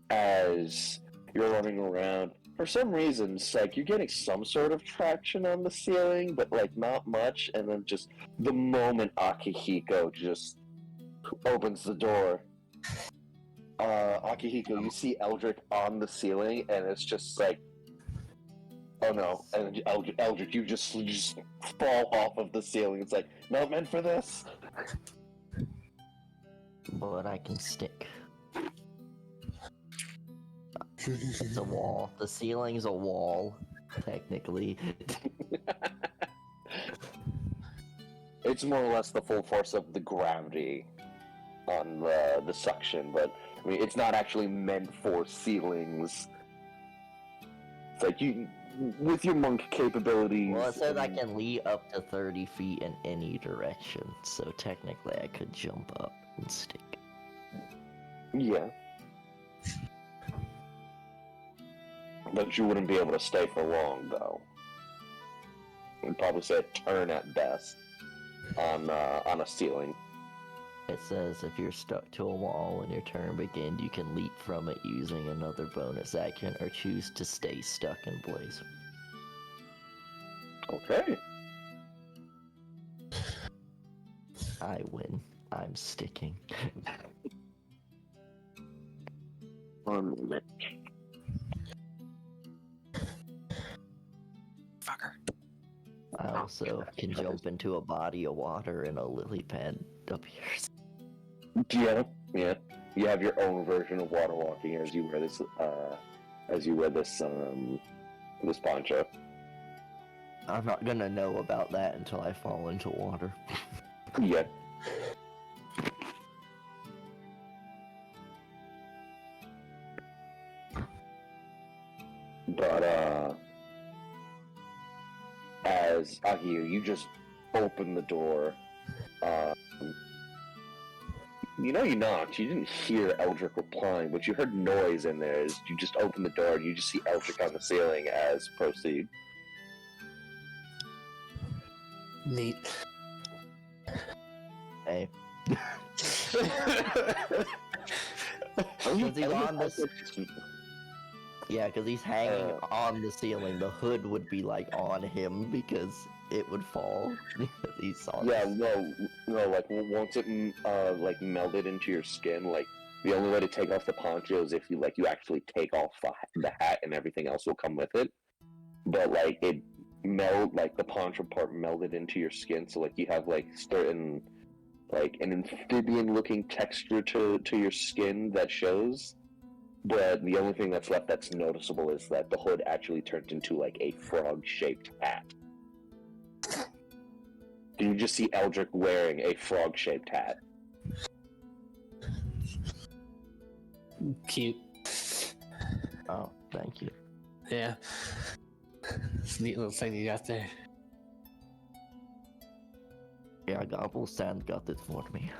as you're running around. For some reason, it's like you're getting some sort of traction on the ceiling, but like not much. And then just the moment Akihiko just opens the door, Akihiko, you see Eldrik on the ceiling, and it's just like, oh no! And Eldrik, you just fall off of the ceiling. It's like not meant for this. But I can stick. It's a wall. The ceiling's a wall, technically. It's more or less the full force of the gravity on the suction, but I mean, it's not actually meant for ceilings. It's like you, with your monk capabilities. Well, it says I can leap up to 30 feet in any direction, so technically I could jump up and stick. Yeah. But you wouldn't be able to stay for long, though. You'd probably say a turn at best on a ceiling. It says if you're stuck to a wall when your turn begins, you can leap from it using another bonus action or choose to stay stuck in place. Okay. I win. I'm sticking. 1 minute. Fucker. I also can jump into a body of water and a lily pad appears. Yeah, yeah. You have your own version of water walking as you wear this this poncho. I'm not gonna know about that until I fall into water. Yeah. But as Akihiko, you just open the door. You know you knocked. You didn't hear Eldrik replying, but you heard noise in there as you just open the door and you just see Eldrik on the ceiling as proceed. Neat. Hey. Because he's on this. Yeah, because he's hanging on the ceiling. The hood would be like on him because it would fall. He's on. Yeah, no, like once it like melded into your skin, like the only way to take off the poncho is if you actually take off the hat and everything else will come with it. But like it the poncho part melded into your skin, so like you have like certain like an amphibian looking texture to your skin that shows. But the only thing that's left that's noticeable is that the hood actually turned into like a frog-shaped hat. You just see Eldrik wearing a frog-shaped hat. Cute. Oh, thank you. Yeah. It's a neat little thing you got there. Yeah, Gobblesand got this for me.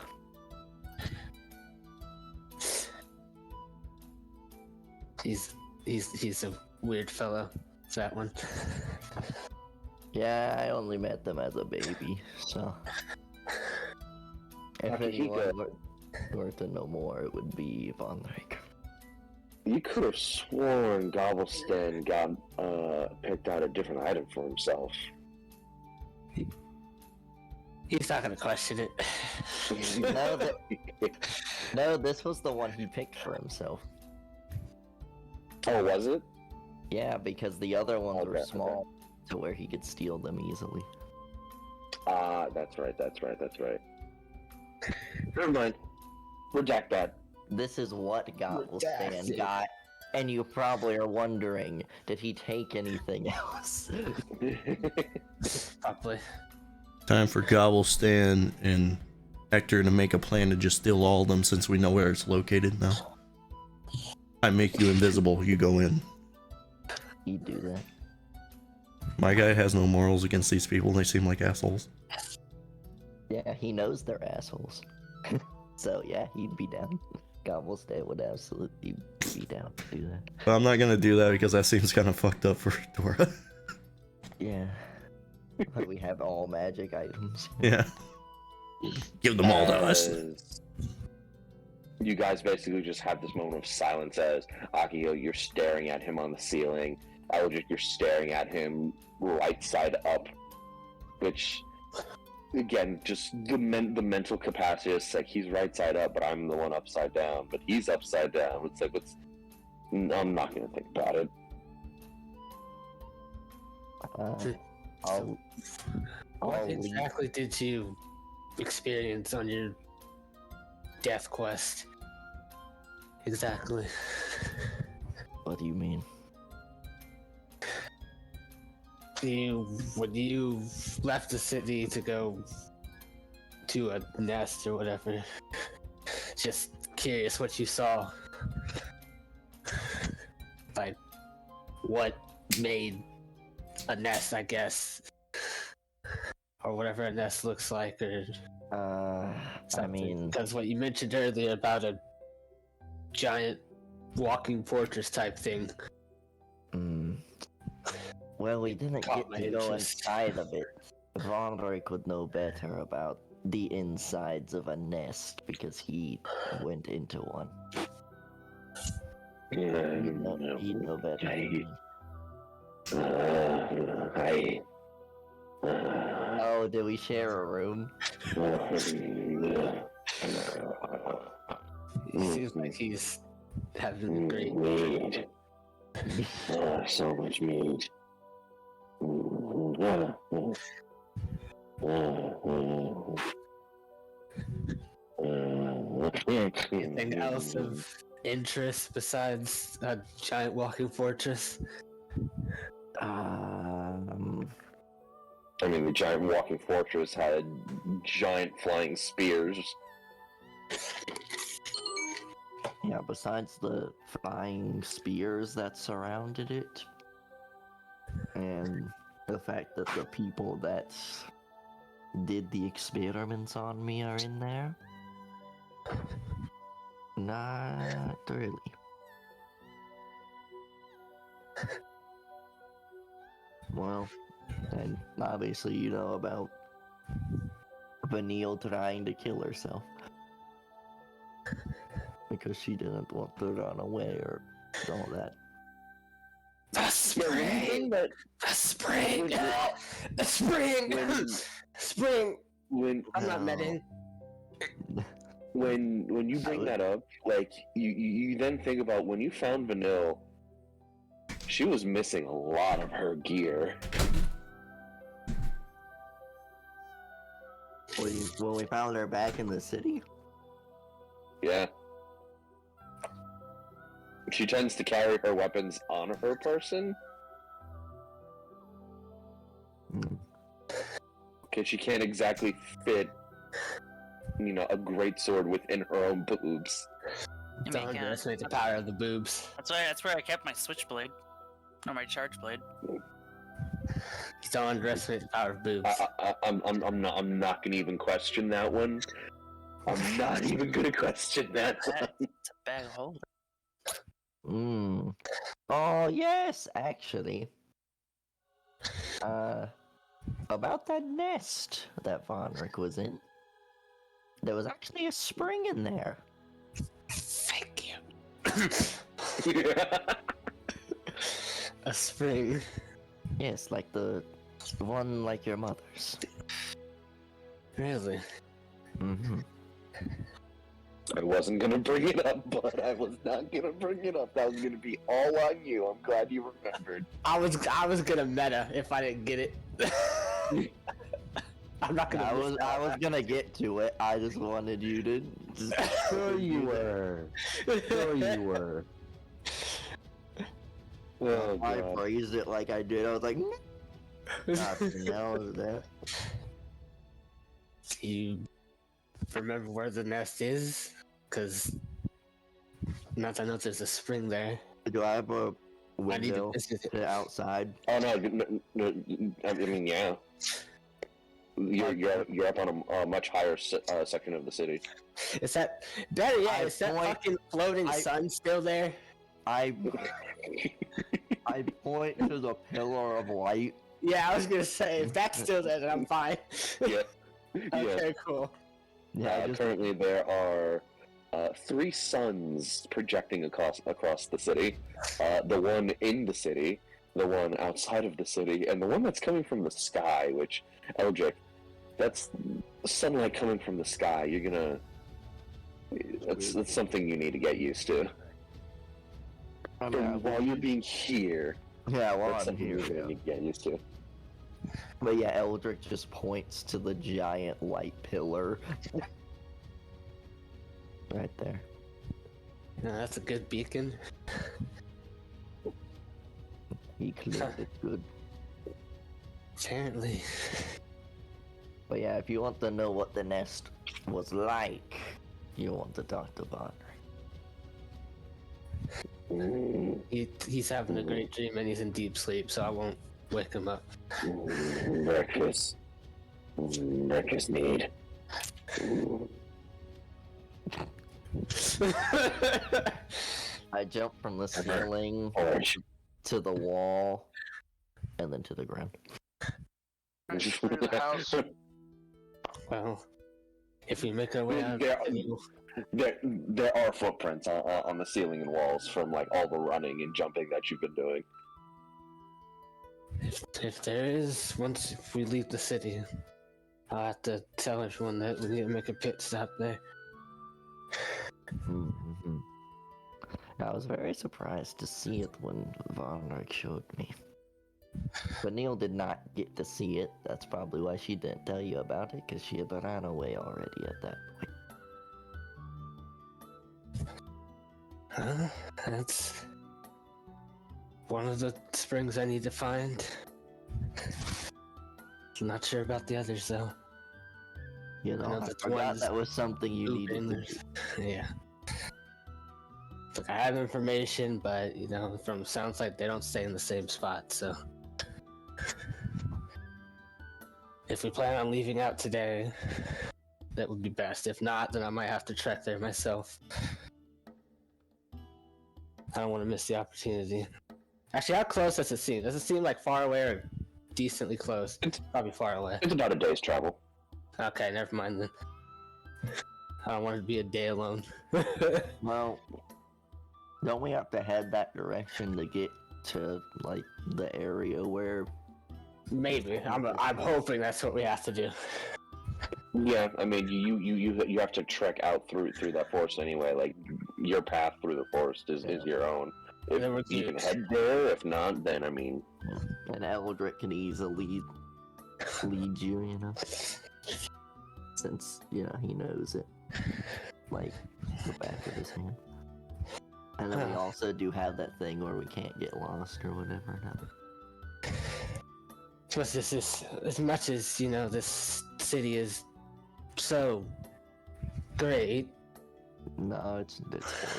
He's a weird fellow. It's that one. Yeah, I only met them as a baby, so... If Akihiko. anyone were to know more, it would be Vonrek. You could have sworn Gobblestan got picked out a different item for himself. He's not gonna question it. No, this was the one he picked for himself. Oh, was it? Yeah, because the other ones were Okay, small, to where he could steal them easily. That's right. Never mind. Redact that. This is what Gobblestan got, and you probably are wondering, did he take anything else? Probably. Time for Gobblestan and Hector to make a plan to just steal all of them since we know where it's located now. I make you invisible, you go in. He'd do that. My guy has no morals against these people, they seem like assholes. Yeah, he knows they're assholes. So yeah, he'd be down. Gobblestan would absolutely be down to do that. But I'm not gonna do that because that seems kind of fucked up for Dora. Yeah. But we have all magic items. Yeah. Give them all to us. you guys basically just have this moment of silence as Akihiko, you're staring at him on the ceiling. Eldrik, you're staring at him right side up, which, again, just the mental capacity is like he's right side up, but I'm the one upside down, but he's upside down. It's like, I'm not gonna think about it. What exactly did you experience on your death quest? Exactly. What do you mean? When you left the city to go to a nest or whatever, just curious what you saw. Like, what made a nest, I guess, or whatever a nest looks like, or I mean, because what you mentioned earlier about a giant walking fortress type thing. Well, we didn't Caught get my to go interest. inside of it. Vonrek would know better about the insides of a nest because he went into one. He'd know better than me. Oh, did we share a room? He seems like he's having a great. Mead. So much mead. Anything else of interest besides a giant walking fortress? I mean, the giant walking fortress had giant flying spears. Yeah, besides the flying spears that surrounded it, and the fact that the people that did the experiments on me are in there, not really. Well, and obviously you know about Vanille trying to kill herself. Because she didn't want to run away or all that. The spring! The spring! The spring! Spring! I'm not medding. When you bring that up, like, you then think about when you found Vanille, she was missing a lot of her gear. When we found her back in the city? Yeah. She tends to carry her weapons on her person. Because she can't exactly fit, a great sword within her own boobs. Don't underestimate the power of the boobs. That's where I kept my switchblade. Or my charge blade. Don't underestimate the power of boobs. I'm not gonna even question that one. I'm not even gonna question that one. It's a bag of holding. Oh, yes, actually. About that nest that Vonrek was in. There was actually a spring in there. Thank you. A spring. Yes, like the one like your mother's. Really? Mm-hmm. I wasn't gonna bring it up, but I was not gonna bring it up. That was gonna be all on you. I'm glad you remembered. I was gonna meta if I didn't get it. I'm not gonna. I was gonna get to it. I just wanted you to. Sure you were. Sure you were. Oh, I God. phrased it like I did. I was like, nothing else there. Do you remember where the nest is? Because not I know there's a spring there. Do I have a I need to window visit it. to outside? Oh no, I mean, yeah. You're up on a much higher section of the city. Is that better? Yeah, is that point- fucking floating sun still there? I point to the pillar of light. Yeah, I was gonna say if that's still there, then I'm fine. Yeah. Okay, cool. Yeah, Currently, there are three suns projecting across the city. The one in the city, the one outside of the city, and the one that's coming from the sky. Which, Eldrik, that's sunlight coming from the sky. You're gonna. That's something you need to get used to. While you're being here. Yeah, well, That's I'm something here. you're gonna need to get used to. But yeah, Eldrik just points to the giant light pillar. Right there. Yeah, that's a good beacon. He cleared it good. Apparently. But yeah, if you want to know what the nest was like, you want to talk to Von. He's having a great dream and he's in deep sleep, so I won't wake him up. Breakfast. Breakfast need. I jumped from the ceiling Orange. to the wall and then to the ground. Well, if we make our way out, There are footprints on the ceiling and walls from like all the running and jumping that you've been doing. if there is, if we leave the city, I'll have to tell everyone that we need to make a pit stop there. Mm-hmm. I was very surprised to see it when Von showed me. But Neil did not get to see it. That's probably why she didn't tell you about it, because she had ran away already at that point. That's one of the springs I need to find. I'm not sure about the others though. You know, I the forgot ones that was something you needed to do. Yeah. Look, I have information, but you know, from sounds like they don't stay in the same spot, so if we plan on leaving out today, that would be best. If not, then I might have to trek there myself. I don't want to miss the opportunity. Actually, how close does it seem? Does it seem like far away or decently close? It's probably far away. It's about a day's travel. Okay, never mind then. I don't want it to be a day alone. Well, don't we have to head that direction to get to, like, the area where... Maybe. I'm hoping that's what we have to do. Yeah, I mean, you have to trek out through that forest anyway. Like, your path through the forest is your own. If you can head there, if not, then I mean... And Eldrik can easily lead you, you know? Since, you know, he knows it. Like, the back of his hand. And then we also do have that thing where we can't get lost or whatever. No. Plus, this is, as much as, you know, this city is so great. No, it's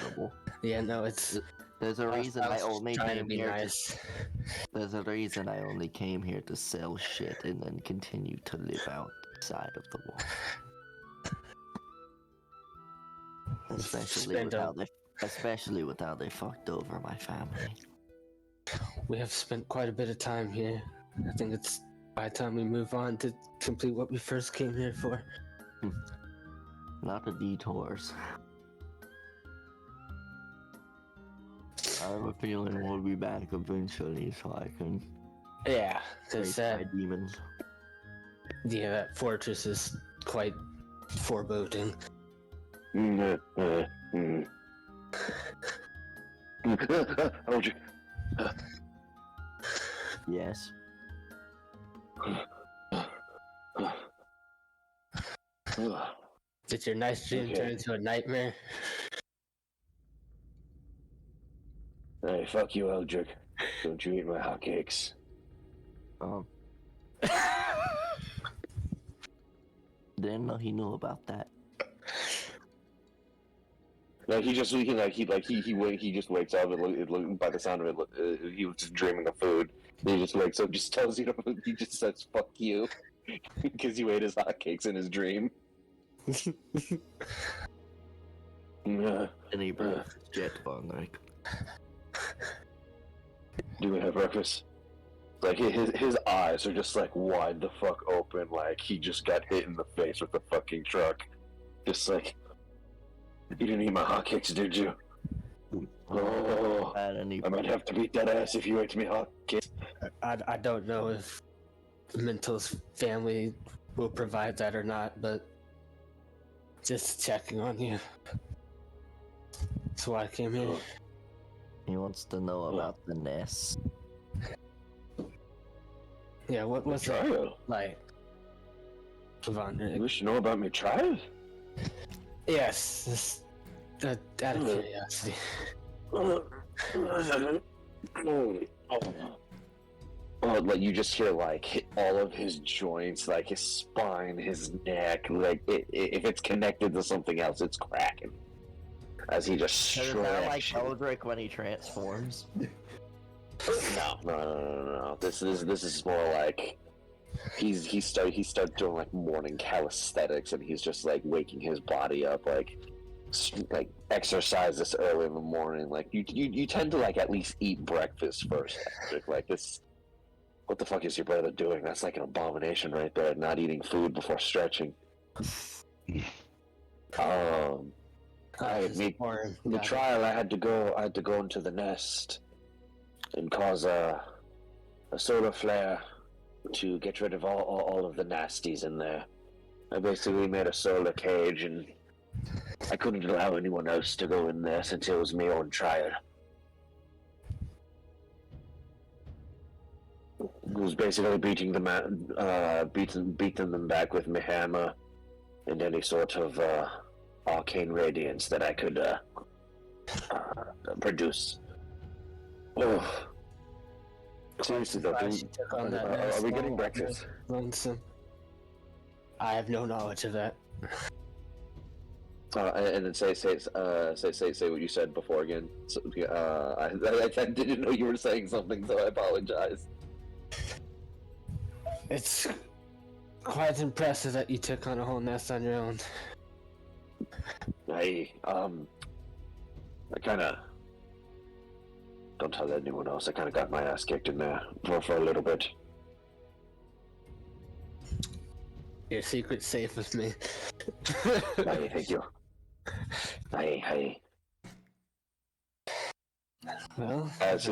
horrible. Yeah, no, it's... There's a reason I only came here. Nice. There's a reason I only came here to sell shit and then continue to live outside of the wall. Especially with how they fucked over my family. We have spent quite a bit of time here. I think it's by the time we move on to complete what we first came here for. Not the detours. I have a feeling we'll be back eventually, so I can Yeah, because face my demons. yeah, that fortress is quite foreboding. Yes. Did your nice dream turn into a nightmare? Hey, fuck you, Eldrik. Don't you eat my hotcakes. Didn't know he knew about that. Like he just wakes up and by the sound of it, he was just dreaming of food. He just wakes up, just tells you, he just says "fuck you" because you ate his hotcakes in his dream. And he broke his jet phone, like. Do we have breakfast? Like his eyes are just like wide the fuck open, like he just got hit in the face with a fucking truck. Just like, You didn't eat my hotcakes, did you? Oh, I might have to beat that ass if you ate me hotcakes. I don't know if Mntal's family will provide that or not, but just checking on you. That's why I came here. He wants to know about the nest. Yeah, what's that Trial? like? You wish to know about my trial? Yes, just out of curiosity. Oh, like you just hear like all of his joints, like his spine, his neck, like if it's connected to something else, it's cracking. As he just Is that like stretches. Eldrik when he transforms? No. This is more like he started doing like morning calisthenics, and he's just like waking his body up, like exercise this early in the morning. Like you tend to like at least eat breakfast first. Like this. What the fuck is your brother doing? That's like an abomination right there. Not eating food before stretching. The trial, I had to go into the nest and cause a solar flare to get rid of all of the nasties in there. I basically made a solar cage, and I couldn't allow anyone else to go in there since it was me on trial. I was basically beating them back with my hammer and any sort of arcane radiance that I could produce. Oh. Seriously though, are we getting breakfast? Lonesome. I have no knowledge of that. And then say what you said before again. So, I didn't know you were saying something, so I apologize. It's quite impressive that you took on a whole nest on your own. I kind of don't tell anyone else. I kind of got my ass kicked in there for a little bit. Your secret's safe with me. Hey, thank you. Hey. Well, As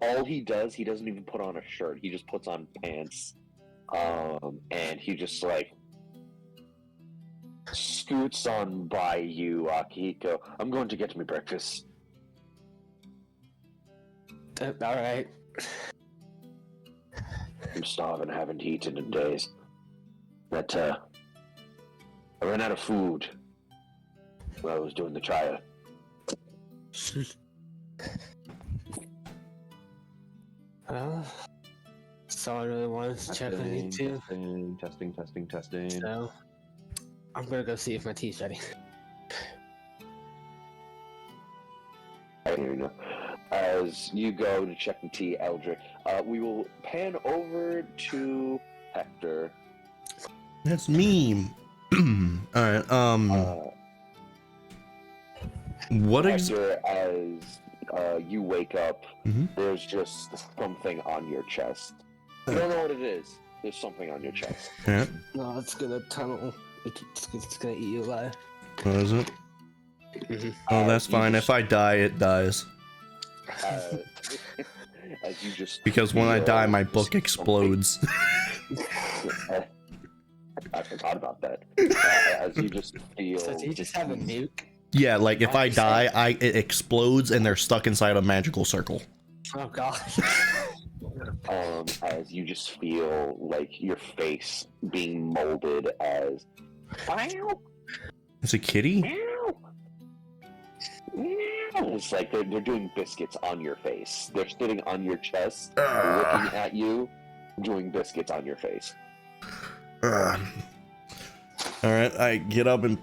all he does, he doesn't even put on a shirt. He just puts on pants, and he just like scoots on by you, Akihiko. I'm going to get me breakfast. all right. I'm starving. I haven't eaten in days. But I ran out of food while I was doing the trial. Well, someone really wanted to check on you too. Testing. So, I'm gonna go see if my tea's ready. I hear you. As you go to check the tea, Eldrik, we will pan over to Hector. That's me. Alright, what Hector, as you wake up, Mhm. there's just something on your chest. You don't know what it is. There's something on your chest. Yeah, No, it's gonna tunnel. It's gonna eat you alive. what is it? Mm-hmm. Oh, that's you fine. just- If I die, it dies. As you just Because when I feel die, my just book explodes. I forgot about that. As you just feel. So do you just have a nuke? Yeah, like if I die, it explodes and they're stuck inside a magical circle. Oh god. As you just feel like your face being molded as. It's a kitty? It's like they're doing biscuits on your face. They're sitting on your chest, looking at you, doing biscuits on your face. Alright, I get up and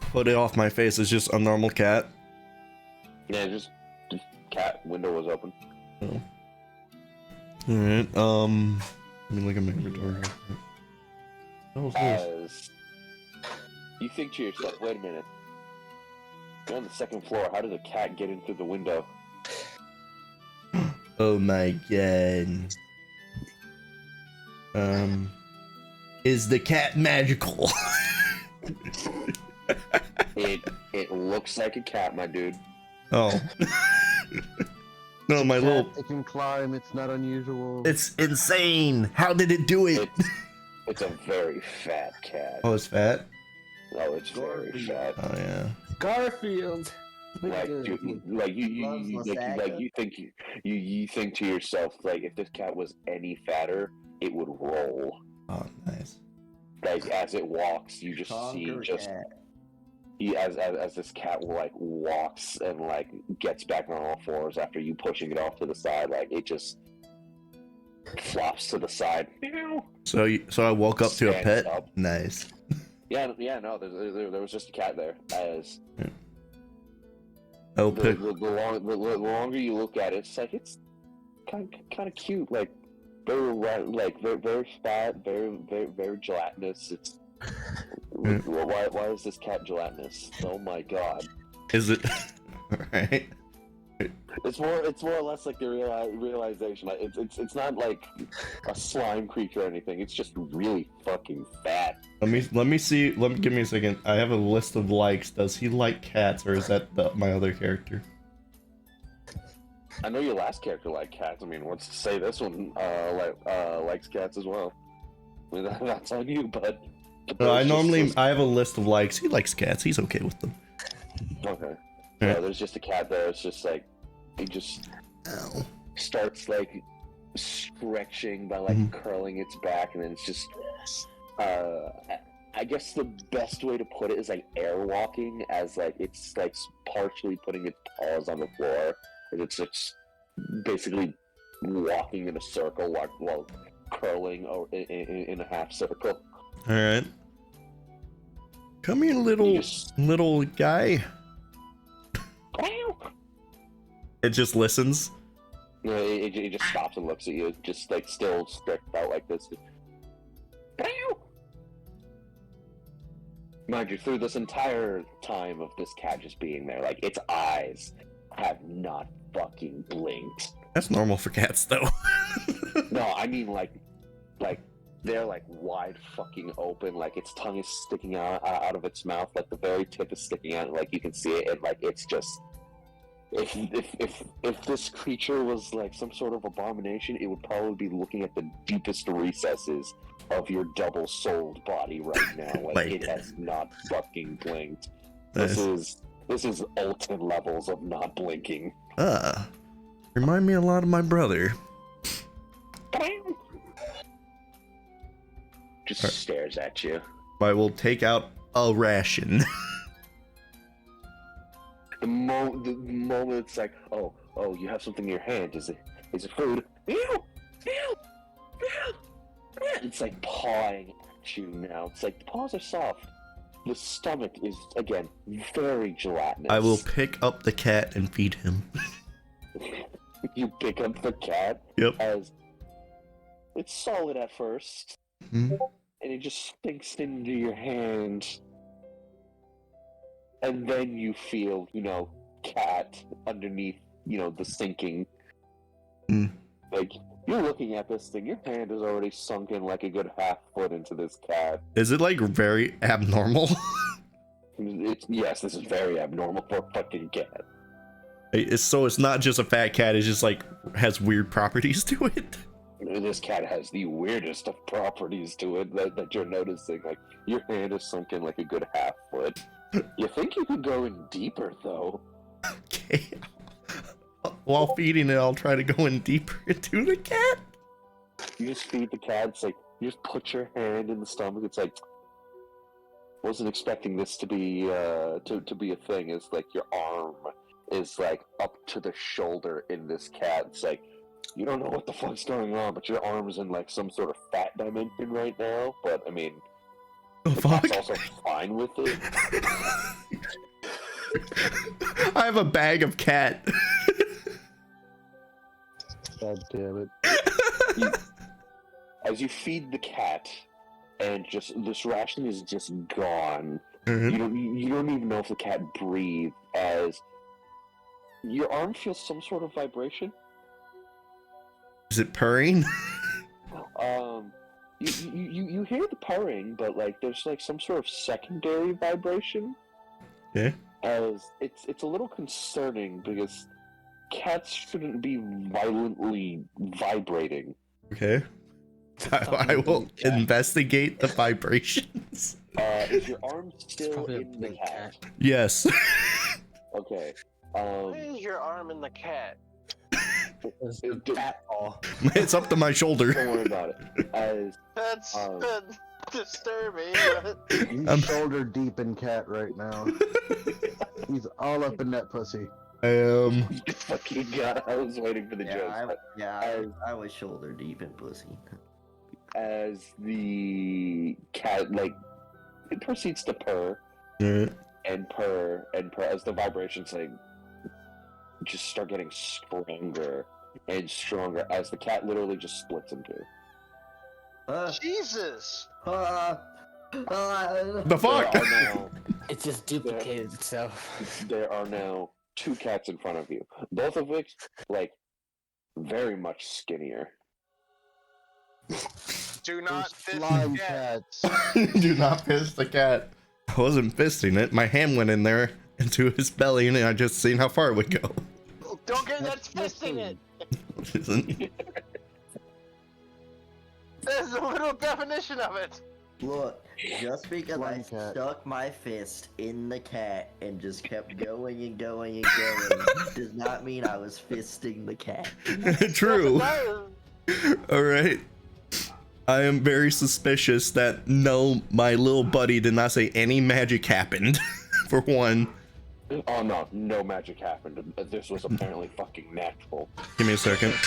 put it off my face. It's just a normal cat. Yeah, just cat window was open. Alright, let me look at my inventory. Oh, As you think to yourself, wait a minute. You're on the second floor. How did a cat get in through the window? oh my god. Is the cat magical? It looks like a cat, my dude. Oh. No, my little. It can climb. It's not unusual. It's insane. How did it do it? It's a very fat cat. Oh, it's fat. Oh, it's very fat. Oh yeah. Garfield. Like, you think to yourself, like, if this cat was any fatter, it would roll. Oh, nice. Like, as it walks, you just Conquer see just cat. as this cat like walks and like gets back on all fours after you pushing it off to the side, like it just flops to the side. So I woke up to a Stands pet. up. Nice. Yeah, no, there was just a cat there. As I'll the pick. longer you look at it, it's like it's kind of cute, like very fat, very gelatinous. It's why is this cat gelatinous? Oh my god! Is it? Right. It's more or less like the realization. Like it's not like a slime creature or anything. It's just really fucking fat. Let me see. Give me a second. I have a list of likes. Does he like cats, or is that my other character? I know your last character liked cats. I mean, what's to say this one likes cats as well? I mean, that's on you, but. No, I have a list of likes. He likes cats. He's okay with them. Okay. Yeah. So there's just a cat there. It's just like it just starts like stretching by like curling its back, and then it's just. I guess the best way to put it is like airwalking, as like it's like partially putting its paws on the floor, and it's basically walking in a circle while curling in a half circle. All right. Come here, little guy. It just listens. Yeah, it just stops and looks at you, just like still stretched out like this. Mind you, through this entire time of this cat just being there, like its eyes have not fucking blinked. That's normal for cats, though. No, I mean like they're like wide fucking open, like its tongue is sticking out of its mouth, like the very tip is sticking out, like you can see it, and like it's just if this creature was like some sort of abomination, it would probably be looking at the deepest recesses of your double-souled body right now. Like it has not fucking blinked. Nice. This is Ultimate levels of not blinking. Remind me a lot of my brother. Just stares at you. I will take out a ration. The moment it's like, oh, you have something in your hand. Is it food? Ew! It's like pawing at you now. It's like the paws are soft. The stomach is again very gelatinous. I will pick up the cat and feed him. You pick up the cat. Yep. As it's solid at first, and it just sinks into your hand. And then you feel, cat underneath, the sinking. Like, you're looking at this thing, your hand is already sunken like a good half foot into this cat. Is it like very abnormal? Yes, this is very abnormal for a fucking cat. So it's not just a fat cat, it's just like has weird properties to it. This cat has the weirdest of properties to it that you're noticing. Like, your hand is sunken like a good half foot. You think you could go in deeper, though. Okay. While feeding it, I'll try to go in deeper into the cat. You just feed the cat. It's like, you just put your hand in the stomach. It's like, wasn't expecting this to be a thing. It's like your arm is like up to the shoulder in this cat. It's like, you don't know what the fuck's going on, but your arm is in like some sort of fat dimension right now. But I mean, the cat's also fine with it. I have a bag of cat. God damn it. As you feed the cat, and just this ration is just gone. Mm-hmm. You don't even know if the cat breathed. As your arm feels some sort of vibration. Is it purring? You hear the purring, but like there's like some sort of secondary vibration. Okay. As it's a little concerning because cats shouldn't be violently vibrating. Okay. I will investigate the vibrations. Is your arm still Probably a in the blink cat? Yes. Okay. Why is your arm in the cat? Cat ball. It's up to my shoulder. Don't worry about it. That's disturbing. He's shoulder deep in cat right now. He's all up in that pussy. Fucking god, I was waiting for the joke. I was shoulder deep in pussy. As the cat, like, it proceeds to purr Alright. and purr and purr as the vibrations, like, just start getting stronger and stronger as the cat literally just splits in two. Jesus! The There fuck? are now, It just duplicated itself. there are now two cats in front of you, both of which, like, very much skinnier. Do not fist Flying the cat. cats. Do not fist the cat. I wasn't fisting it. My hand went in there into his belly, and I just seen how far it would go. Don't get that's fisting it. There's a little definition of it. Look, just because I Flying cat. stuck my fist in the cat and just kept going and going and going does not mean I was fisting the cat. True. All right. I am very suspicious that no, my little buddy did not say any magic happened. For one. Oh no, no magic happened. This was apparently fucking natural. Give me a second. The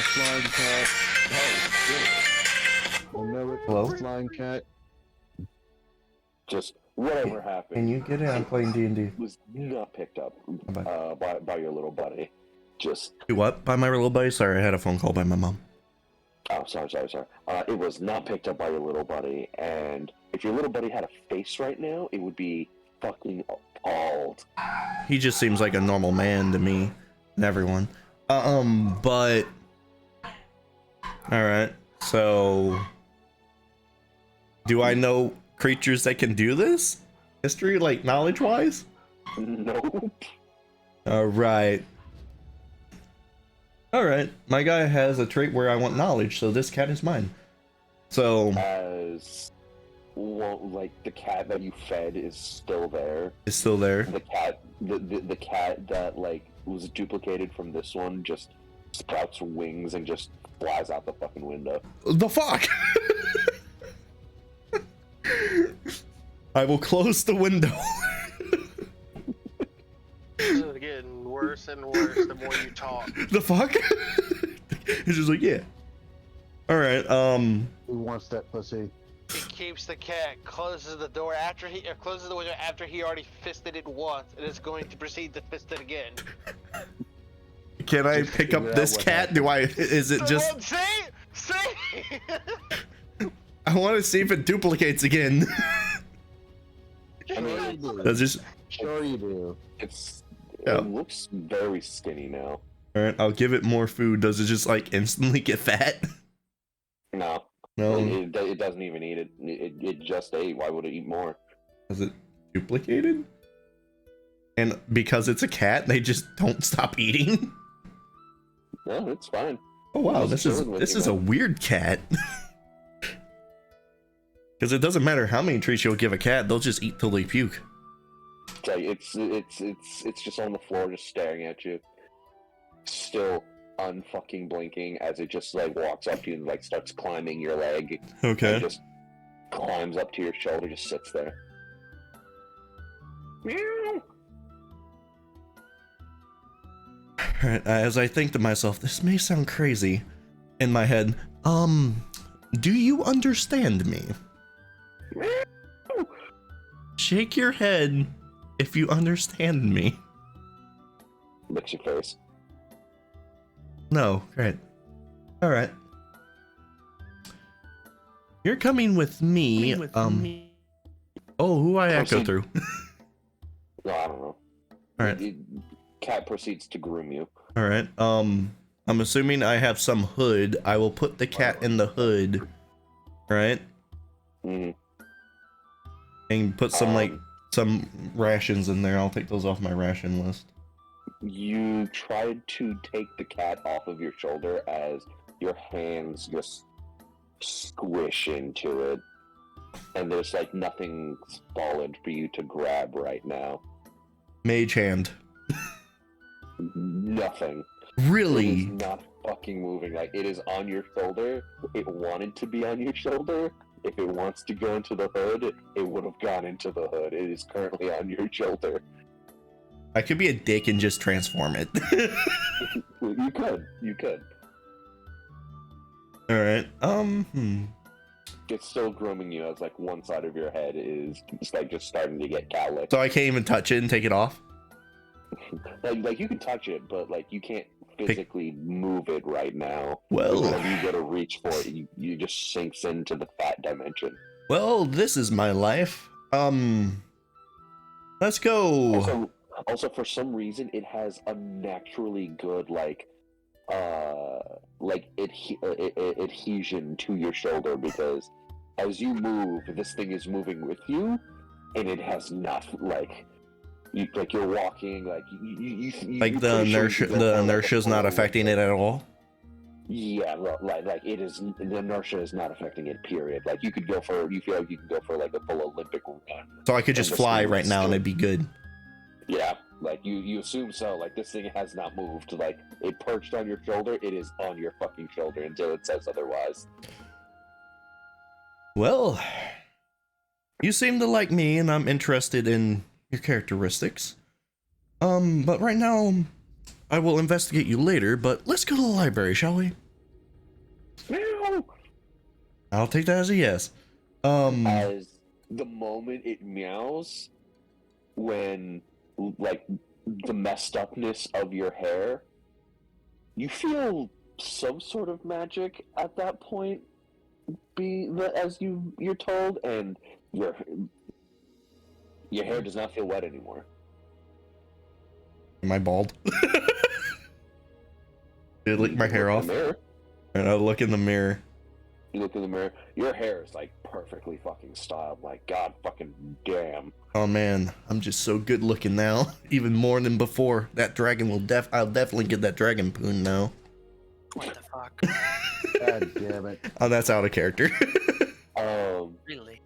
flying cat. Oh, no, it's Hello? the flying cat. Just whatever happened. you get it? I'm playing D&D. Was not picked up Bye. by your little buddy. Just Do what? By my little buddy? Sorry, I had a phone call by my mom. oh, sorry. It was not picked up by your little buddy. And if your little buddy had a face right now, it would be fucking appalled. He just seems like a normal man to me and everyone. But all right. So, do I know creatures that can do this? History, like knowledge-wise? Nope. All right. All right. My guy has a trait where I want knowledge, so this cat is mine. So, As well, like the cat that you fed is still there. it's still there. The cat, the cat that like was duplicated from this one, just sprouts wings and just flies out the fucking window. The fuck? I will close the window. This is getting worse and worse the more you talk. The fuck? He's just like, yeah. All right. Who wants that pussy? He keeps the cat, closes the door after he closes the window after he already fisted it once, and is going to proceed to fist it again. Can I Just pick figure up out this what cat? Do I? Is it just? See? I want to see if it duplicates again. I mean, Sure you do. Does this? Sure you do. Yeah. It looks very skinny now. All right. I'll give it more food. Does it just like instantly get fat? No, No. it doesn't even eat it. It just ate. Why would it eat more? Is it duplicated? And because it's a cat, they just don't stop eating. No, it's fine. Oh wow, Just this chilling with is you, a man. weird cat. Because it doesn't matter how many treats you'll give a cat, they'll just eat till they puke. It's like it's just on the floor, just staring at you, still unfucking blinking as it just like walks up to you and like starts climbing your leg. Okay. And just climbs up to your shoulder, just sits there. Meow. Alright, as I think to myself, this may sound crazy in my head. Do you understand me? Shake your head if you understand me. Licks your face. No, great. Alright. You're coming with me. Oh, who I echo Proceed. through. No, I don't know. Alright. Cat proceeds to groom you. Alright. I'm assuming I have some hood. I will put the cat in the hood. Right? Mhm. And put some like some rations in there. I'll take those off my ration list. You tried to take the cat off of your shoulder as your hands just squish into it, and there's like nothing solid for you to grab right now. Mage hand. Nothing. Really? It is not fucking moving. Like, it is on your shoulder. It wanted to be on your shoulder. If it wants to go into the hood, it would have gone into the hood. It is currently on your shoulder. I could be a dick and just transform it. You could. Alright, It's still grooming you as, like, one side of your head is just, like, just starting to get cowlick. So I can't even touch it and take it off? Like, you can touch it, but, like, you can't physically move it right now. Well, whenever you go to reach for it, you just sinks into the fat dimension. well, this is my life. Let's go. Also, for some reason, it has unnaturally good, adhesion to your shoulder, because as you move, this thing is moving with you, and it has not, you're walking, Like the inertia's not affecting it at all? Yeah, like it is. The inertia is not affecting it. Period. Like you feel like you can go for like a full Olympic run. So I could just fly right now and it'd be good. Yeah, like you assume so. Like this thing has not moved. Like it perched on your shoulder. It is on your fucking shoulder until it says otherwise. Well, you seem to like me, and I'm interested in your characteristics. But right now, I will investigate you later, but let's go to the library, shall we? Meow. I'll take that as a yes. As the moment it meows, when, like, the messed upness of your hair, you feel some sort of magic at that point, as you're told, and your hair does not feel wet anymore. Am I bald? Did I lick my hair off? And I look in the mirror. You look in the mirror. Your hair is like perfectly fucking styled. Like god fucking damn. Oh man, I'm just so good looking now, even more than before. That dragon will I'll definitely get that dragon poon now. What the fuck? God damn it. Oh, that's out of character. Really?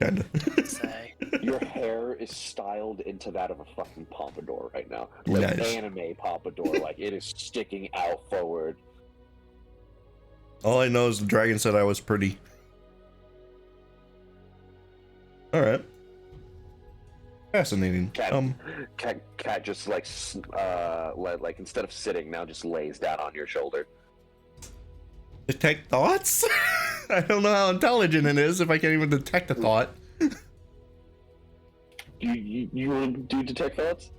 Kinda. Say. Your hair is styled into that of a fucking pompadour right now. Like Nice. anime pompadour. Like it is sticking out forward. All I know is the dragon said I was pretty. Alright. Fascinating. Cat just like instead of sitting now just lays down on your shoulder. Detect thoughts? I don't know how intelligent it is if I can't even detect a thought. You want to do detect thoughts?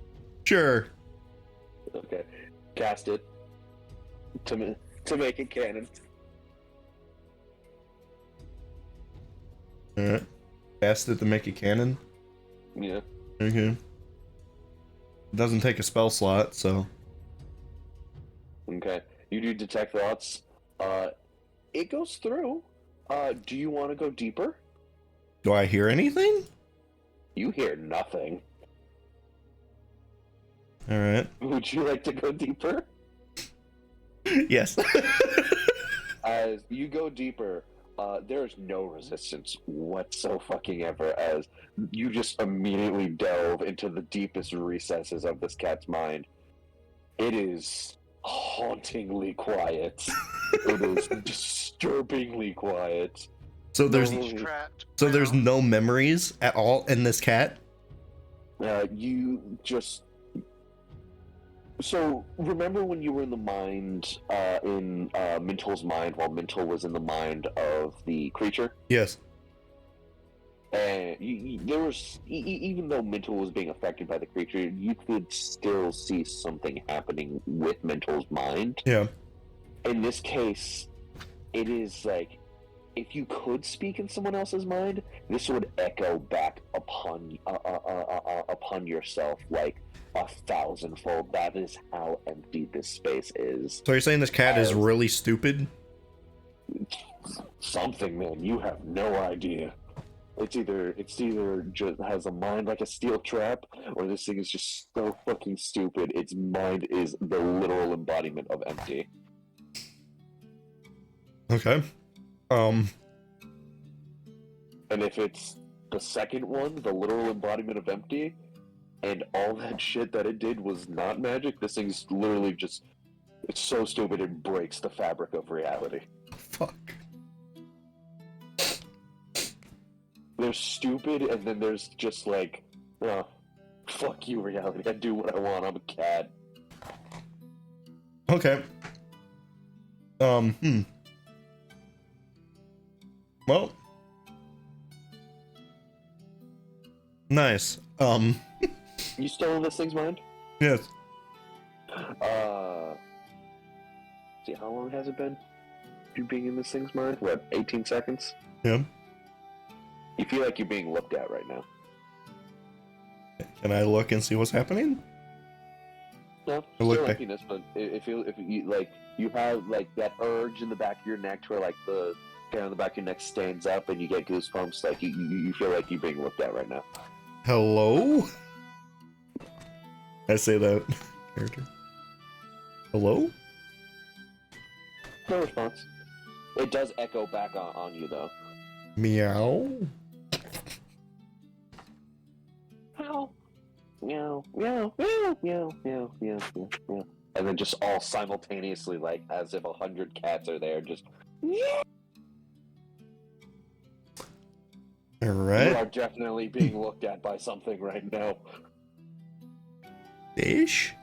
Sure. Okay. Cast it to make it canon. Alright. Cast it to make it canon? Yeah. Okay. It doesn't take a spell slot, so. Okay. You do detect thoughts. It goes through. Do you want to go deeper? Do I hear anything? You hear nothing. Alright. Would you like to go deeper? Yes. As you go deeper, there's no resistance whatsoever as you just immediately delve into the deepest recesses of this cat's mind. It is hauntingly quiet. It is disturbingly quiet. So there's Trapped. there's no memories at all in this cat? You just... So, remember when you were in the mind, in Mntal's mind, while Mntal was in the mind of the creature? Yes. And there was, even though Mntal was being affected by the creature, you could still see something happening with Mntal's mind. Yeah. In this case, it is like, if you could speak in someone else's mind, this would echo back upon yourself like 1,000-fold. That is how empty this space is. So you're saying this cat is really stupid? Something, man. You have no idea. It's either just has a mind like a steel trap, or this thing is just so fucking stupid. Its mind is the literal embodiment of empty. Okay. And if it's the second one, the literal embodiment of empty, and all that shit that it did was not magic, this thing's literally just, it's so stupid it breaks the fabric of reality. Fuck. There's stupid, and then there's just like, oh, fuck you, reality. I do what I want. I'm a cat. Okay. Well. Nice. You still in this thing's mind? Yes. See, how long has it been? You being in this thing's mind? What, 18 seconds? Yeah. You feel like you're being looked at right now. Can I look and see what's happening? No, still emptiness, but if you like, you have like that urge in the back of your neck to where like the hair on the back of your neck stands up and you get goosebumps. Like you feel like you're being looked at right now. Hello? I say that character. Hello? No response. It does echo back on you though. Meow. Meow, meow, meow, meow, meow, meow, meow, meow, and then just all simultaneously, like as if 100 cats are there, just. All You right. are definitely being looked at by something right now. Fish.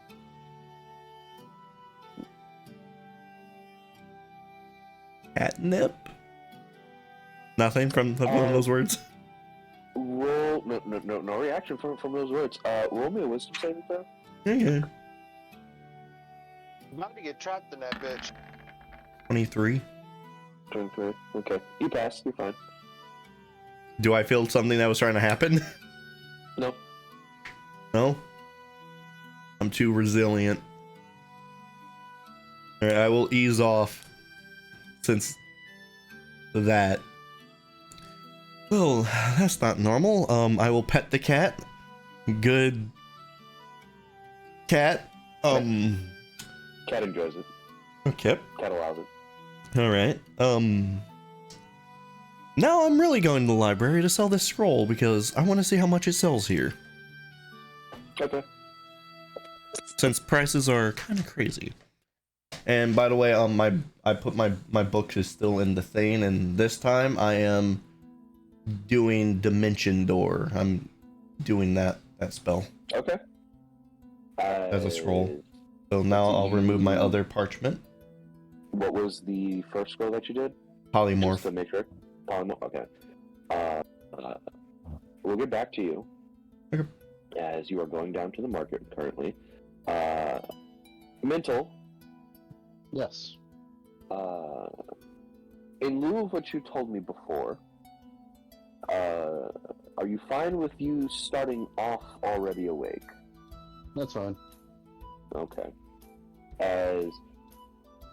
Catnip. Nothing from those words. Roll no reaction from those words. Roll me a wisdom saving throw. Okay. I'm about to get trapped in that bitch. 23. 23. Okay, you pass. You're fine. Do I feel something that was trying to happen? No. No? I'm too resilient. Alright, I will ease off since that. Well, that's not normal. I will pet the cat. Good cat. Cat enjoys it. Okay. Cat allows it. Alright. Now I'm really going to the library to sell this scroll because I want to see how much it sells here. Okay. Since prices are kind of crazy. And by the way, I put my book is still in the thing, and this time I am doing Dimension Door. I'm doing that spell Okay. as a scroll. So now I'll remove my other parchment. What was the first scroll that you did? Polymorph. Just to make sure. Polymorph. Okay. We'll get back to you. Okay. As you are going down to the market currently. Mntal. Yes. In lieu of what you told me before, are you fine with you starting off already awake? That's fine. Okay. As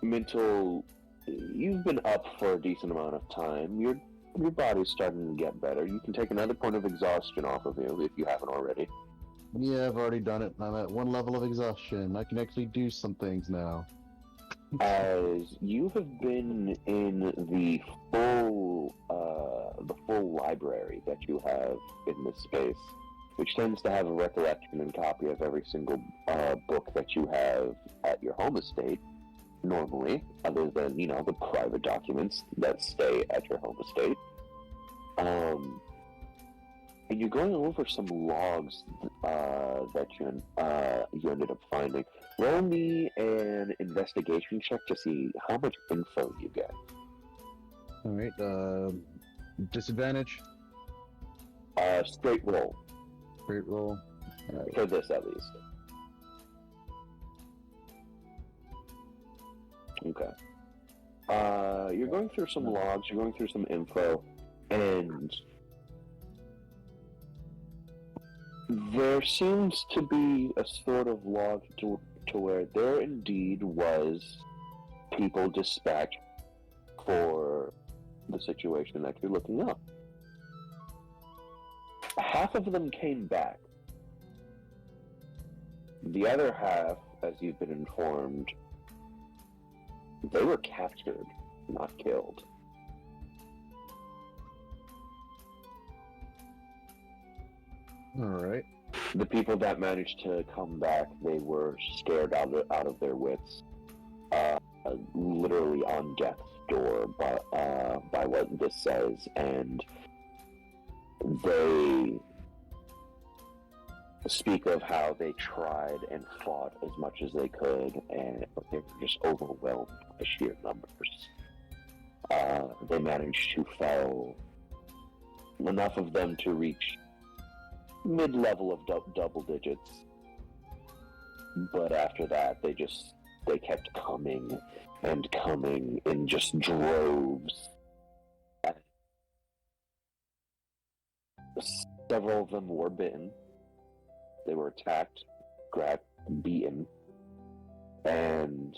Mntal, you've been up for a decent amount of time. Your body's starting to get better. You can take another point of exhaustion off of you if you haven't already. Yeah, I've already done it. I'm at one level of exhaustion. I can actually do some things now. As you have been in the full library that you have in this space, which tends to have a recollection and copy of every single book that you have at your home estate, normally, other than, the private documents that stay at your home estate. And you're going over some logs that you ended up finding. Roll me an investigation check to see how much info you get. Alright, disadvantage? Straight roll. Great roll. Alright. For this, at least. Okay. You're going through some logs, you're going through some info, and there seems to be a sort of log to where there indeed was people dispatched for the situation that you're looking up. half of them came back. The other half, as you've been informed, they were captured, not killed. Alright. The people that managed to come back, they were scared out of their wits, literally on death's door by what this says, and they speak of how they tried and fought as much as they could, and they were just overwhelmed by sheer numbers. They managed to fell enough of them to reach mid-level of double digits, but after that they kept coming and coming in just droves. Several of them were bitten. They were attacked, grabbed, beaten, and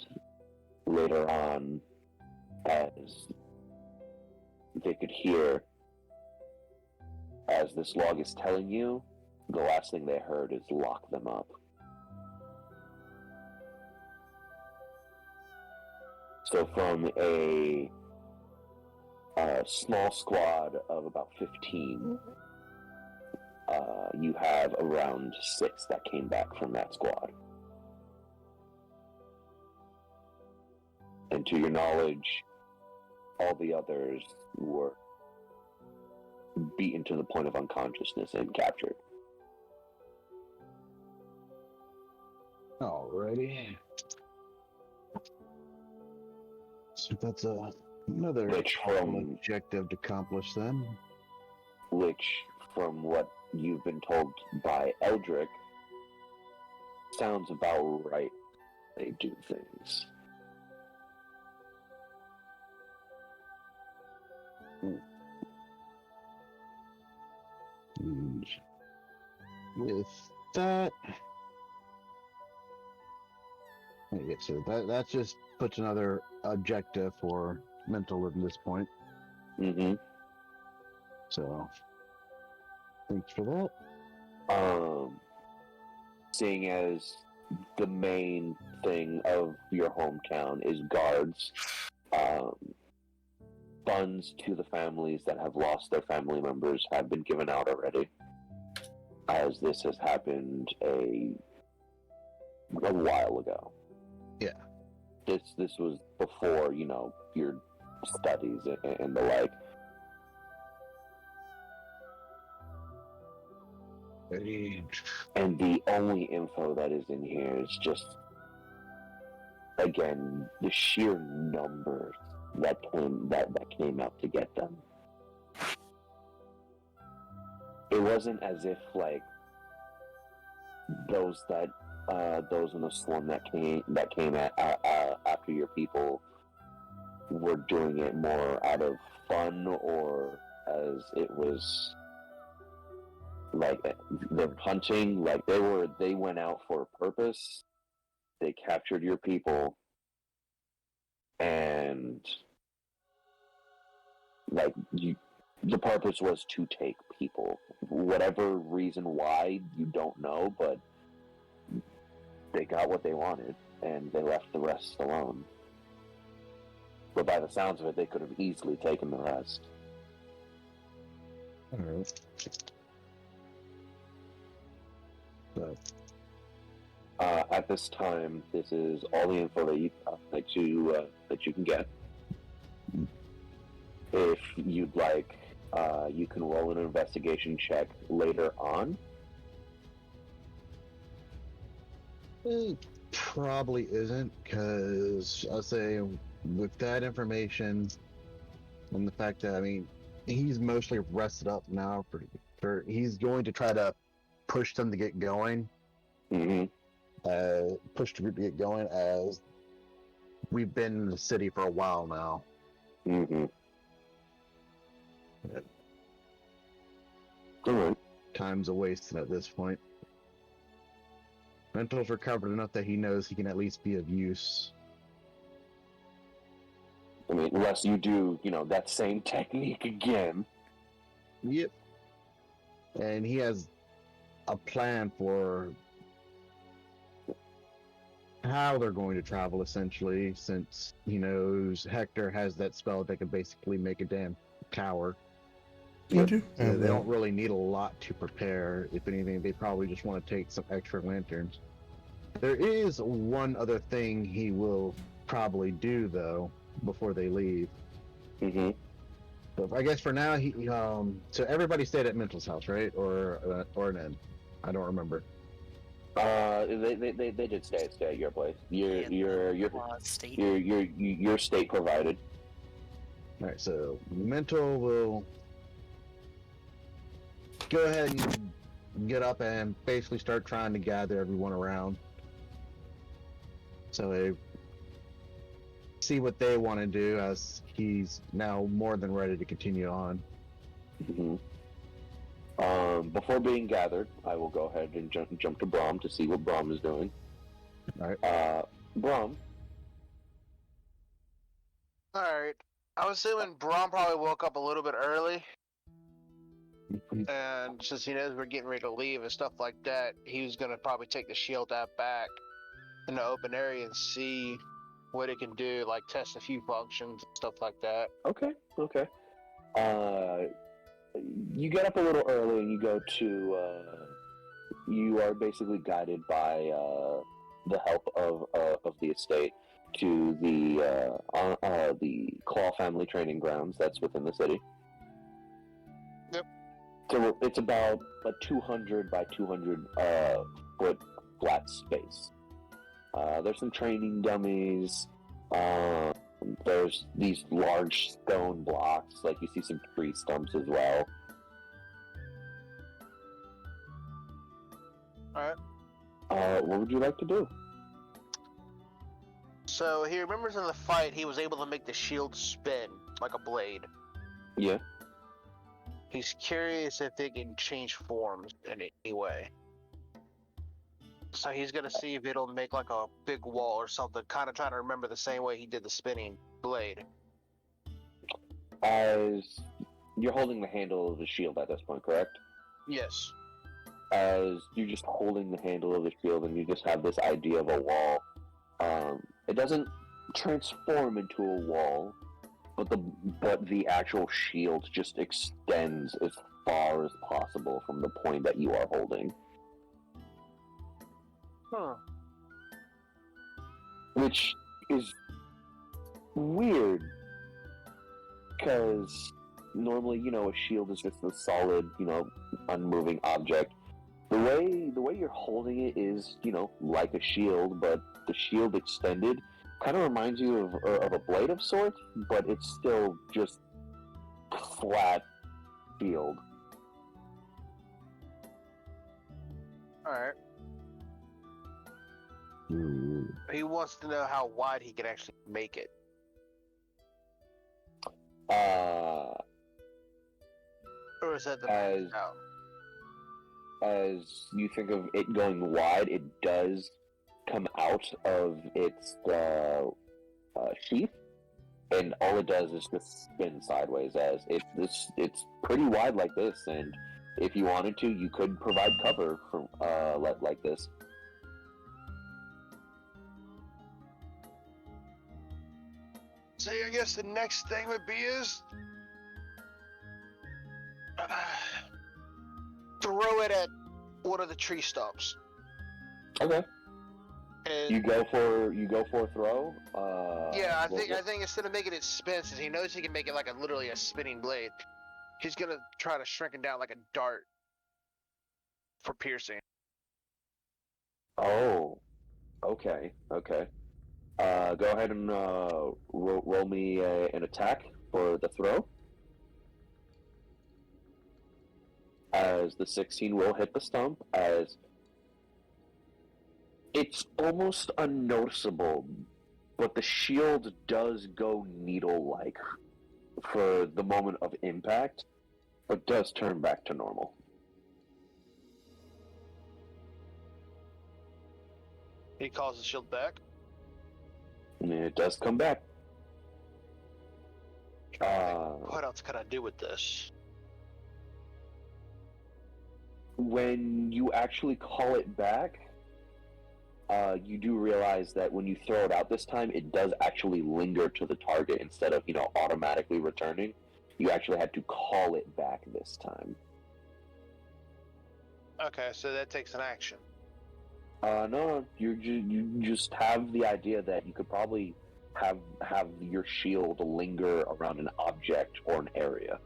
later on, as they could hear, as this log is telling you, the last thing they heard is lock them up. So from a small squad of about 15, you have around 6 that came back from that squad. And to your knowledge, all the others were beaten to the point of unconsciousness and captured. Alrighty. So that's another Which from objective to accomplish then. which, from what you've been told by Eldrik, sounds about right. They do things. And with that, okay, so that just puts another objective for Mntal at this point. Mm-hmm. So, thanks for that. Seeing as the main thing of your hometown is guards, funds to the families that have lost their family members have been given out already, as this has happened a while ago. Yeah. This was before, your studies and the like. And the only info that is in here is just, again, the sheer numbers that came out to get them. It wasn't as if those in the swarm that came after your people were doing it more out of fun, or as it was they're hunting. They went out for a purpose. They captured your people, and the purpose was to take people. Whatever reason why, you don't know, but they got what they wanted, and they left the rest alone. But by the sounds of it, they could have easily taken the rest. Alright. So. At this time, this is all the info that you can get. If you'd like, you can roll an investigation check later on. It probably isn't, because I'll say with that information and the fact that, he's mostly rested up now. He's going to try to push them to get going. Mm-hmm. Push the group to get going, as we've been in the city for a while now. Mm-hmm. Alright. Time's a wasted at this point. Mntal's recovered enough that he knows he can at least be of use. Unless you do, that same technique again. Yep. and he has a plan for how they're going to travel, essentially, since he knows Hector has that spell that can basically make a damn tower. You do So have they that. don't really need a lot to prepare. If anything, they probably just want to take some extra lanterns. There is one other thing he will probably do, though, before they leave. Mm-hmm. But I guess for now, so everybody stayed at Mntal's house, right? Or an inn? I don't remember. They did stay at your place. Your state provided. All right, so Mntal will go ahead and get up and basically start trying to gather everyone around. So they see what they want to do, as he's now more than ready to continue on. Mm-hmm. Before being gathered, I will go ahead and jump to Braum to see what Braum is doing. All right. Braum. Alright. I'm assuming Braum probably woke up a little bit early. And since he knows we're getting ready to leave and stuff like that, he was going to probably take the shield app back in the open area and see what it can do, like test a few functions and stuff like that. Okay. You get up a little early and you go to. You are basically guided by the help of the estate to the Claw family training grounds that's within the city. Yep. So it's about a 200 by 200 foot flat space. There's some training dummies. There's these large stone blocks, like you see some tree stumps as well. Alright. What would you like to do? So he remembers in the fight he was able to make the shield spin like a blade. Yeah. He's curious if it can change forms in any way. So he's gonna see if it'll make like a big wall or something, kind of trying to remember the same way he did the spinning blade. As you're holding the handle of the shield at this point, correct? Yes. As you're just holding the handle of the shield and you just have this idea of a wall, it doesn't transform into a wall, but the actual shield just extends as far as possible from the point that you are holding. Huh. Which is weird, because normally, a shield is just a solid, unmoving object. The way you're holding it is, like a shield, but the shield extended kind of reminds you of a blade of sorts, but it's still just flat shield. Alright. He wants to know how wide he can actually make it. Or is that the max out? As you think of it going wide, it does come out of its sheath, and all it does is just spin sideways. As it's pretty wide like this, and if you wanted to, you could provide cover from like this. So I guess the next thing would be is throw it at one of the tree stumps. Okay. And You go for a throw. yeah, I think instead of making it spin, since he knows he can make it like literally a spinning blade, he's gonna try to shrink it down like a dart for piercing. Oh. Okay. Go ahead and roll me an attack for the throw. As the 16 will hit the stump, as it's almost unnoticeable, but the shield does go needle-like for the moment of impact, but does turn back to normal. He calls the shield back. And it does come back. What else can I do with this? when you actually call it back, you do realize that when you throw it out this time, it does actually linger to the target instead of, automatically returning. You actually had to call it back this time. Okay, so that takes an action. No, you just have the idea that you could probably have your shield linger around an object or an area.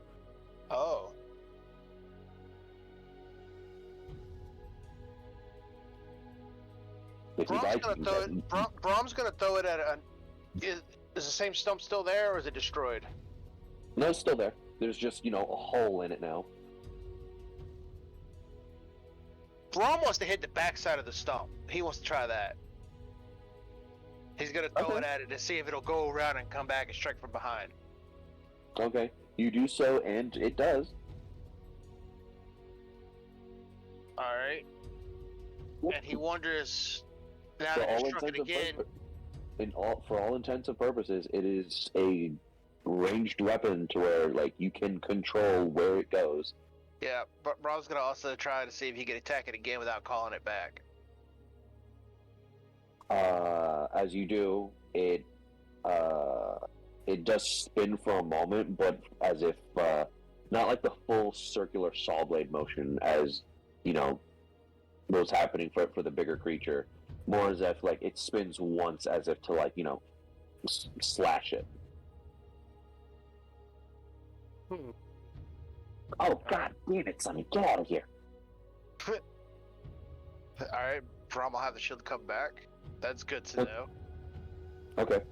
Oh. If you like, Braum's gonna throw it at a. Is the same stump still there, or is it destroyed? No, it's still there. There's just, a hole in it now. Braum wants to hit the backside of the stump. He wants to try that. He's gonna throw it at it to see if it'll go around and come back and strike from behind. Okay, you do so, and it does. Alright. And he wonders, now that you struck it again... For all intents and purposes, it is a ranged weapon to where, you can control where it goes. Yeah, but Braum's gonna also try to see if he can attack it again without calling it back. As you do, it does spin for a moment, but as if, not like the full circular saw blade motion as, was happening for the bigger creature. More as if, it spins once as if to, slash it. Oh, god damn it, Sonny, get out of here. Alright, Braum will have the shield come back. That's good to know. Okay.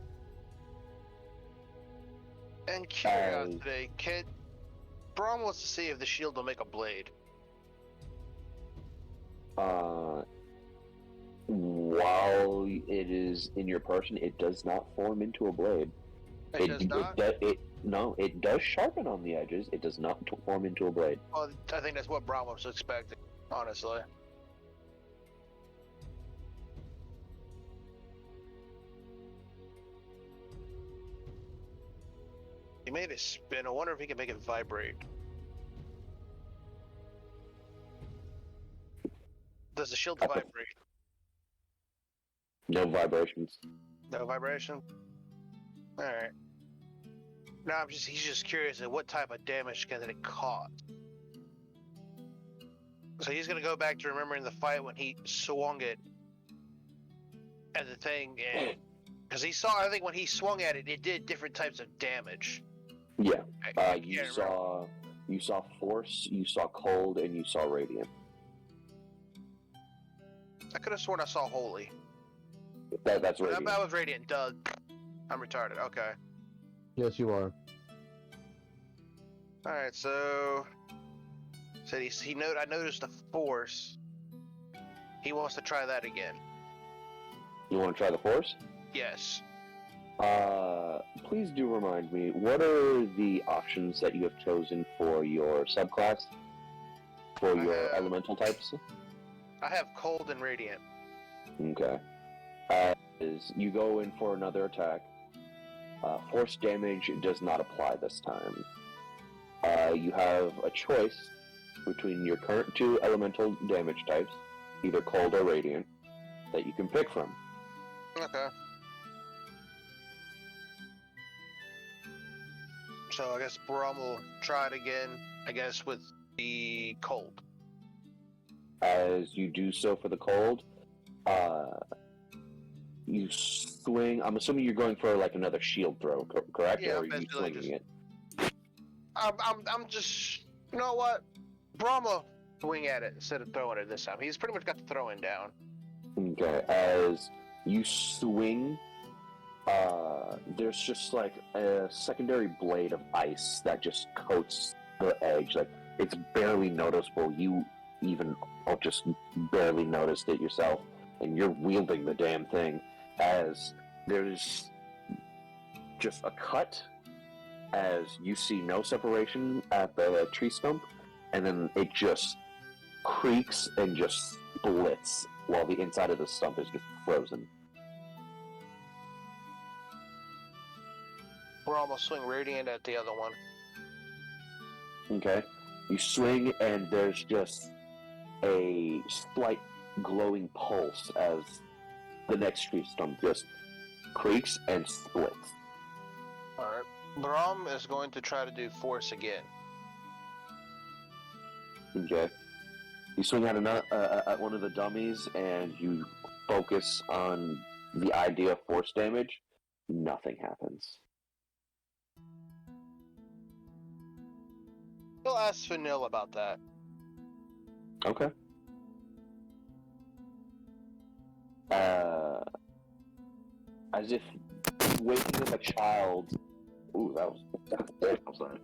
And curiosity, Braum wants to see if the shield will make a blade. While it is in your person, it does not form into a blade. It does not? No, it does sharpen on the edges. It does not form into a blade. Well, I think that's what Braum was expecting, honestly. He made it spin. I wonder if he can make it vibrate. Does the shield vibrate? No vibrations. No vibration? Alright. Now he's just curious at what type of damage can it cause. So he's gonna go back to remembering the fight when he swung it at the thing, and because I think when he swung at it, it did different types of damage. Yeah. You saw force, you saw cold, and you saw radiant. I could have sworn I saw holy. That's radiant. That was radiant. Duh. I'm retarded. Okay. Yes, you are. All right. So I noticed the force. He wants to try that again. You want to try the force? Yes. Please do remind me, what are the options that you have chosen for your subclass? For your elemental types? I have cold and radiant. Okay. As you go in for another attack, force damage does not apply this time. You have a choice between your current two elemental damage types, either cold or radiant, that you can pick from. Okay. So I guess Braum will try it again, I guess, with the cold. As you do so for the cold, you swing. I'm assuming you're going for another shield throw, correct? Yeah, or are you swinging it? I'm just, you know what? Braum will swing at it instead of throwing it this time. He's pretty much got the throwing down. Okay, as you swing, there's just a secondary blade of ice that just coats the edge. It's barely noticeable. You even just barely noticed it yourself, and you're wielding the damn thing. As there's just a cut, as you see no separation at the tree stump, and then it just creaks and just splits while the inside of the stump is just frozen. Braum will swing radiant at the other one. Okay. You swing, and there's just a slight glowing pulse as the next tree stump just creaks and splits. Alright. Braum is going to try to do force again. Okay. You swing at at one of the dummies and you focus on the idea of force damage. Nothing happens. We'll ask Vanille about that. Okay. As if waking up a child. Ooh, that was sorry.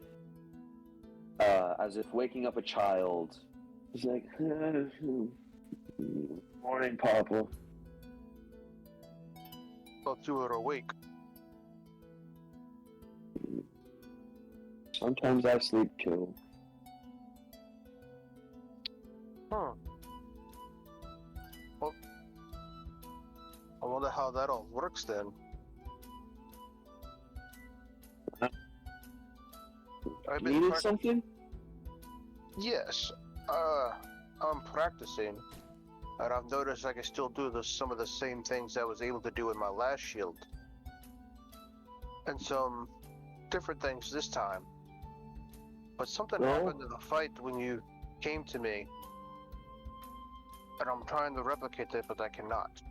As if waking up a child. It's like, morning, Papa. Thought you were awake. Sometimes I sleep too. Huh. Well, I wonder how that all works then. I've been Needed something? Yes. I'm practicing. And I've noticed I can still do some of the same things I was able to do in my last shield. And some different things this time. But something happened in the fight when you came to me. And I'm trying to replicate it, but I cannot.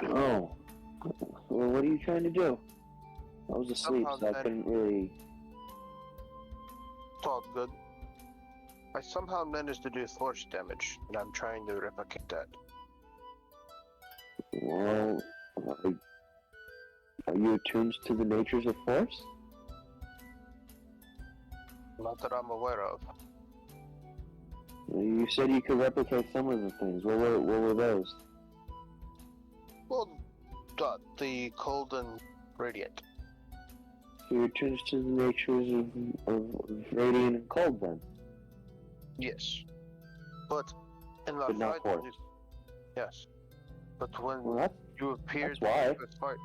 Oh. Well, what are you trying to do? I was asleep, so I couldn't really... It's all good. I somehow managed to do force damage, and I'm trying to replicate that. Well, are you attuned to the natures of force? Not that I'm aware of. You said you could replicate some of the things. What were those? Well, the cold and radiant. So you're attuned to the natures of radiant and cold, then? Yes. But in the But not fight, force. yes. But when Well, you appeared, why. in the first fight.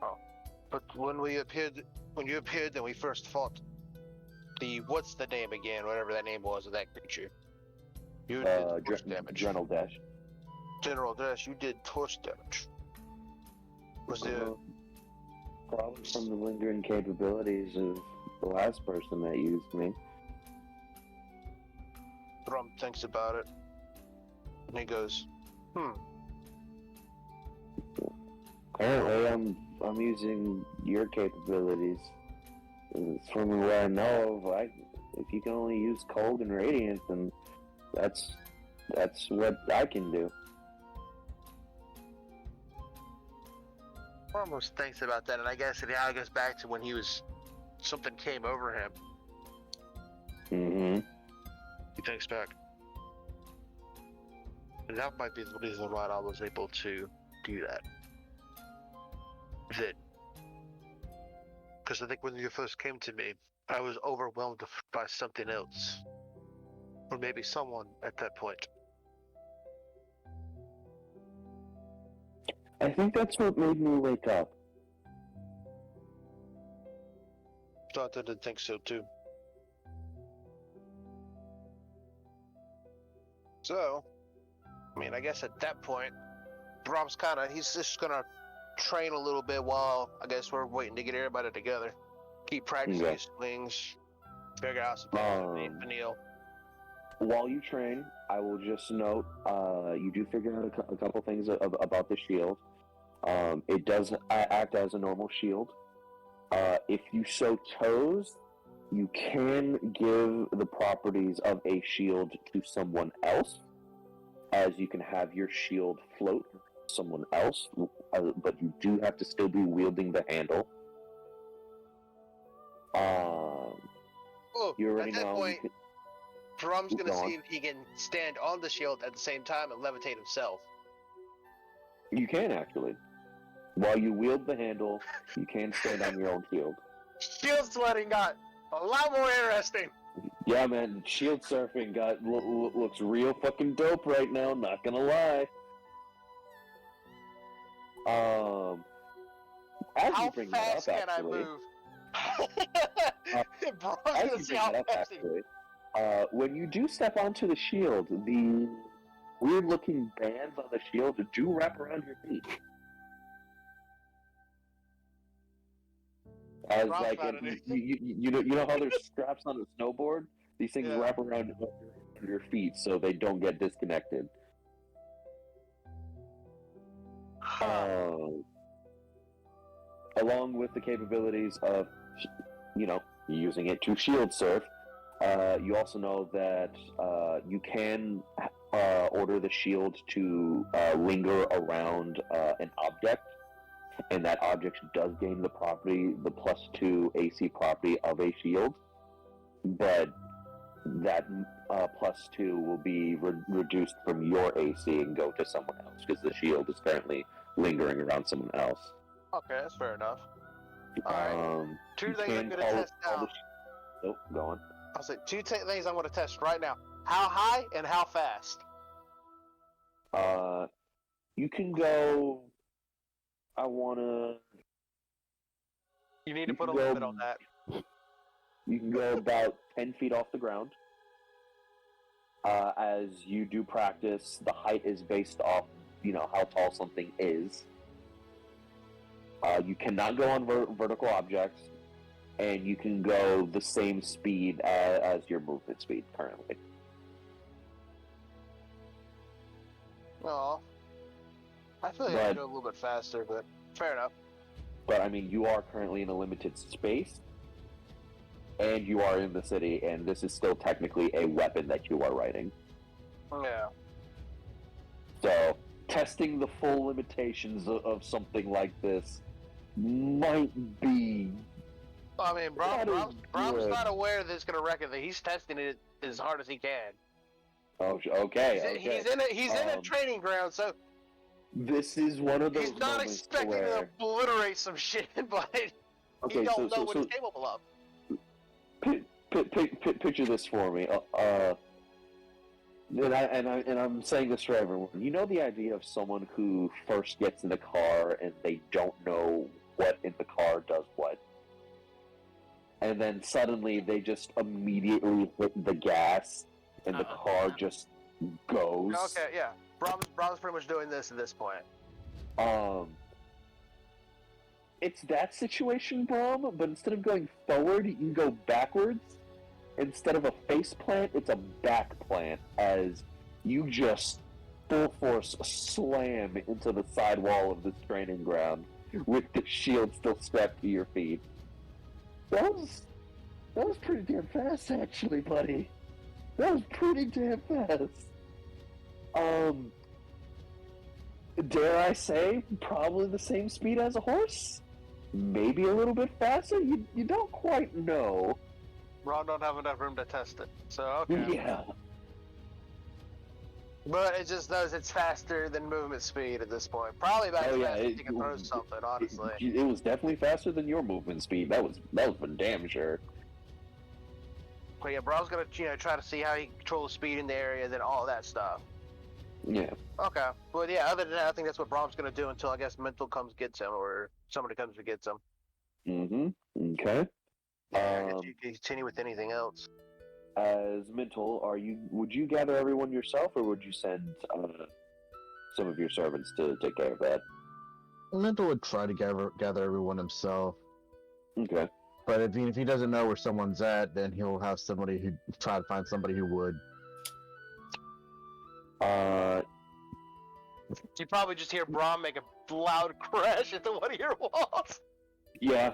Oh. But when you appeared and we first fought, what's the name again? Whatever that name was of that creature. You did force damage. General Dash. General Dash, you did force damage. Was there? Probably from the lingering capabilities of the last person that used me. Braum thinks about it, and he goes, Apparently, I'm using your capabilities. From what I know of, if you can only use cold and radiant, then that's what I can do. Almost thinks about that, and I guess it now goes back to when something came over him. Mm-hmm. He thinks back. And that might be the reason why I was able to do that. Because I think when you first came to me, I was overwhelmed by something else. Or maybe someone at that point. I think that's what made me wake up. I didn't think so too. So, I mean, I guess at that point, Braum's he's just gonna train a little bit while I guess we're waiting to get everybody together. Keep practicing his swings, figure out some things with Neil. While you train, I will just note, you do figure out a couple things about the shield. It does act as a normal shield. If you so chose, you can give the properties of a shield to someone else, as you can have your shield float someone else, but you do have to still be wielding the handle. You already at that know. point, Braum's gonna see if he can stand on the shield at the same time and levitate himself. You can actually. While you wield the handle, you can stand on your own shield. Shield sledding got a lot more interesting. Yeah, man, shield surfing looks real fucking dope right now. Not gonna lie. As how you bring fast that up, can actually, I move? Braum's gonna see how fast he... When you do step onto the shield, the weird-looking bands on the shield do wrap around your feet. As Braum's like, not you know how there's straps on a snowboard? These things Yeah. wrap around your feet so they don't get disconnected. Along with the capabilities of, using it to shield surf, you also know that you can order the shield to linger around an object, and that object does gain the +2 AC property of a shield, but that +2 will be reduced from your AC and go to someone else, because the shield is currently lingering around someone else. Okay, that's fair enough. Alright. Two things I'm gonna test now. Oh, go on. I'll say things I'm gonna test right now. How high and how fast? You can go. You need to put a limit on that. You can go about 10 feet off the ground. As you do practice, the height is based off, how tall something is. You cannot go on vertical objects, and you can go the same speed as your movement speed currently. Oh, I feel like I could go a little bit faster, but fair enough. But I mean, you are currently in a limited space, and you are in the city, and this is still technically a weapon that you are riding. Yeah. So, testing the full limitations of something like this might be. Well, I mean, Braum's not aware that it's gonna wreck it. He's testing it as hard as he can. Oh, okay. He's in a training ground, so this is one of those. He's not expecting to obliterate some shit, but he don't know what he's capable of. Picture this for me. And I'm saying this for everyone. You know the idea of someone who first gets in a car and they don't know what in the car does what, and then suddenly they just immediately hit the gas and the car just goes. Okay, yeah. Braum's pretty much doing this at this point. It's that situation, Braum, but instead of going forward, you can go backwards. Instead of a face plant, it's a back plant, as you just full force slam into the side wall of this training ground with the shield still strapped to your feet. That was pretty damn fast, actually, buddy. That was pretty damn fast. Dare I say, probably the same speed as a horse? Maybe a little bit faster? You don't quite know. Braum don't have enough room to test it, so okay. Yeah. But it just knows it's faster than movement speed at this point. Probably about as fast as you can throw something, honestly. It was definitely faster than your movement speed. That was for damn sure. But yeah, Braum's gonna try to see how he can control the speed in the area, then all that stuff. Yeah. Okay. Well, yeah. Other than that, I think that's what Braum's gonna do until I guess Mntal comes gets him, or somebody comes and gets him. Mm-hmm. Okay. Yeah, I guess you can continue with anything else. As Mntal, would you gather everyone yourself, or would you send some of your servants to take care of that? Mntal would try to gather everyone himself. Okay. But if he doesn't know where someone's at, then he'll have somebody who try to find somebody who would. You probably just hear Braum make a loud crash into one of your walls. Yeah.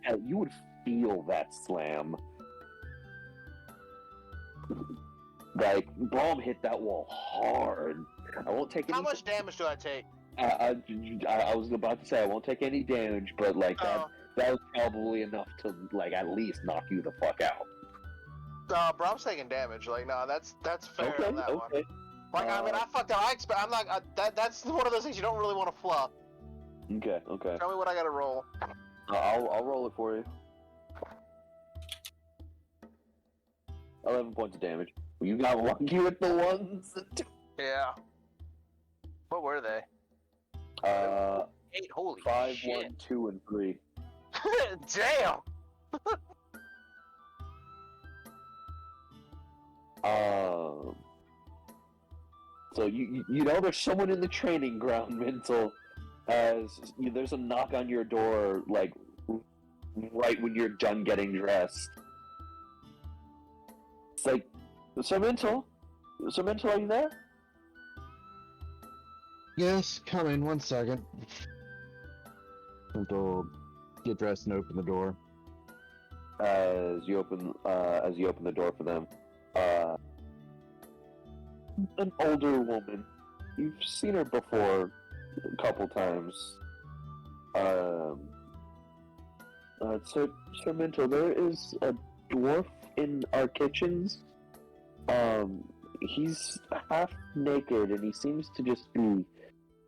Actually, you would feel that slam. Like, Braum hit that wall hard. I won't take any. How much damage do I take? I was about to say I won't take any damage, but like that was probably enough to like at least knock you the fuck out. Braum's taking damage. Like, no, that's fair on that one. Okay. Like, I mean, I fucked up. I'm like, that's one of those things you don't really want to fluff. Okay. Tell me what I gotta roll. I'll roll it for you. 11 points of damage. You got lucky with the ones. Yeah. What were they? 8. Holy 5, shit. 1, 2, and 3. Damn. So you know there's someone in the training ground, Mntal, as there's a knock on your door, like right when you're done getting dressed. It's like, Sir Mntal, are you there? Yes, coming. 1 second. Until get dressed and open the door. As you open the door for them, an older woman. You've seen her before a couple times. Sir Mntal, there is a dwarf in our kitchens. He's half naked and he seems to just be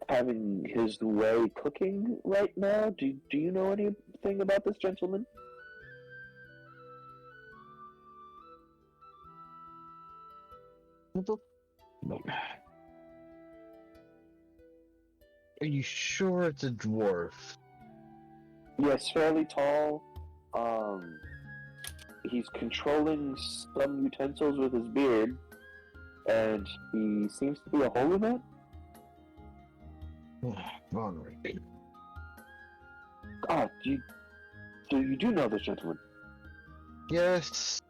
having his way cooking right now. Do you know anything about this gentleman? Are you sure it's a dwarf? Yes, fairly tall. He's controlling some utensils with his beard, and he seems to be a holy man. Vonric. You do know this gentleman? Yes.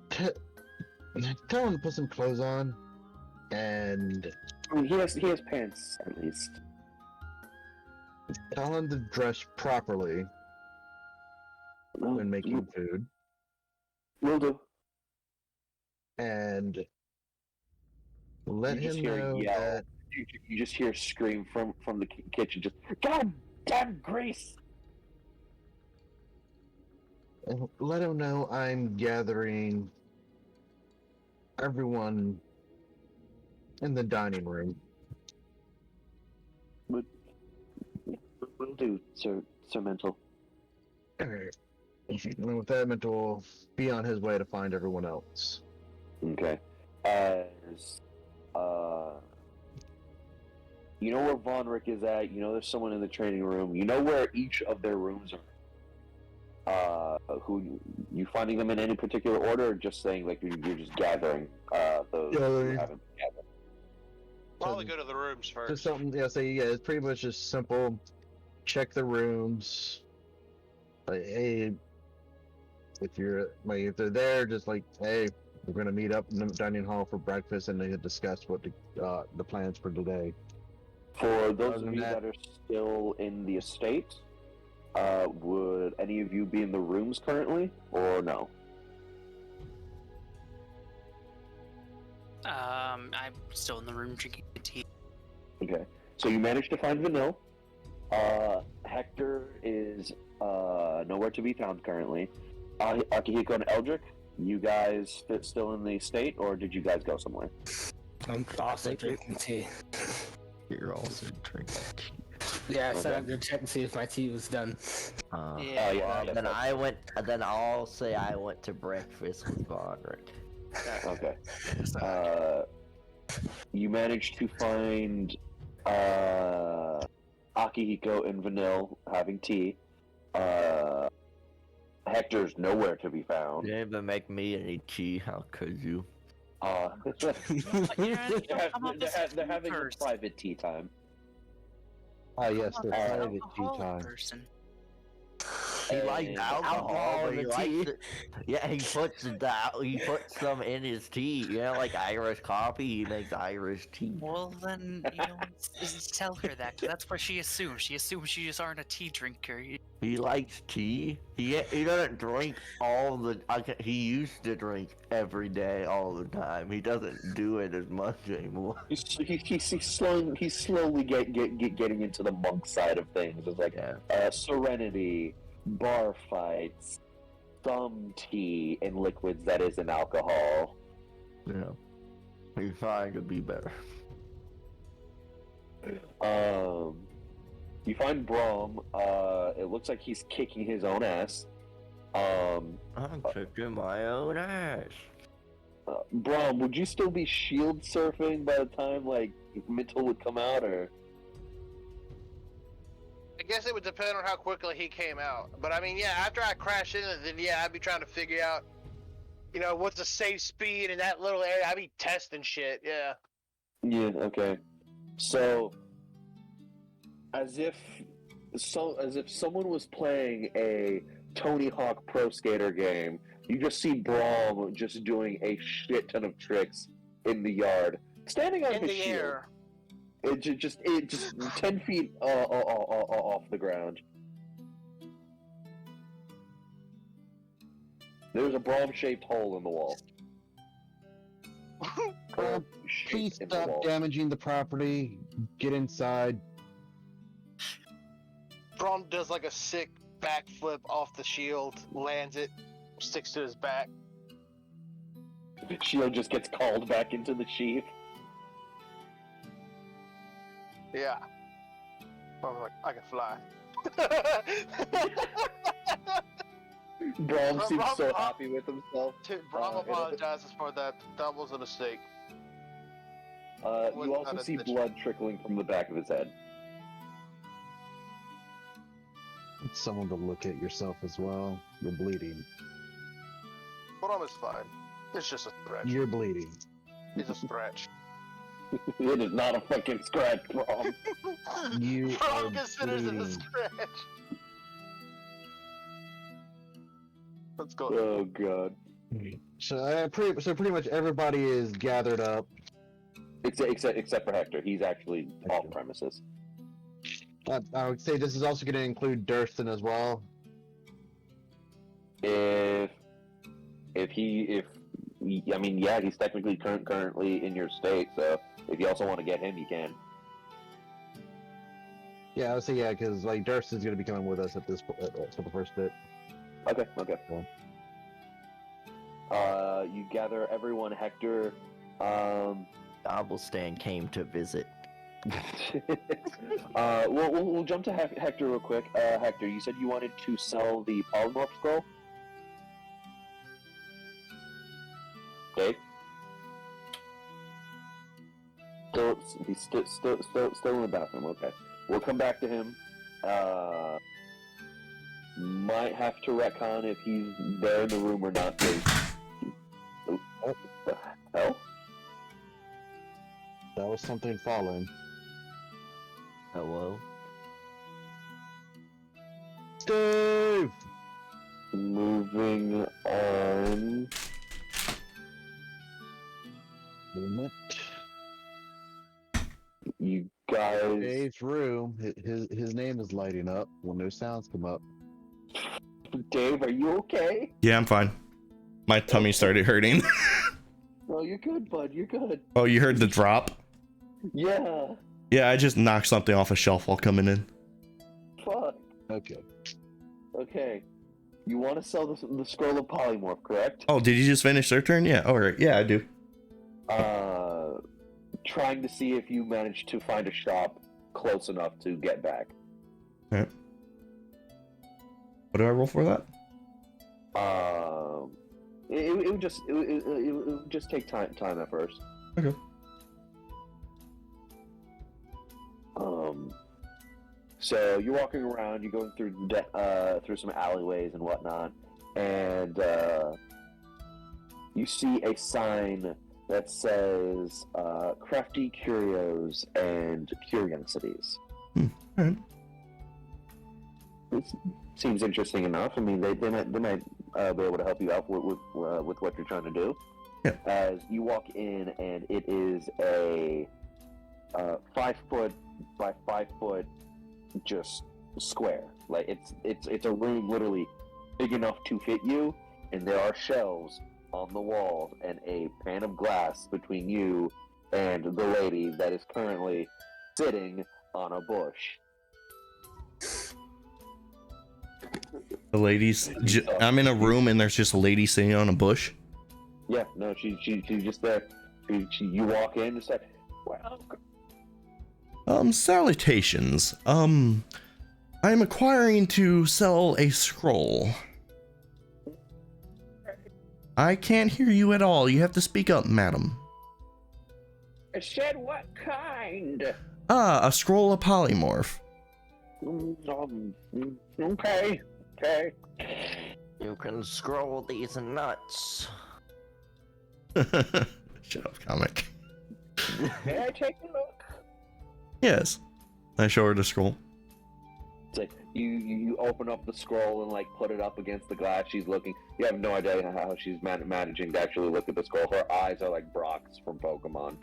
Tell him to put some clothes on, and He has pants at least. tell him to dress properly when making food, Will do. and let You just him hear know yell. that You just hear a scream from the kitchen. Just God damn Grace! and let him know I'm gathering everyone in the dining room. Will do, Sir Mntal. Alright. And with that, Mntal will be on his way to find everyone else. Okay. As you know where Vonric is at. You know there's someone in the training room. You know where each of their rooms are. Who you finding them in any particular order, or just saying like you're just gathering those who haven't been gathered? Probably go to the rooms first. Just something, it's pretty much just simple. Check the rooms. Like, hey, if they're there, just like, hey, we're gonna meet up in the dining hall for breakfast, and they discuss what the plans for today. For those of you that are still in the estate, would any of you be in the rooms currently, or no? I'm still in the room drinking tea. Okay, so you managed to find Vanille. Hector is nowhere to be found currently. Akihiko and Eldrik, you guys still in the estate, or did you guys go somewhere? I'm also drinking tea. You're also drinking. Yeah, I said I'm gonna check and see if my tea was done. Yeah. Then I'll say I went to breakfast with Vonric. Okay. You managed to find Akihiko and Vanille having tea. Hector's nowhere to be found. You didn't even make me any tea. How could you? They're having a private tea time. Yes, the private tea time. Person. He likes alcohol in and the he tea. likes yeah, he puts some in his tea. You know, like Irish coffee, he makes Irish tea. Well, then, you know, just tell her that, 'cause that's what she assumes. She assumes you just aren't a tea drinker. He likes tea. He doesn't drink all the. He used to drink every day, all the time. He doesn't do it as much anymore. He's slowly getting into the monk side of things. It's like serenity, bar fights, some tea, and liquids that isn't alcohol. Yeah, he's trying to be better. You find Braum. It looks like he's kicking his own ass. I'm kicking my own ass. Braum, would you still be shield surfing by the time like Mntal would come out, or? I guess it would depend on how quickly he came out. But I mean, yeah, after I crash into it, then yeah, I'd be trying to figure out what's a safe speed in that little area? I be testing shit. Yeah. Yeah. Okay. So, as if someone was playing a Tony Hawk Pro Skater game, you just see Braum just doing a shit ton of tricks in the yard, standing on In his the shield. air. It just 10 feet off the ground. There's a Braum-shaped hole in the wall. Please stop damaging the property. Get inside. Braum does like a sick backflip off the shield, lands it, sticks to his back. Shield just gets called back into the sheath. Yeah. I'm like, I can fly. Braum seems so Braum- happy with himself. Braum apologizes for that. That was a mistake. You also see blood trickling from the back of his head. It's someone to look at yourself as well. You're bleeding. Braum is fine. It's just a scratch. You're bleeding. It's a scratch. It is not a fucking scratch, Braum. You Braum are considers it a bleeding. scratch. Let's go. Oh god. So pretty much everybody is gathered up. Except for Hector. He's actually off premises. I would say this is also going to include Durston as well. He's technically currently in your state, so if you also want to get him, you can. Yeah, I would say yeah, because like Durston's going to be coming with us at this for the first bit. Okay. You gather everyone, Hector. Gobblestan came to visit. We'll jump to Hector real quick. Hector, you said you wanted to sell the polymorph scroll? Okay. He's still in the bathroom. Okay, we'll come back to him. Might have to retcon if he's there in the room or not. What the hell? That was something falling. Hello? Steve! Moving on. Movement. You guys. Dave's room. His name is lighting up when those sounds come up. Dave, are you okay? Yeah, I'm fine. My tummy started hurting. No, you're good, bud. You're good. Oh, you heard the drop? Yeah. Yeah, I just knocked something off a shelf while coming in. Fuck. Okay. Okay. You want to sell the scroll of polymorph, correct? Oh, did you just finish their turn? Yeah, alright. Yeah, I do. Trying to see if you managed to find a shop close enough to get back. Alright. What do I roll for that? It would just take time at first. Okay. So you're walking around, you're going through some alleyways and whatnot, and you see a sign that says "Crafty Curios and Curiosities." Alright. This seems interesting enough. I mean, they might be able to help you out with what you're trying to do. Yeah. As you walk in, and it is a 5 foot by 5 foot just square. Like it's a room literally big enough to fit you, and there are shelves on the walls and a pan of glass between you and the lady that is currently sitting on a bush. The ladies. I'm in a room and there's just a lady sitting on a bush. Yeah, no, she's just there. You walk in and say, "Welcome." Salutations. I'm acquiring to sell a scroll. I can't hear you at all. You have to speak up, madam. I said, "What kind?" A scroll of polymorph. Okay. You can scroll these nuts. Shut up, comic. May I take a look? Yes. I show her the scroll. It's like you open up the scroll and like put it up against the glass. She's looking. You have no idea how she's managing to actually look at the scroll. Her eyes are like Brock's from Pokemon.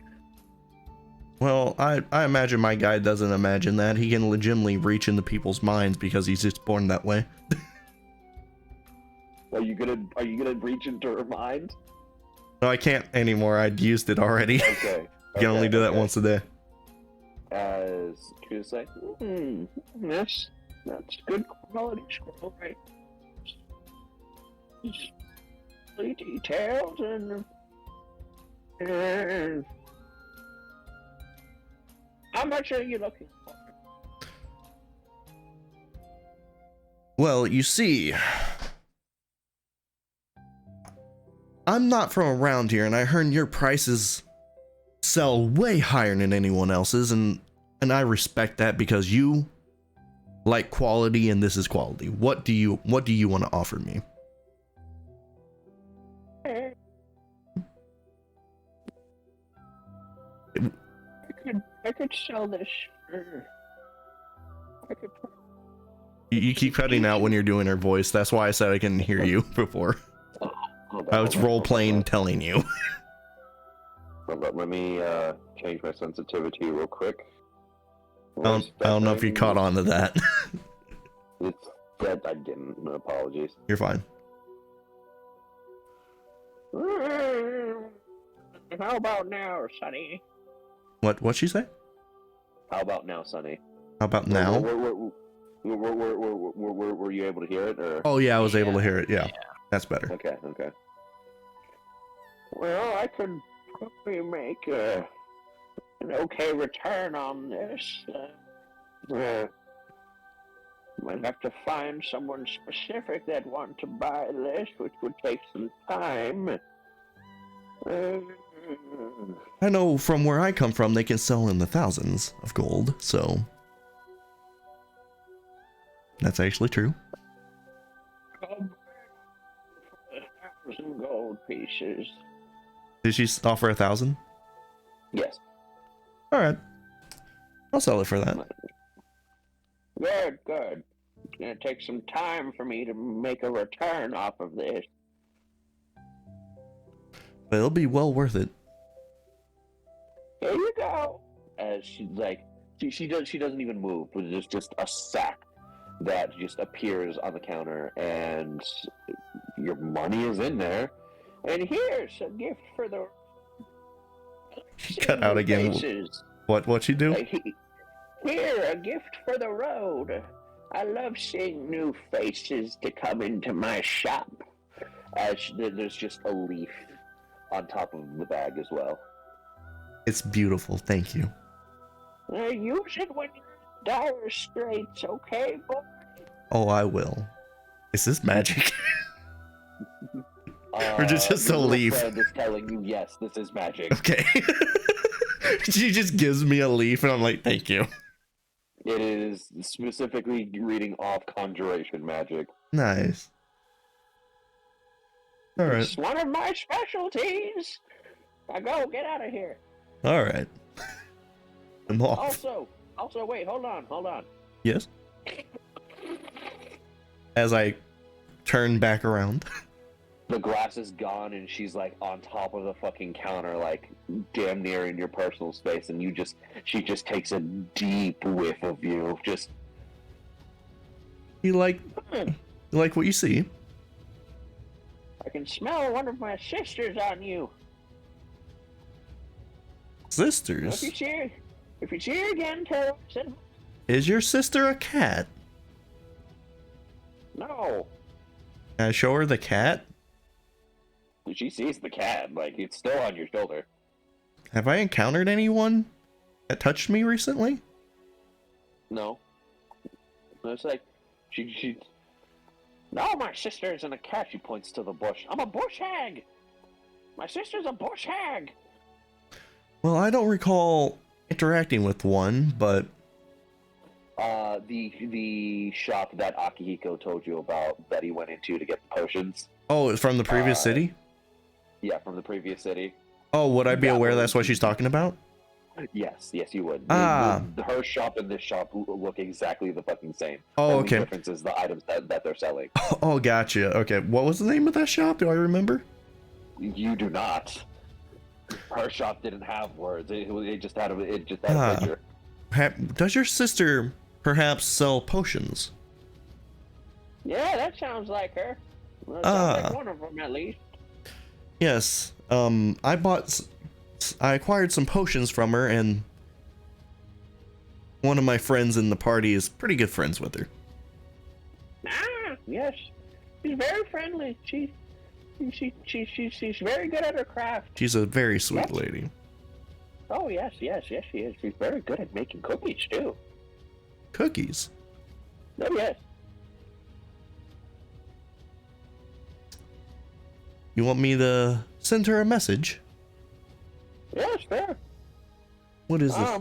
Well, I imagine my guy doesn't imagine that. He can legitimately reach into people's minds because he's just born that way. Are you gonna reach into her mind? No, I can't anymore. I'd used it already. Okay. You can only do that once a day. As she was like, that's good quality scroll, right? Really detailed and how much are you looking for? Well, you see, I'm not from around here, and I heard your prices sell way higher than anyone else's, and I respect that because you like quality, and this is quality. What do you want to offer me? I could sell this. You keep cutting out when you're doing her voice. That's why I said I couldn't hear you before. I was role playing, telling you. Let me change my sensitivity real quick. I don't know if you caught on to that. It's that I didn't. No apologies. You're fine. How about now, Sonny? What'd she say? How about now, Sonny? How about now? Were you able to hear it? Or? Oh yeah, I was able to hear it. Yeah, that's better. Okay. Well, I could probably make an okay return on this. Might have to find someone specific that want to buy this, which would take some time. I know from where I come from, they can sell in the thousands of gold, so that's actually true. 1,000 gold pieces. Did she offer 1,000? Yes. All right, I'll sell it for that. Good. It's gonna take some time for me to make a return off of this. But it'll be well worth it. Here you go. As she's like, she doesn't even move. There's just a sack that just appears on the counter, and your money is in there. And here's a gift for the. Cut out again. Faces. What'd she do? Here, a gift for the road. I love seeing new faces to come into my shop. There's just a leaf on top of the bag as well. It's beautiful, thank you. Use it when you're in dire straits, okay, boy? Oh, I will. Is this magic? Or just a leaf? Friend is telling you, yes, this is magic. Okay. She just gives me a leaf, and I'm like, thank you. It is specifically reading off conjuration magic. Nice. All right. It's one of my specialties. Now go, get out of here. All right. I'm off. Also, wait, hold on. Yes? As I turn back around. The glass is gone, and she's like on top of the fucking counter, like damn near in your personal space, and she just takes a deep whiff of you. Just You like what you see? I can smell one of my sisters on you. Sisters? If you see her again, tell her I said Is your sister a cat? no. Can I show her the cat? She sees the cat, like it's still on your shoulder. Have I encountered anyone that touched me recently? No. It's like she no, my sister isn't a cat. She points to the bush. I'm a bush hag. My sister's a bush hag. Well, I don't recall interacting with one, but the shop that Akihiko told you about that he went into to get the potions. oh, it's from the previous city? Yeah, from the previous city. Oh, would I be That aware one that's what would she's be- talking about? Yes, you would. Ah. Her shop and this shop look exactly the fucking same. Oh, Only okay. difference is the items that they're selling. Oh, gotcha. Okay, what was the name of that shop? Do I remember? You do not. Her shop didn't have words. It just had a Ah. picture. Does your sister perhaps sell potions? Yeah, that sounds like her. Well, sounds like one of them at least. Yes. I acquired some potions from her, and one of my friends in the party is pretty good friends with her. Ah, yes. She's very friendly. She's very good at her craft. She's a very sweet Yes. lady. Oh yes, she is. She's very good at making cookies too. Cookies? Oh yes. You want me to send her a message? Yes, fair. What is this?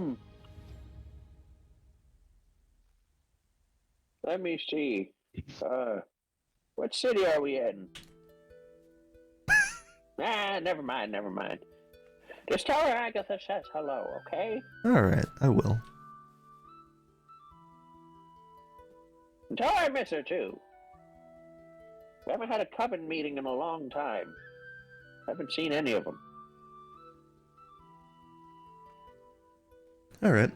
Let me see. What city are we in? Never mind. Just tell her Agatha says hello, okay? Alright, I will. And tell her I miss her too. We haven't had a coven meeting in a long time. Haven't seen any of them. Alright.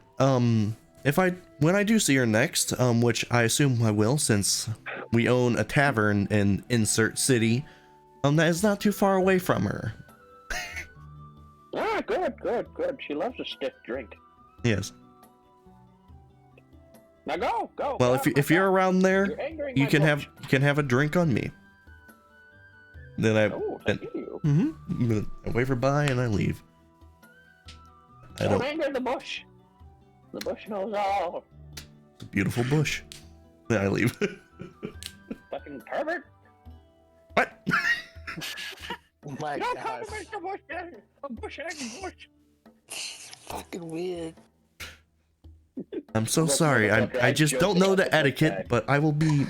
When I do see her next, which I assume I will since we own a tavern in insert city, that is not too far away from her. Ah, good. She loves a stiff drink. Yes. Now go. Well, if you're around there, You're angering you my can bush. have a drink on me. Then I Oh, thank you. I wave her by and I leave. I Don't don't. anger the bush. The bush knows all. It's a beautiful bush. Then I leave. Fucking pervert. What? Oh my Don't god. compliment the bush. A bush egg bush. Fucking weird. I'm so Look, sorry. motherfucker, I just joked don't know about the the etiquette, bag. but I will be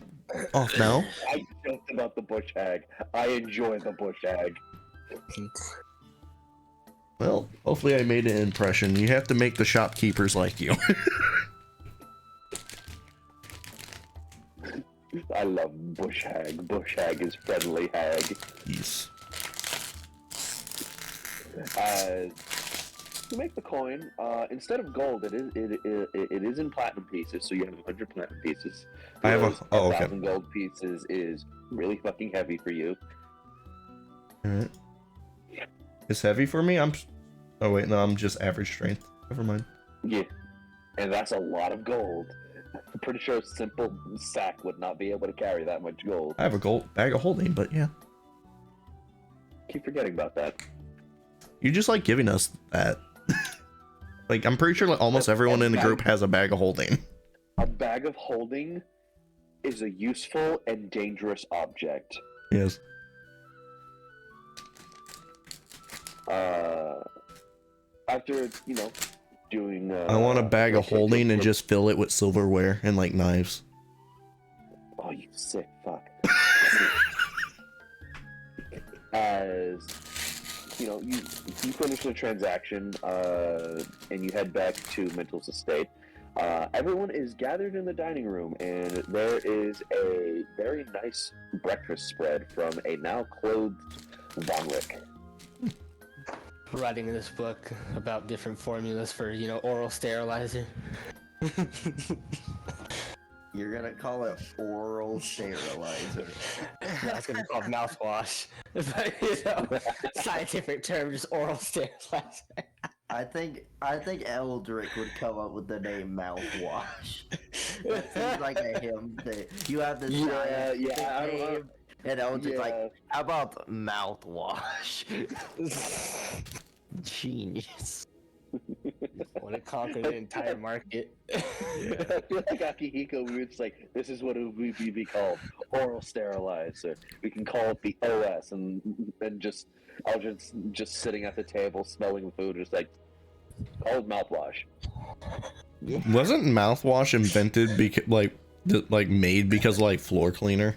off now. I joked about the bush hag. I enjoy the bush hag. Well, hopefully I made an impression. You have to make the shopkeepers like you. I love bush hag. Bush hag is friendly hag. Yes. To make the coin, instead of gold, it is in platinum pieces. So you have 100 platinum pieces. I have a- Whereas oh, okay. 1,000 gold pieces is really fucking heavy for you. Alright. It's heavy for me? Oh wait, no, I'm just average strength. Never mind. Yeah, and that's a lot of gold. I'm pretty sure a simple sack would not be able to carry that much gold. I have a gold bag of holding, but yeah. Keep forgetting about that. You just like giving us that. Like, I'm pretty sure like almost everyone in the group has a bag of holding. A bag of holding is a useful and dangerous object. Yes. After, doing... I want a bag of like, holding and just fill it with silverware and like knives. Oh, you sick fuck. As, you finish the transaction, and you head back to Mntal's estate. Everyone is gathered in the dining room, and there is a very nice breakfast spread from a now clothed Vonrick. Writing in this book about different formulas for, oral sterilizer. You're gonna call it oral sterilizer. That's gonna be called mouthwash. But, scientific term, just oral sterilizer. I think Eldrik would come up with the name mouthwash. That seems like a him thing. You have the scientific name, and Eldrik's like, how about mouthwash? Genius. Want to conquer the entire market. I feel like Akihiko, we were just like, this is what it would be called, oral sterilizer. We can call it the OS, and just, I was just sitting at the table smelling the food, just like, called mouthwash. Wasn't mouthwash invented because made because floor cleaner?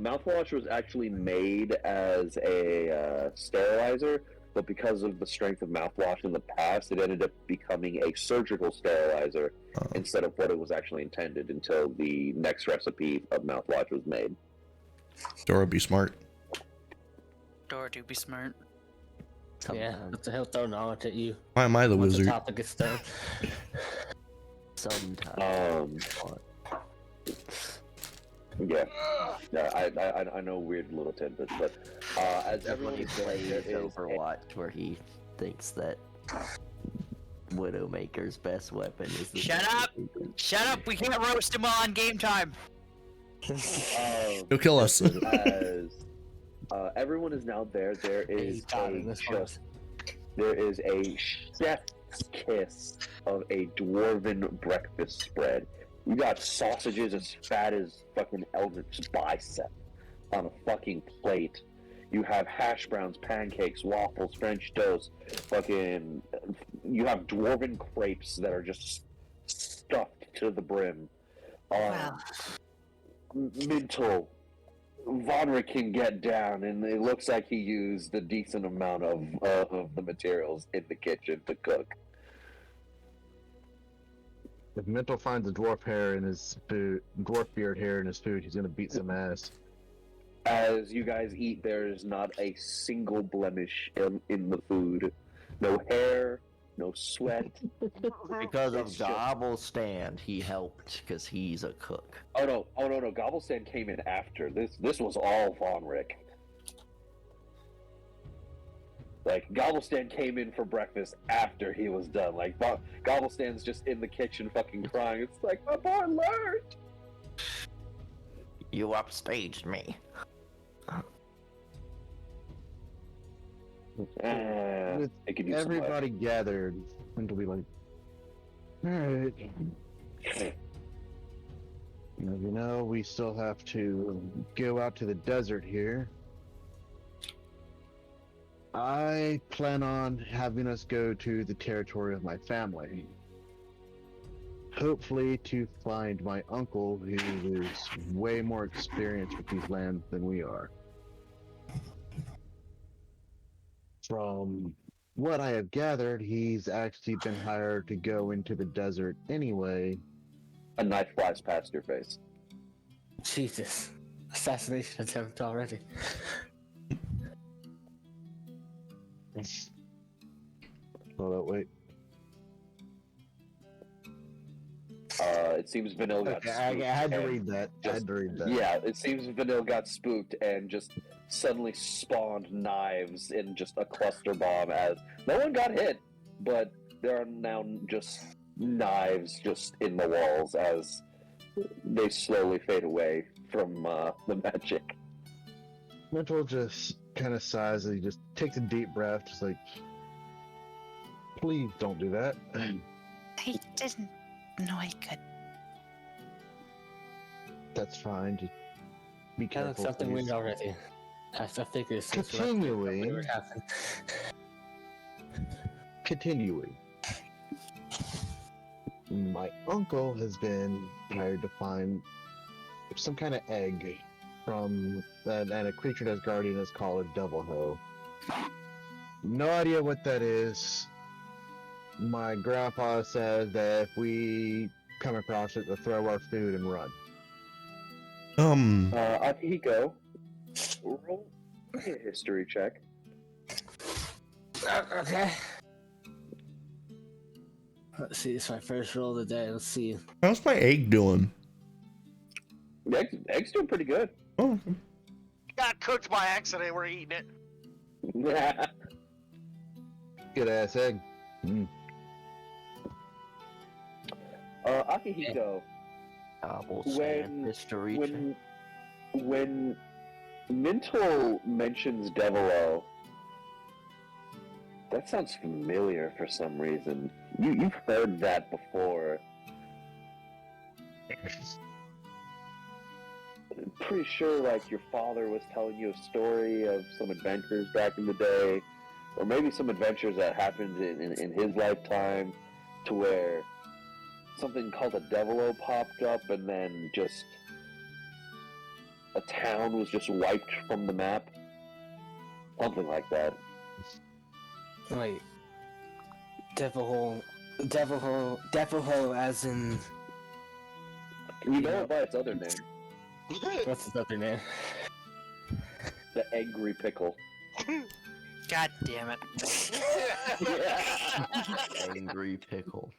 mouthwash was actually made as a sterilizer, but because of the strength of mouthwash in the past, it ended up becoming a surgical sterilizer instead of what it was actually intended until the next recipe of mouthwash was made. Dora, be smart. Dora, do be smart. Yeah, what the hell throw knowledge at you? Why am I the Once wizard? the topic is done. Sometimes. Yeah, I know weird little tidbits, but as everyone Everybody is saying, plays there is Overwatch where he thinks that Widowmaker's best weapon is the Shut up! Shut up! We can't roast him on game time. He'll kill us. As everyone is now there, there is a chef's kiss of a dwarven breakfast spread. You got sausages as fat as fucking Eldrik's bicep on a fucking plate. You have hash browns, pancakes, waffles, French toast, fucking. You have dwarven crepes that are just stuffed to the brim. Wow. Mntal, Vonric can get down, and it looks like he used a decent amount of the materials in the kitchen to cook. If Mntal finds a dwarf hair in his food, dwarf beard hair in his food, he's gonna beat some ass. As you guys eat, there is not a single blemish in the food. No hair, no sweat. Because of It's just- Gobblestand, he helped because he's a cook. Oh no! Gobblestand came in after. This was all Vonric. Like, Gobblestand came in for breakfast after he was done. Like, Gobblestand's just in the kitchen fucking crying. It's like, my boy learned! You upstaged me. With it could use some life. Everybody gathered, and to be like, alright. You know, we still have to go out to the desert here. I plan on having us go to the territory of my family. Hopefully to find my uncle, who is way more experienced with these lands than we are. From what I have gathered, he's actually been hired to go into the desert anyway. A knife flies past your face. Jesus. Assassination attempt already. Hold up, wait. It seems Vanilla got Okay, spooked. I had to and read that. I had to read that. Yeah, it seems Vanilla got spooked and just suddenly spawned knives in just a cluster bomb. As no one got hit, but there are now just knives just in the walls as they slowly fade away from the magic. Mntal just kind of sighs and he just takes a deep breath, just like, please don't do that. He didn't know I could. That's fine. Just be Kind of careful. something please. weird already. I figured this was Continuing. what would happen. Continuing. My uncle has been hired to find some kind of egg from and a creature that's guardian is called a devil hoe. No idea what that is. My grandpa says that if we come across it, to throw our food and run. Akihiko, roll a history check. Okay. Let's see, it's my first roll of the day. Let's see. How's my egg doing? The egg's doing pretty good. Oh, Got cooked by accident. We're eating it. Good ass egg. Akihiko, Gobblestand history. when Mntal mentions Devilo, that sounds familiar for some reason. You've heard that before. I'm pretty sure, like, your father was telling you a story of some adventures back in the day, or maybe some adventures that happened in his lifetime, to where something called a Devilo popped up, and then just a town was just wiped from the map. Something like that. Wait. Devil hole as in... You know it by its other name. What's its other name? The Angry Pickle. God damn it. Angry pickle.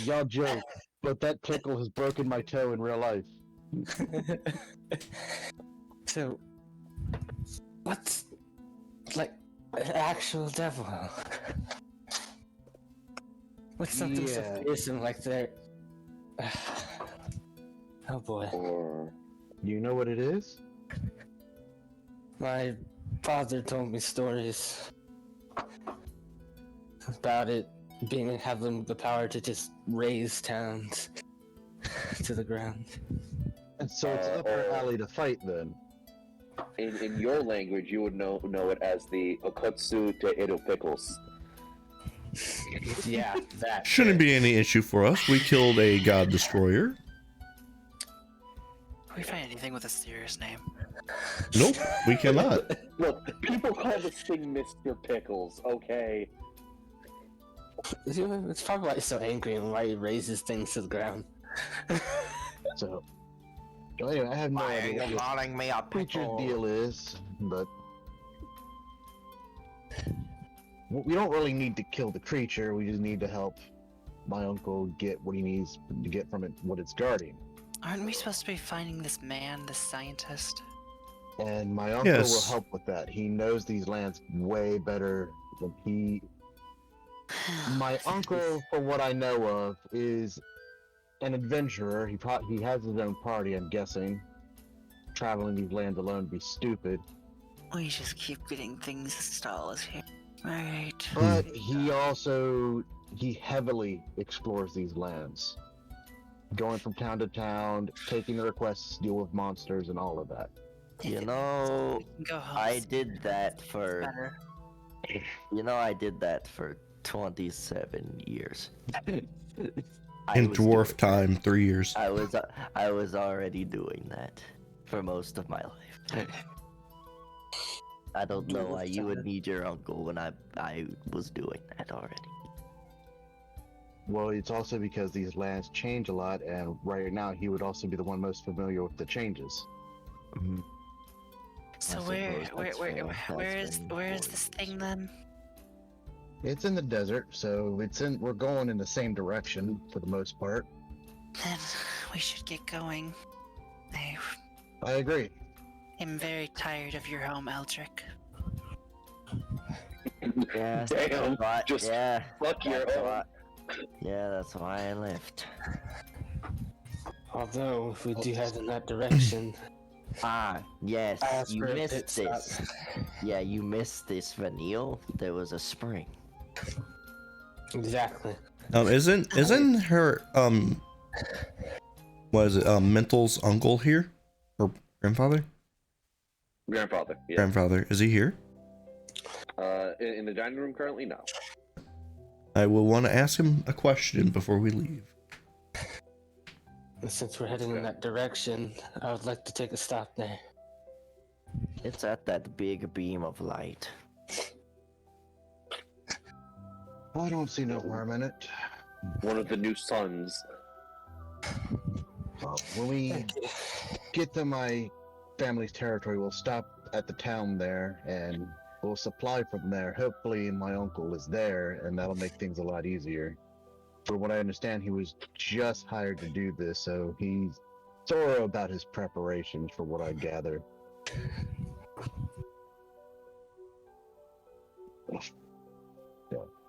Y'all joke, but that pickle has broken my toe in real life. So, what's like an actual devil hole? What's something so Yeah. fearsome like that? Oh boy. Or You know what it is? My father told me stories about it having the power to just raise towns to the ground. And so it's up our alley to fight then. in your language, you would know it as the Okotsu te Edo Pickles. Yeah, that. Shouldn't be any issue for us. We killed a god destroyer. Can we find anything with a serious name? Nope, we cannot. Look, people call this thing Mr. Pickles, okay? It's probably why he's so angry and why he raises things to the ground. So, anyway, I have no Why are idea you what calling me a this creature's pickle? deal is, but we don't really need to kill the creature. We just need to help my uncle get what he needs to get from it, what it's guarding. Aren't we supposed to be finding this man, this scientist? And my uncle will Yes. help with that. He knows these lands way better than he. My uncle, from what I know of, is an adventurer. He has his own party, I'm guessing. Traveling these lands alone would be stupid. We just keep getting things installed here. Alright. But he heavily explores these lands. Going from town to town, taking the requests, deal with monsters and all of that. You know, We can go home. I did that for. Better. I did that for 27 years. In was dwarf doing- time, 3 years. I was already doing that for most of my life. I don't know why you would need your uncle when I was doing that already. Well, it's also because these lands change a lot, and right now he would also be the one most familiar with the changes. Mhm. So I where suppose that's fair. where That's is very this thing then? It's in the desert, so we're going in the same direction for the most part. Then we should get going. I I agree. am very tired of your home, Eldrik. Yeah, Damn, but, just yeah, fuck your that's home. why, yeah, that's why I left. Although, if we do head in that direction, Ah, yes, I asked you for a pit missed stop. this. Yeah, you missed this, Vanille. There was a spring. Exactly. Isn't her what is it? Mntal's uncle here, or grandfather? Grandfather, yeah. Grandfather, is he here? In the dining room currently, no. I will want to ask him a question before we leave. And since we're heading in that direction, I would like to take a stop there. It's at that big beam of light. I don't see no harm in it. One of the new sons. When we Thank you. get to my family's territory, we'll stop at the town there, and we'll supply from there. Hopefully my uncle is there, and that'll make things a lot easier. From what I understand, he was just hired to do this, so he's thorough about his preparations, for what I gather.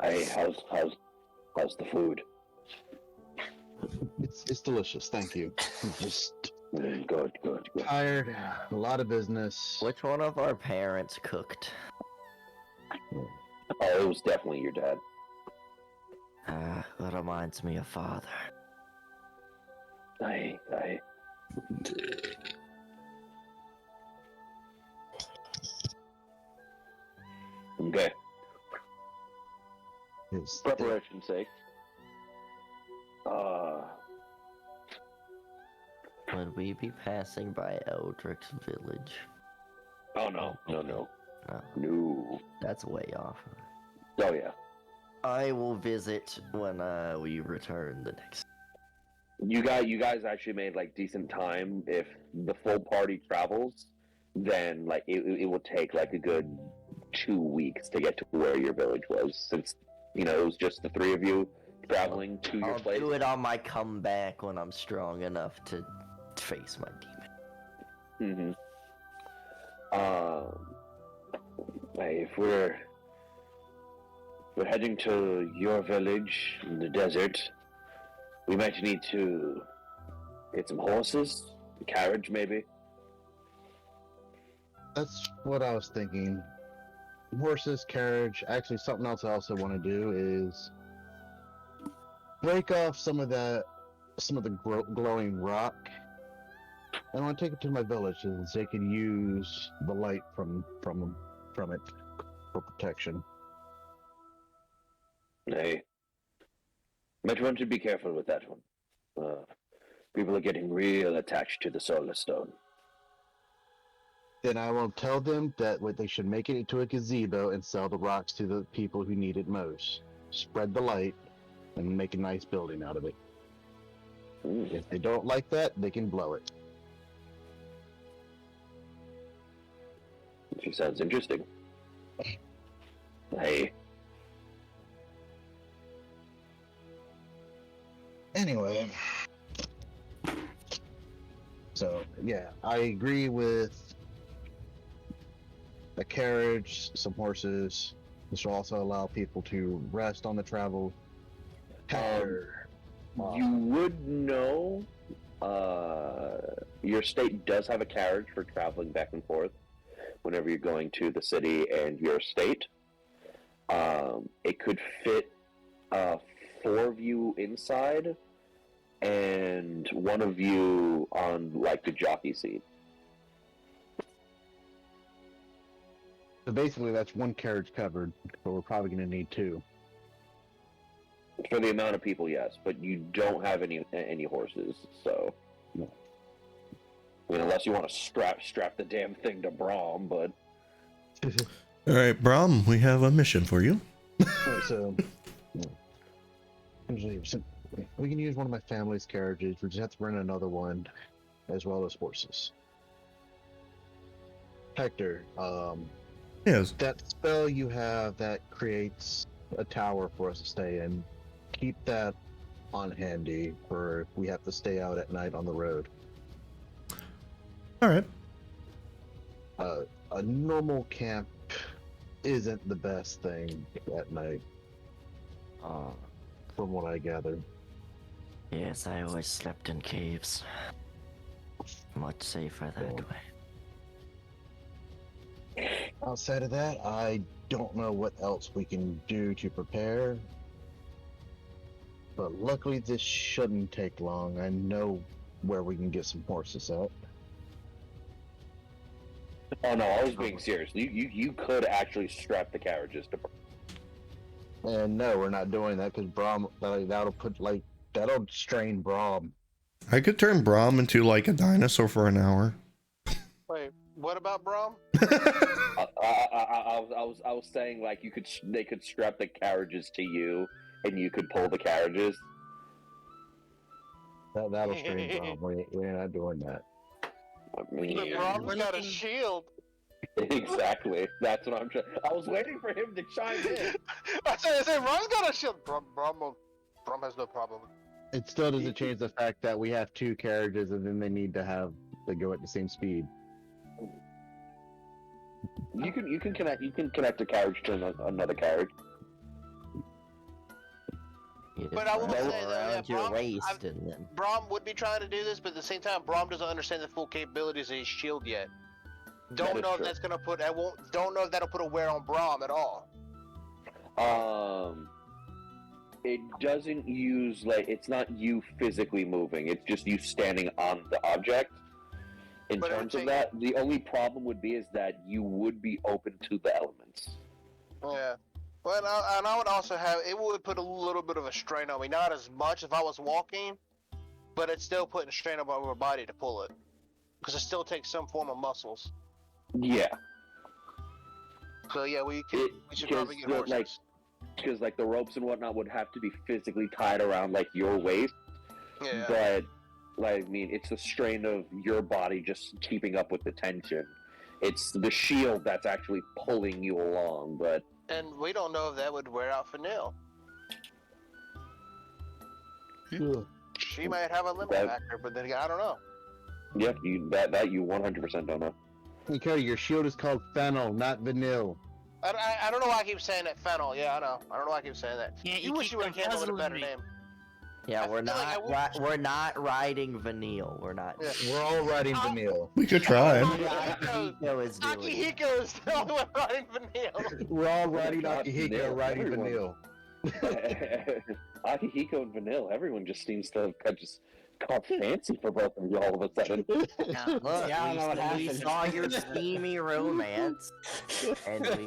Hey, how's the food? It's delicious, thank you. Just Good. tired, a lot of business. Which one of our parents cooked? Oh, it was definitely your dad. That reminds me of father. I. Okay. His- Preparation's sake. Would we be passing by Eldrik's village? Oh no, no, no, No, no. that's way off. Oh yeah. I will visit when we return the next. You guys actually made like decent time. If the full party travels, then like it will take like a good 2 weeks to get to where your village was, since it was just the three of you traveling to your I'll place. do it on my comeback when I'm strong enough to face my demon. If we're heading to your village in the desert, we might need to get some horses, a carriage maybe. That's what I was thinking. Horses, carriage. Actually, something else I also want to do is break off some of the glowing rock. I want to take it to my village so they can use the light from it for protection. Nay. But one should be careful with that one. People are getting real attached to the solar stone. Then I will tell them that they should make it into a gazebo and sell the rocks to the people who need it most. Spread the light and make a nice building out of it. If they don't like that, they can blow it. She sounds interesting. Hey. Anyway. So, yeah, I agree with a carriage, some horses. This will also allow people to rest on the travel. Hector, You would know your state does have a carriage for traveling back and forth whenever you're going to the city and your state. It could fit 4 of you inside and 1 of you on like the jockey seat. So basically, that's 1 carriage covered, but we're probably going to need 2. For the amount of people, yes, but you don't have any horses, so. No. I mean, unless you want to strap the damn thing to Braum, but. All right, Braum, we have a mission for you. Right, so we can use one of my family's carriages. We just have to rent another one, as well as horses. Hector, Yes. that spell you have that creates a tower for us to stay in, keep that on handy for if we have to stay out at night on the road. All right. A normal camp isn't the best thing at night, from what I gathered. Yes, I always slept in caves. Much safer that way. Outside of that, I don't know what else we can do to prepare. But luckily, this shouldn't take long. I know where we can get some horses at. Oh no, I was being serious. You could actually strap the carriages to. And no, we're not doing that because Braum, that'll strain Braum. I could turn Braum into like a dinosaur for an hour. Wait, what about Braum? I was saying like they could strap the carriages to you, and you could pull the carriages. That'll strain Braum. We're not doing that. But Braum's got a shield. Exactly. That's what I'm trying. I was waiting for him to chime in. I say Braum's got a shield. Braum has no problem. It still doesn't change the fact that we have 2 carriages and then they go at the same speed. You can connect a carriage to another carriage. But I will say that around your waist and then. Braum would be trying to do this, but at the same time, Braum doesn't understand the full capabilities of his shield yet. Don't know if that's gonna put. Don't know if that'll put a wear on Braum at all. It doesn't use it's not you physically moving. It's just you standing on the object. In terms of that, the only problem would be is that you would be open to the elements. Yeah. Well, and I would also have, it would put a little bit of a strain on me. Not as much if I was walking, but it's still putting strain on our body to pull it, because it still takes some form of muscles. Yeah. So yeah, we should probably get horses. Like, because like the ropes and whatnot would have to be physically tied around like your waist. Yeah. But like I mean, it's the strain of your body just keeping up with the tension. It's the shield that's actually pulling you along, but. And we don't know if that would wear out for Neil. She might have a limit factor, but then I don't know. Yep, that you 100% don't know. Okay, your shield is called Fennel, not Vanille. I don't know why I keep saying that. Fennel, yeah, I know. I don't know why I keep saying that. Yeah, you wish you would have came up with a better name. Yeah, I we're feel like not we're not riding Vanille. We're not. Yeah. We're all riding Vanille. We could try. Akihiko is doing. Akihiko is the only one riding Vanille. We're all riding Not Akihiko, Vanille, riding everyone. Vanille. Akihiko and Vanille, everyone just seems to have just caught fancy for both of you all of a sudden. Look, Yeah, I don't know what we happened. saw your steamy romance, and we,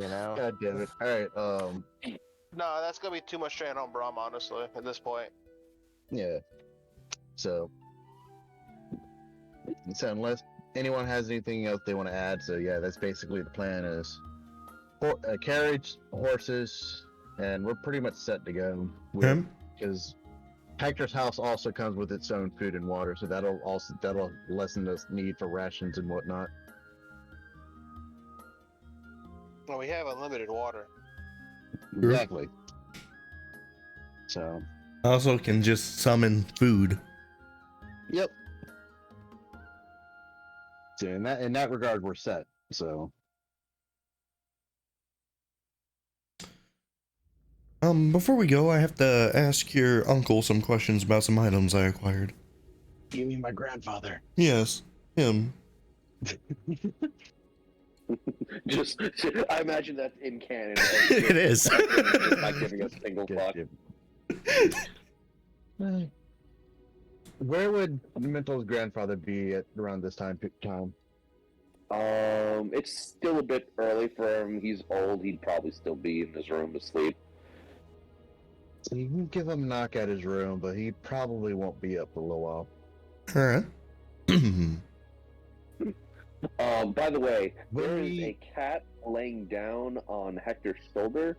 God damn it. Alright, No, that's gonna be too much strain on Braum, honestly, at this point. yeah. So unless anyone has anything else they want to add, so yeah, that's basically the plan is a carriage, horses, and we're pretty much set to go. Because Hector's house also comes with its own food and water, so that'll lessen the need for rations and whatnot. Well, we have unlimited water. Sure. Exactly. So. Also can just summon food. Yep. So in that regard, we're set. So. Before we go, I have to ask your uncle some questions about some items I acquired. You mean my grandfather? Yes, him. Just, I imagine that's in canon. It is. Just not giving a single fuck. Where would Mntal's grandfather be at around this time? It's still a bit early for him. He's old. He'd probably still be in his room asleep. So you can give him a knock at his room, but he probably won't be up for a little while. Alright. By the way, there is a cat laying down on Hector's shoulder,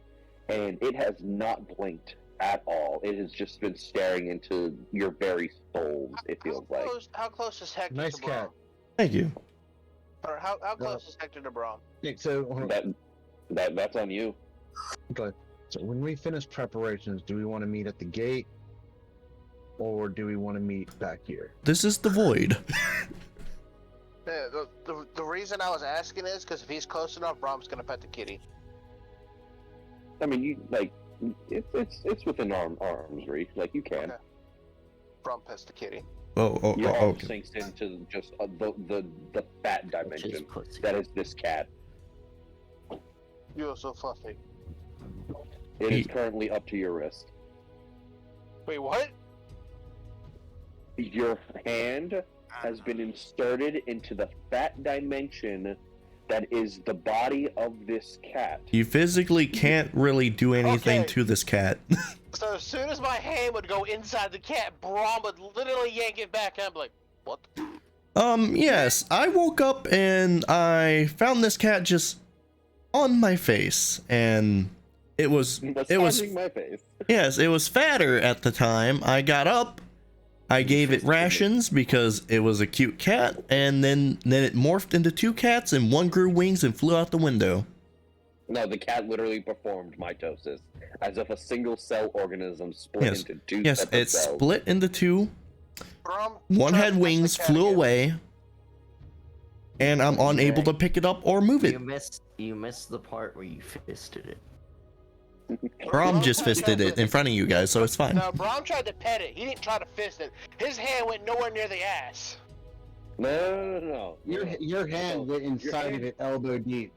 and it has not blinked at all. It has just been staring into your very souls, it feels like. How close is Hector Nice to cat. Braum? Thank you. Or how close is Hector to Braum? Yeah, so, That's on you. okay. So when we finish preparations, do we want to meet at the gate, or do we want to meet back here? This is the void. Yeah, the reason I was asking is because if he's close enough, Braum's gonna pet the kitty. I mean, you like it's within arm's reach. Like you can. Okay. Braum pets the kitty. Your arm Okay. sinks into just the fat dimension pussy. that is this cat. You're so fluffy. It is currently up to your wrist. Wait, what? Your hand has been inserted into the fat dimension that is the body of this cat. You physically can't really do anything Okay. to this cat. So as soon as my hand would go inside the cat, Braum would literally yank it back. I'm like, what? Yes, I woke up and I found this cat just on my face, and it was Massaging my face. yes, it was fatter at the time. I got up, I gave it rations because it was a cute cat, and then it morphed into two cats, and one grew wings and flew out the window. No, the cat literally performed mitosis, as if a single cell organism split Yes. into two Yes, separate it cells. split into two. Braum, One try to had touch wings, the cat flew again. away, and I'm unable to pick it up or move it. You missed the part where you fisted it. Braum just fisted it in front of you guys, so it's fine. No, Braum tried to pet it. He didn't try to fist it. His hand went nowhere near the ass. No. Your hand went inside of it, elbow deep.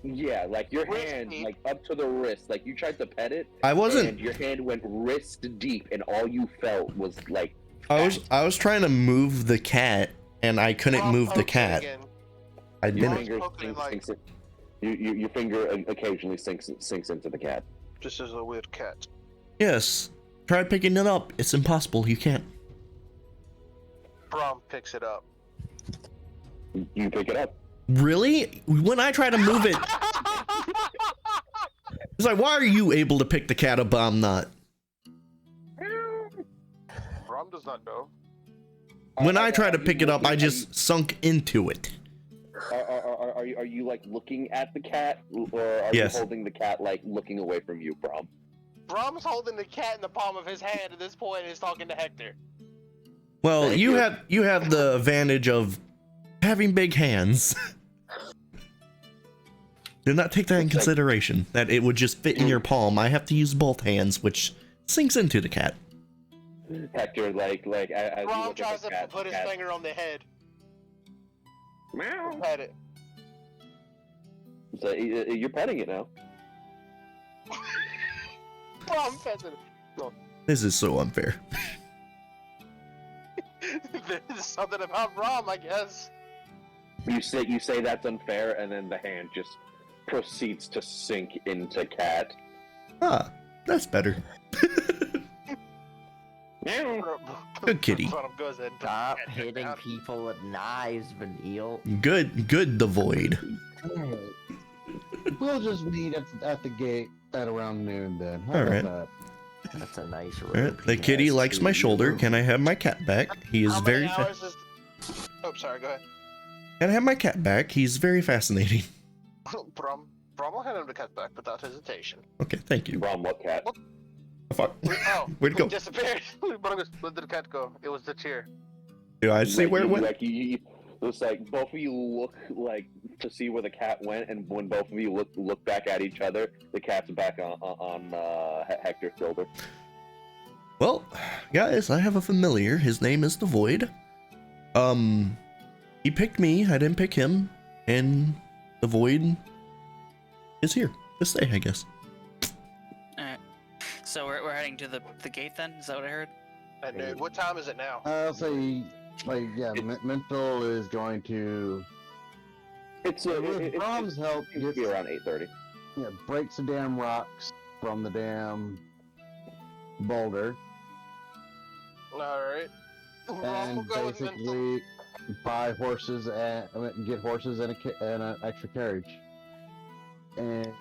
Yeah, like your Wrist hand, deep. like up to the wrist. Like you tried to pet it, I wasn't. and your hand went wrist deep, and all you felt was like. I was trying to move the cat, and I couldn't Braum move the pokes it cat. again. I Your didn't. finger poking it like- sinks your finger occasionally sinks into the cat. Just as a weird cat. Yes. Try picking it up. It's impossible. You can't. Braum picks it up. You pick it up. Really? When I try to move it, it's like, why are you able to pick the cat up, but I'm not? Braum does not know. When I try to pick it up, I just sunk into it. Are you like looking at the cat, or are Yes. you holding the cat like looking away from you, Braum? Braum's holding the cat in the palm of his hand at this point and is talking to Hector. Well, Thank you you. have the advantage of having big hands. Do not take that in consideration, that it would just fit in your palm. I have to use both hands, which sinks into the cat. Hector, as you Braum look tries at the to cat, put his cat, finger on the head. meow. Pet it. So you're petting it now. Braum pets it. This is so unfair. There's something about Braum, I guess. You say that's unfair, and then the hand just proceeds to sink into cat. Ah, that's better. Good kitty. Braum goes in. Stop hitting people with knives, Vanille. Good, the void. We'll just meet at the gate at around noon then. How All about right. that? That's a nice All right, rope the he kitty has, likes my too. shoulder. Can I have my cat back? He is How very. many hours is... Oh, sorry, go ahead. Can I have my cat back? He's very fascinating. Braum will hand him the cat back without hesitation. Okay, thank you. Braum, what cat? Oh, fuck. Oh, Where'd it go? disappeared. Braum goes, where did the cat go? It was the chair. Do I see where it went? It's like both of you look like to see where the cat went, and when both of you look back at each other, the cat's back on Hector's shoulder. Well, guys, I have a familiar. His name is the Void. He picked me. I didn't pick him, and the Void is here to stay, I guess. Alright. So we're heading to the gate then? Is that what I heard? At noon. What time is it now? I'll say, Mntal is going to, It's with Braum's help, It'll be around 8:30. breaks the damn rocks from the damn boulder, Alright. and basically buy horses and get horses and an extra carriage, and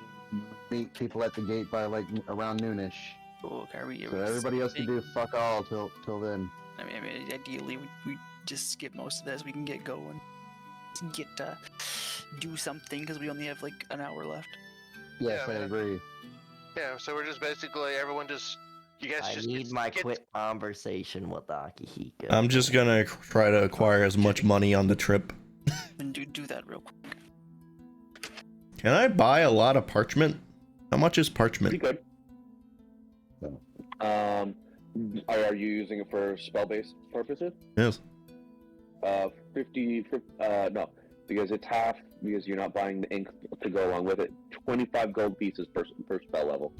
meet people at the gate by around noonish. Cool. Okay, are we So everybody else can do fuck all till then. I mean, ideally, we just skip most of this. We can get going. Get do something because we only have like an hour left. Yes, Yeah, I man. agree. Yeah, so we're just basically everyone just. You guys I just need my get, quick conversation with Akihiko. I'm just gonna try to acquire as much money on the trip. And do that real quick. Can I buy a lot of parchment? How much is You parchment? good? Are you using it for spell-based purposes? Yes. 50, no, because it's half, because you're not buying the ink to go along with it. 25 gold pieces per spell level.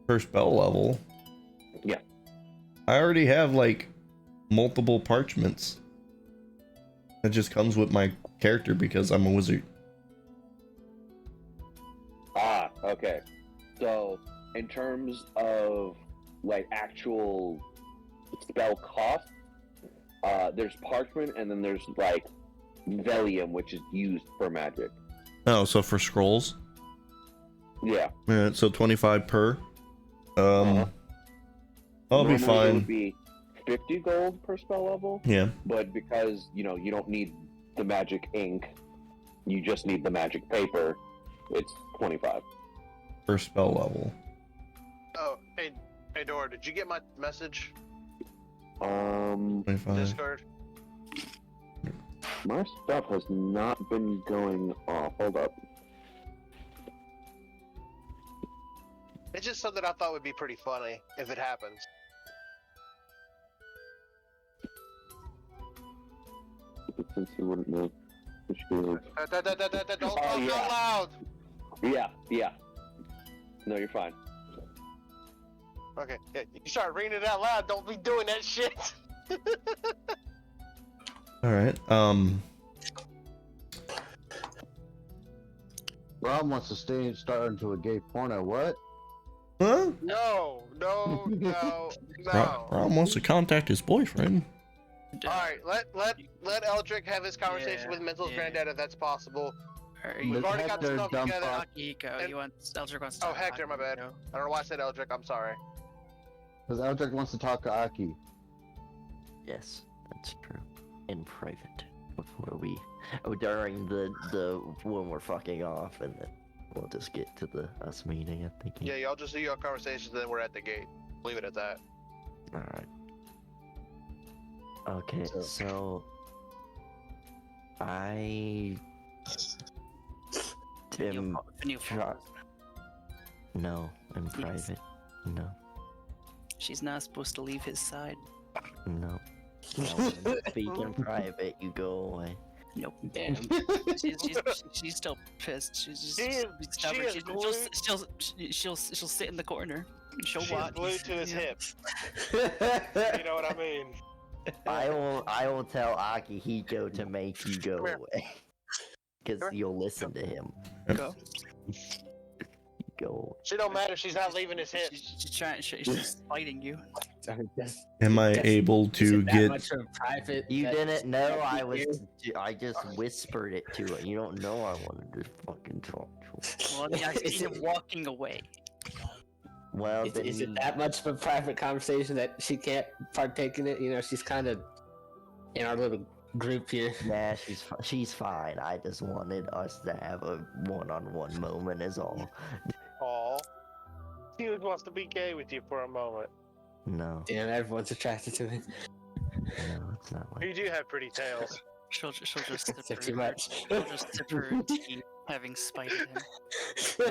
Per spell level? Yeah. I already have, multiple parchments. That just comes with my character because I'm a wizard. Ah, okay. So, in terms of, actual spell cost, there's parchment, and then there's, Velium, which is used for magic. Oh, so for scrolls? Yeah. Alright, so 25 per. Uh-huh. I'll Normally be it fine. would be 50 gold per spell level, Yeah. but because, you don't need the magic ink, you just need the magic paper, it's 25. Per spell level. Oh, hey Dora, did you get my message? 25. Discord. My stuff has not been going off. Hold up. It's just something I thought would be pretty funny if it happens. Since you wouldn't know. Which is... Don't talk yeah. out loud. Yeah. No, you're fine. Okay, yeah, you start reading it out loud. Don't be doing that shit. Alright, Braum wants to start into a gay porno. What? Huh? No. Ron wants to contact his boyfriend. All right, let Eldrik have his conversation with Mntal's granddad if that's possible. Alright, We've already got the Hector stuff dump together. Akihiko, And- he wants Eldrik wants to Oh, talk to Hector, my bad. Akihiko. I don't know why I said Eldrik. I'm sorry. Because Eldrik wants to talk to Aki. Yes, that's true. In private, before we, during the when we're fucking off, and then we'll just get to the us meeting. I think. Yeah, y'all just do your conversations, then we're at the gate. Leave it at that. All right. Okay, So- so I am try- no in Yes. private. No, She's not supposed to leave his side. no. Speak in private. You go away. Nope. Damn. She's still pissed. She's just She is- stubborn. she is She'll sit in the corner. And she'll She's watch. glued to his Yeah. hip. You know what I mean? I will tell Akihiko to make you go Come here. away. Because Come here. you'll listen to him. Go. Go. She don't matter. She's not leaving his hips. She's trying. She's fighting you. Am I able to get? Much of a private You that- didn't know that I you was. hear? I just whispered it to her. You don't know I wanted to fucking talk to her. Well, I see him walking away. Well, then Is it you- that much of a private conversation that she can't partake in it? You know, she's kind of in our little group here. Nah, she's fine. I just wanted us to have a one-on-one moment, is all. Aw. She just wants to be gay with you for a moment. No, Damn, everyone's attracted to me. no, it's not like. You do have pretty tails. She'll just sip Said too her. much. She'll just sip her tea, having spite at him.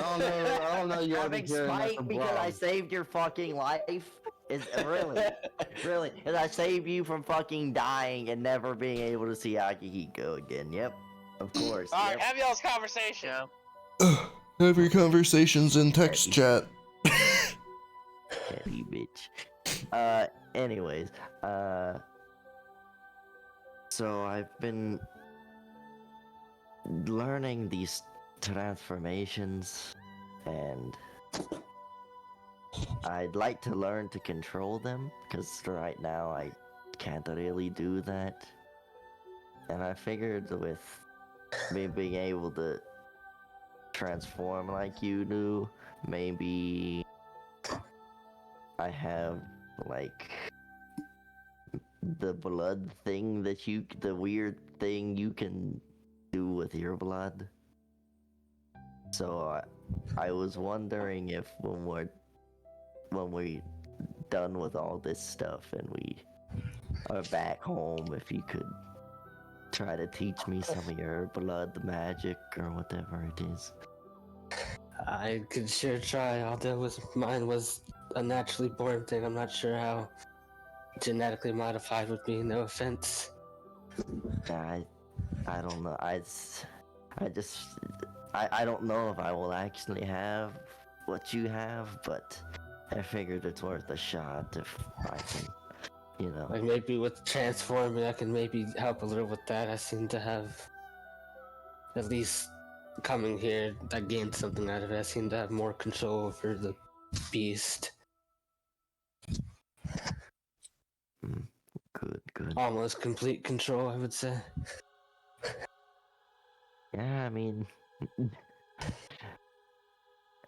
I don't know. You Having spite because I saved your fucking life is really. Because I saved you from fucking dying and never being able to see Akihiko again. Yep, of course. All right, Yep. have y'all's conversation. Yeah. Have your conversations in text chat. Petty bitch. Anyways, so I've been learning these transformations, and I'd like to learn to control them, because right now I can't really do that. And I figured with me being able to transform like you do, maybe I have like the blood thing that the weird thing you can do with your blood. So I was wondering if when we're done with all this stuff and we are back home, if you could try to teach me some of your blood magic or whatever it is. I could sure try, although mine was a naturally born thing. I'm not sure how genetically modified would be, no offense. I don't know. I don't know if I will actually have what you have, but I figured it's worth a shot if I can, you know. Like maybe with transforming, I can maybe help a little with that. I seem to have, at least coming here, I gained something out of it. I seem to have more control over the beast. Good. Almost complete control, I would say. Yeah, I mean,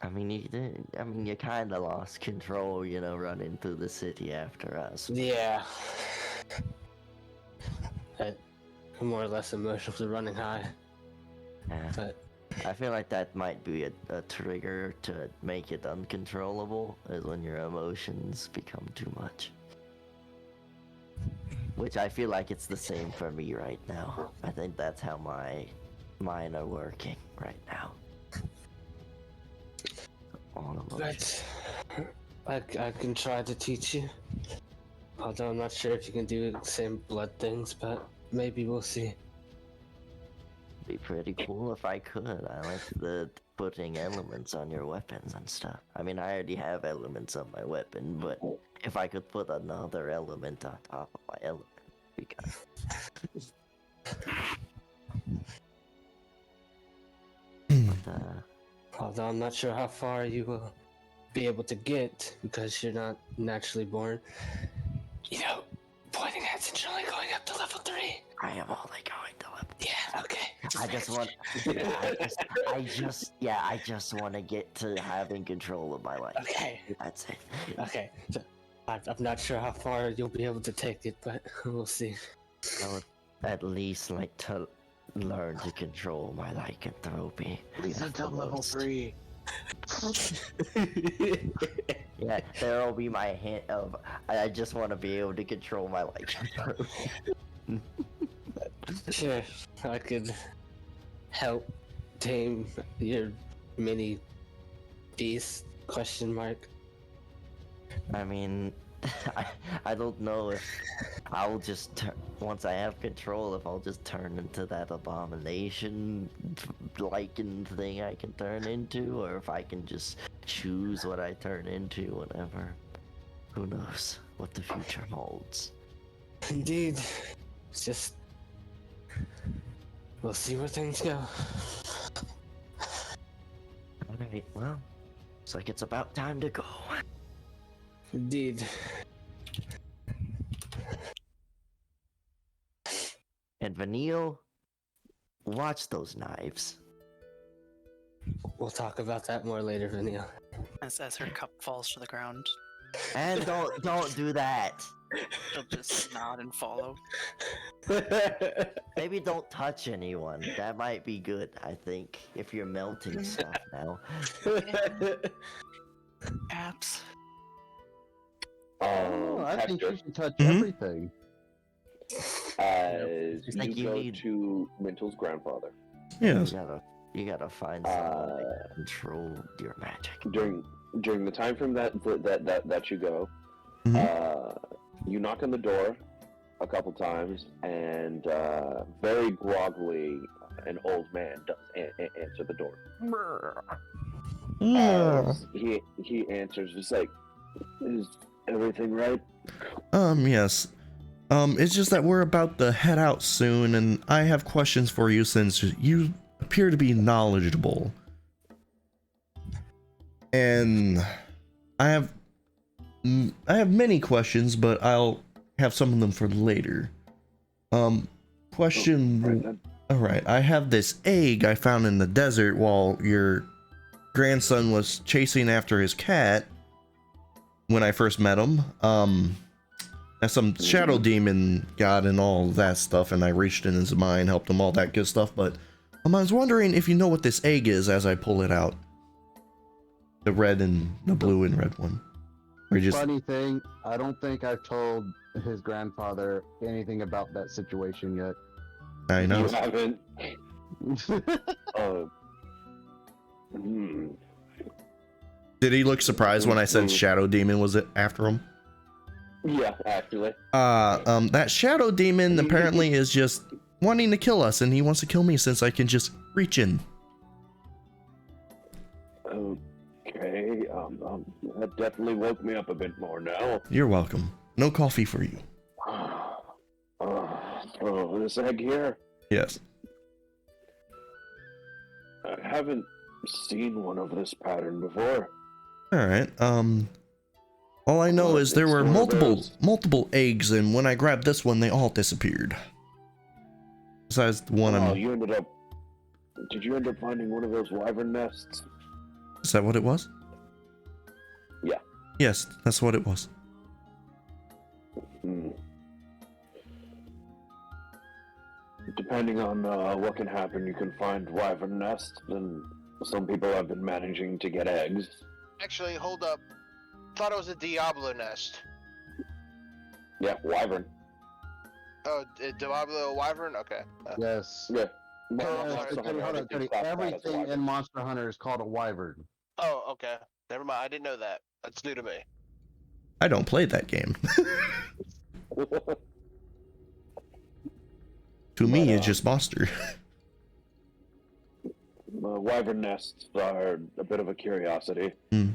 you kind of lost control, you know, running through the city after us. Yeah. I'm more or less emotionally running high, Yeah. but I feel like that might be a trigger to make it uncontrollable, is when your emotions become too much. Which I feel like it's the same for me right now. I think that's how mine are working right now. All emotions. I can try to teach you. Although I'm not sure if you can do the same blood things, but maybe we'll see. Be pretty cool if I could. I like the putting elements on your weapons and stuff. I mean, I already have elements on my weapon, but if I could put another element on top of my element, because Although I'm not sure how far you will be able to get because you're not naturally born. You know, pointing at Since you're only going up to level 3. I am only going to level. Yeah, okay. I just want. I just want to get to having control of my life. Okay. That's it. Okay. So, I'm not sure how far you'll be able to take it, but we'll see. I would at least like to learn to control my lycanthropy. At least until level 3. Yeah, there'll be my hint of I just want to be able to control my lycanthropy. Sure, I could help tame your mini beast? Question mark. I mean, I don't know if I'll just once I have control, if I'll just turn into that abomination lichen thing I can turn into, or if I can just choose what I turn into whenever. Who knows what the future holds. Indeed. It's just we'll see where things go. Alright, well, looks like it's about time to go. Indeed. And Vanille, watch those knives. We'll talk about that more later, Vanille. As her cup falls to the ground, And don't do that. she'll just nod and follow. Maybe don't touch anyone. That might be good, I think, if you're melting stuff now. Apps. Oh, I think Hector, you should touch Mhm. everything. Just like you you go need- to Mntal's grandfather. Yes. You gotta find someone that can control your magic. During the time frame that you go, Mhm. you knock on the door a couple times, and very groggily, an old man does answer the door. As he answers, he's like, "Is everything right?" Yes. It's just that we're about to head out soon, and I have questions for you since you appear to be knowledgeable. And I have many questions, but I'll have some of them for later. Question. Right then. Alright, I have this egg I found in the desert while your grandson was chasing after his cat when I first met him. As some shadow demon god and all that stuff, and I reached in his mind, helped him, all that good stuff, but I was wondering if you know what this egg is as I pull it out. The red and the blue and red one. Or just Funny thing, I don't think I've told his grandfather anything about that situation yet. I know. You haven't. Hmm. Did he look surprised when I said shadow demon was it after him? Yeah, actually. That shadow demon apparently is just wanting to kill us, and he wants to kill me since I can just reach in. Okay, that definitely woke me up a bit more now. You're welcome. No coffee for you. Oh, this egg here? Yes. I haven't seen one of this pattern before. Alright, all I know is there were It's one of those. multiple eggs, and when I grabbed this one, they all disappeared. Besides the one Oh, I'm... did you end up finding one of those wyvern nests? Is that what it was? Yeah. Yes, that's what it was. Hmm. Depending on what can happen, you can find wyvern nests, and some people have been managing to get eggs. Actually, hold up. Thought it was a Diablo nest. Yeah, wyvern. Oh, Diablo Wyvern? Okay. Yes. Yeah. Hold on, Cody. Everything in Monster Hunter is called a wyvern. Oh, okay. Never mind. I didn't know that. That's new to me. I don't play that game. To me, it's just monster. Wyvern nests are a bit of a curiosity. Hmm.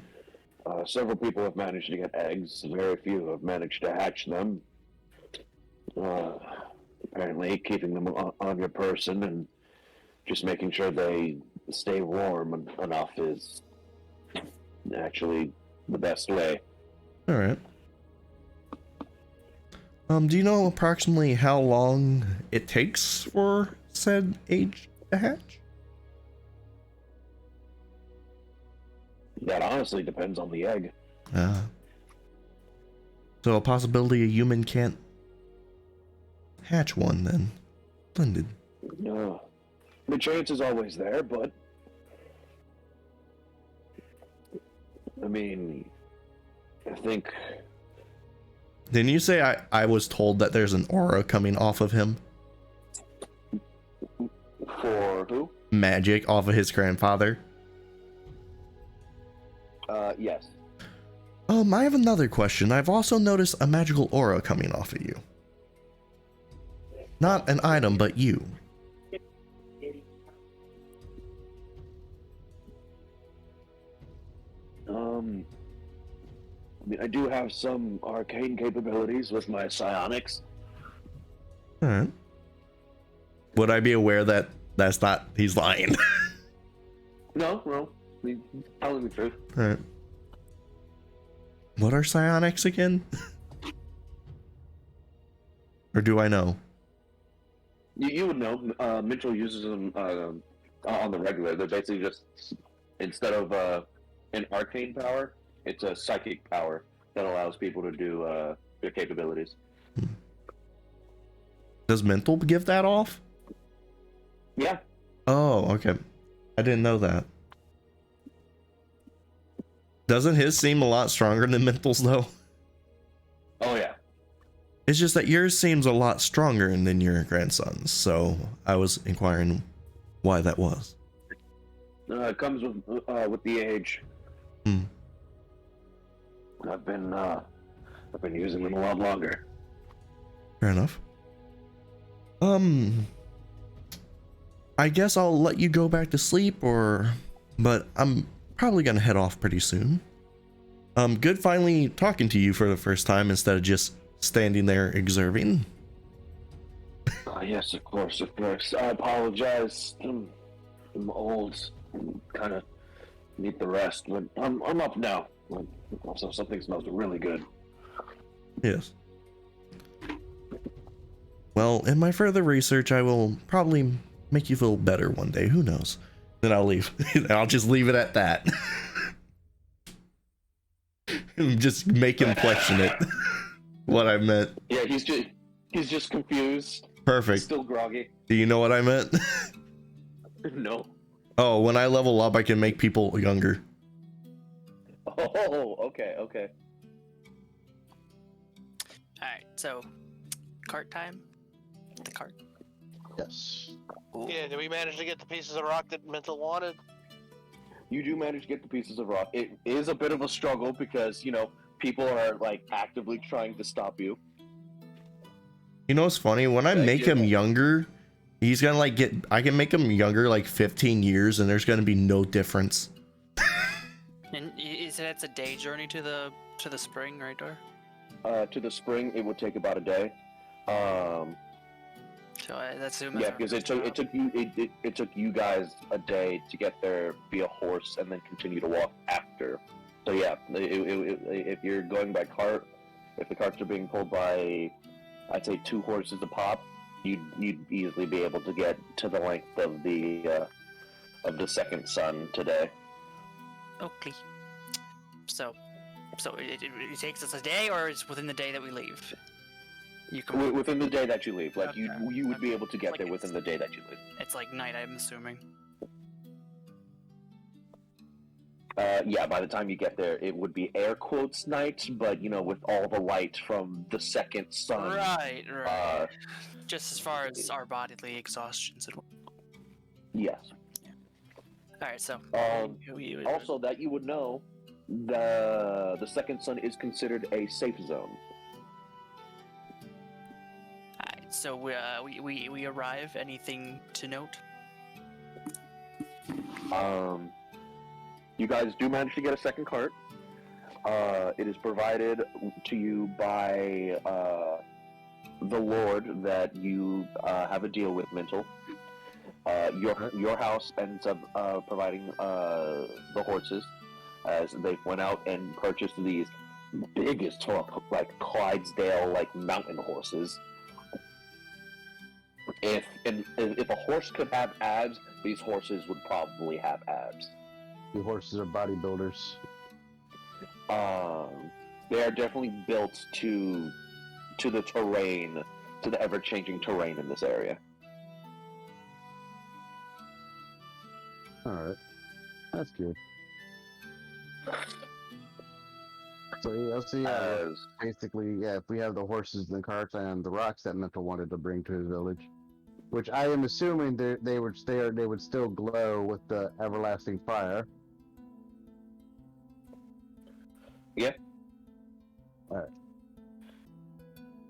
Several people have managed to get eggs. Very few have managed to hatch them. Apparently, keeping them on your person and just making sure they stay warm enough is actually the best way. Alright. Do you know approximately how long it takes for said age to hatch? That honestly depends on the egg. So a possibility a human can't hatch one then. Splendid. No. The chance is always there, but I mean, I think. Didn't you say I was told that there's an aura coming off of him? For who? Magic off of his grandfather? Yes. I have another question. I've also noticed a magical aura coming off of you. Not an item, but you. I mean, I do have some arcane capabilities with my psionics. Alright. Would I be aware that that's not, he's lying? No, he's telling the truth. Alright. What are psionics again? Or do I know? You would know. Mntal uses them on the regular. They're basically just, instead of an arcane power, it's a psychic power that allows people to do their capabilities. Does Mntal give that off? Yeah. Oh, okay. I didn't know that. Doesn't his seem a lot stronger than Mntal's though? Oh yeah. It's just that yours seems a lot stronger than your grandson's, so I was inquiring why that was. It comes with the age. I've been using them a lot longer. Fair enough. I guess I'll let you go back to sleep, but I'm probably gonna head off pretty soon. Good finally talking to you for the first time instead of just standing there observing. Yes, of course. I apologize. I'm old. Kind of need the rest, but I'm up now. Also, something smells really good. Yes. Well, in my further research, I will probably make you feel better one day. Who knows? Then I'll leave. I'll just leave it at that. Just make him question it. What I meant. Yeah, he's just confused. Perfect. Still groggy. Do you know what I meant? No. Oh, when I level up, I can make people younger. Oh, okay. Alright, so cart time? The cart. Yes. Cool. Yeah, did we manage to get the pieces of rock that Mntal wanted? You do manage to get the pieces of rock. It is a bit of a struggle because, people are, like, actively trying to stop you. You know what's funny? When I make him younger, he's gonna I can make him younger like 15 years and there's gonna be no difference. And you said it's a day journey to the spring, right, Dor? To the spring, it would take about a day. So that's yeah, because it took you guys a day to get there via horse and then continue to walk after. So yeah, if you're going by cart, if the carts are being pulled by, I'd say 2 horses a pop, you'd easily be able to get to the length of the second sun today. Okay. So it takes us a day, or it's within the day that we leave? You can Within the day that you leave, like Okay. you would be able to get Like there within the day that you leave. It's like night, I'm assuming. Yeah, by the time you get there, it would be air quotes night, but with all the light from the second sun. Right. Just as far as our bodily exhaustions and. Yes. All right, so. Also, that you would know, the second sun is considered a safe zone. Alright, so we arrive. Anything to note? You guys do manage to get a second cart. It is provided to you by the Lord that you have a deal with, Mntal. Your house ends up providing the horses, as they went out and purchased these biggest, like Clydesdale, like mountain horses. If a horse could have abs, these horses would probably have abs. The horses are bodybuilders. They are definitely built to the terrain, to the ever-changing terrain in this area. Alright. That's good. So yeah, basically, yeah, if we have the horses and the carts and the rocks that Mntal wanted to bring to his village, which I am assuming they would still glow with the everlasting fire. Yeah. Alright.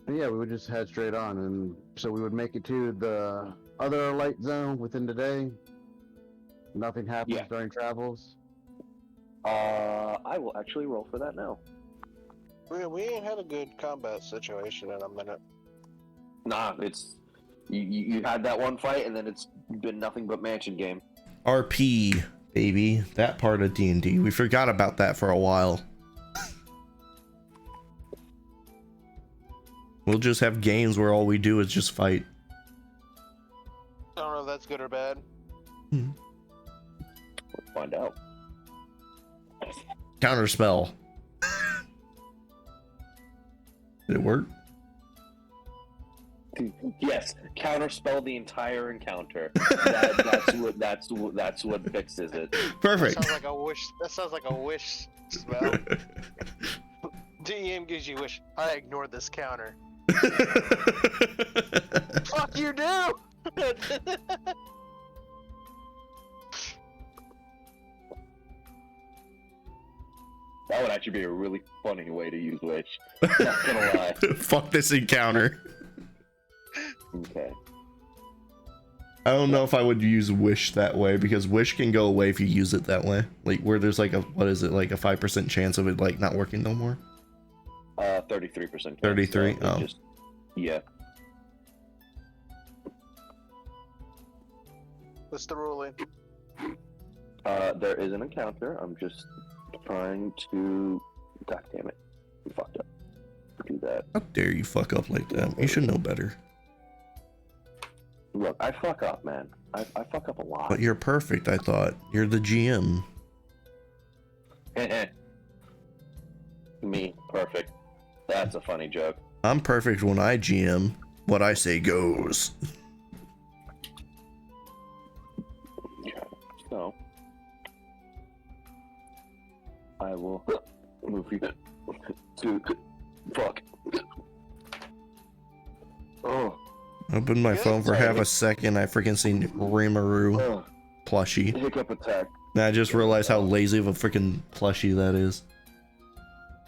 Yeah, we would just head straight on, and so we would make it to the other light zone within the day. Nothing happens during travels. I will actually roll for that now. We ain't had a good combat situation in a minute. Nah, it's you had that one fight, and then it's been nothing but mansion game. RP, baby, that part of D&D. We forgot about that for a while. We'll just have games where all we do is just fight. I don't know if that's good or bad. We'll find out. Counterspell. Did it work? Yes, counterspell the entire encounter. That's what fixes it. Perfect. That sounds like a wish. That sounds like a wish spell. DM gives you wish. I ignored this counter. Fuck you do! That would actually be a really funny way to use Wish. Not gonna lie. Fuck this encounter. Okay. I don't know if I would use Wish that way, because Wish can go away if you use it that way. Like, where there's like a, what is it, like a 5% chance of it like not working no more? 33%. 33? Oh. Yeah. What's the ruling? There is an encounter. I'm just trying to... God damn it. You fucked up. Do that. How dare you fuck up like that? You should know better. Look, I fuck up, man. I fuck up a lot. But you're perfect, I thought. You're the GM. Me, perfect. That's a funny joke. I'm perfect when I GM. What I say goes. So, I will move you to... Fuck. Oh. Opened my phone for half a second. I freaking seen Rimuru plushie. Hiccup attack. And I just realized how lazy of a freaking plushie that is.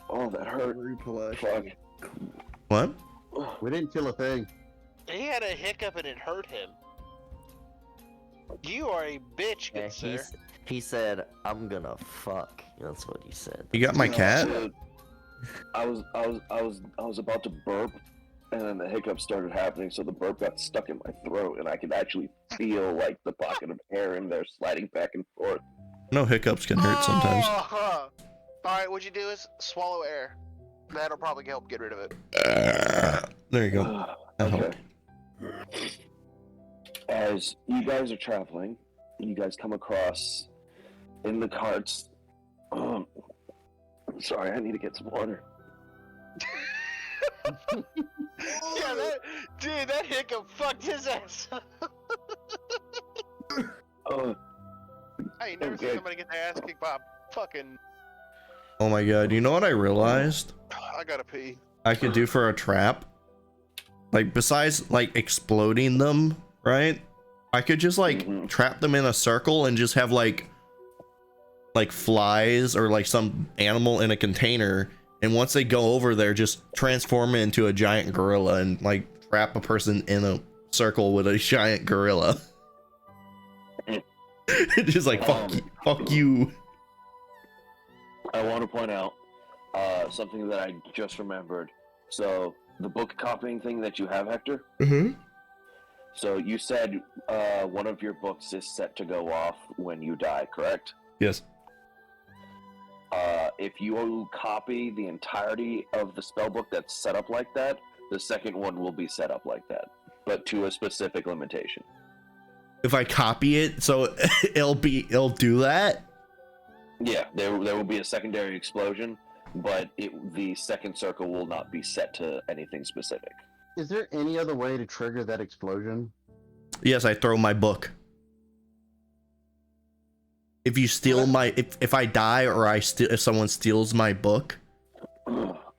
Oh, that hurt. Fuck. What? We didn't kill a thing. He had a hiccup and it hurt him. You are a bitch, good sir. He said, "I'm gonna fuck." That's what he said. You got my cat? I was about to burp, and then the hiccup started happening, so the burp got stuck in my throat, and I could actually feel like the pocket of air in there sliding back and forth. No, hiccups can hurt sometimes. Alright, what you do is swallow air. That'll probably help get rid of it. There you go. That Okay. helped. As you guys are traveling, you guys come across in the carts. Sorry, I need to get some water. Yeah, that hiccup fucked his ass. I ain't never seen somebody get their ass kicked by a fucking... Oh my god, you know what I realized? I gotta pee. I could do for a trap? Like, besides, like, exploding them, right? I could just, like, trap them in a circle and just have, like flies or, like, some animal in a container. And once they go over there, just transform it into a giant gorilla and, like, trap a person in a circle with a giant gorilla. Just like, fuck you. I want to point out something that I just remembered. So, the book copying thing that you have, Hector? Mm-hmm. So, you said one of your books is set to go off when you die, correct? Yes. If you copy the entirety of the spellbook that's set up like that, the second one will be set up like that, but to a specific limitation. If I copy it, so it'll do that? Yeah, there will be a secondary explosion, but the second circle will not be set to anything specific. Is there any other way to trigger that explosion? Yes, I throw my book. If you steal my, if I die or if someone steals my book,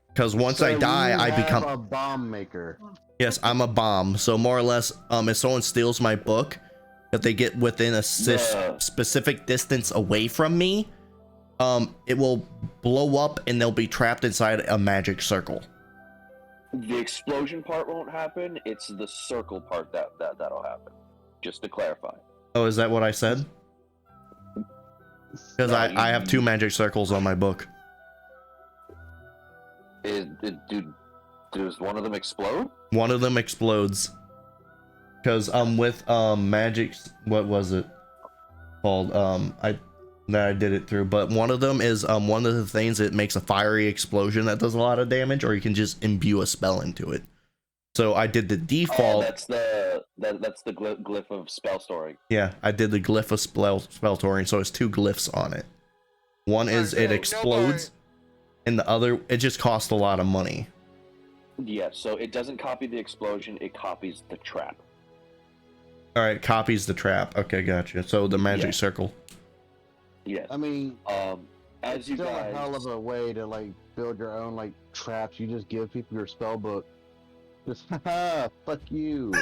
because once I die, I become a bomb maker. Yes, I'm a bomb. So more or less, if someone steals my book, if they get within a specific distance away from me, it will blow up and they'll be trapped inside a magic circle. The explosion part won't happen. It's the circle part that'll happen. Just to clarify. Oh, is that what I said? Because I have 2 magic circles on my book. Does one of them explode? One of them explodes. Because with magic, what was it called? I did it through, but one of them is one of the things that makes a fiery explosion that does a lot of damage, or you can just imbue a spell into it. So I did the default. That's the glyph of spell storing. Yeah, I did the glyph of spell storing, so it's 2 glyphs on it. One is it explodes, and the other, it just costs a lot of money. Yeah, so it doesn't copy the explosion, it copies the trap. Alright, copies the trap. Okay, gotcha. So the magic circle. Yeah. I mean, as it's you still guys... a hell of a way to like build your own like traps. You just give people your spell book. Just haha, fuck you.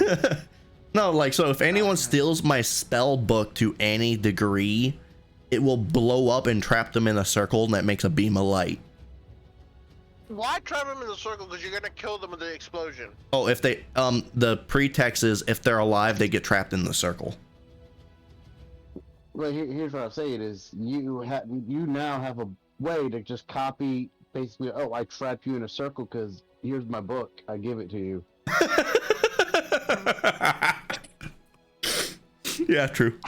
No, like, so if anyone steals my spell book to any degree, it will blow up and trap them in a circle that makes a beam of light. Why trap them in the circle? Because you're gonna kill them with the explosion. Oh, if they, the pretext is if they're alive, they get trapped in the circle. Well, here's what I'm saying is you now have a way to just copy basically. Oh, I trapped you in a circle because here's my book. I give it to you. Yeah, true.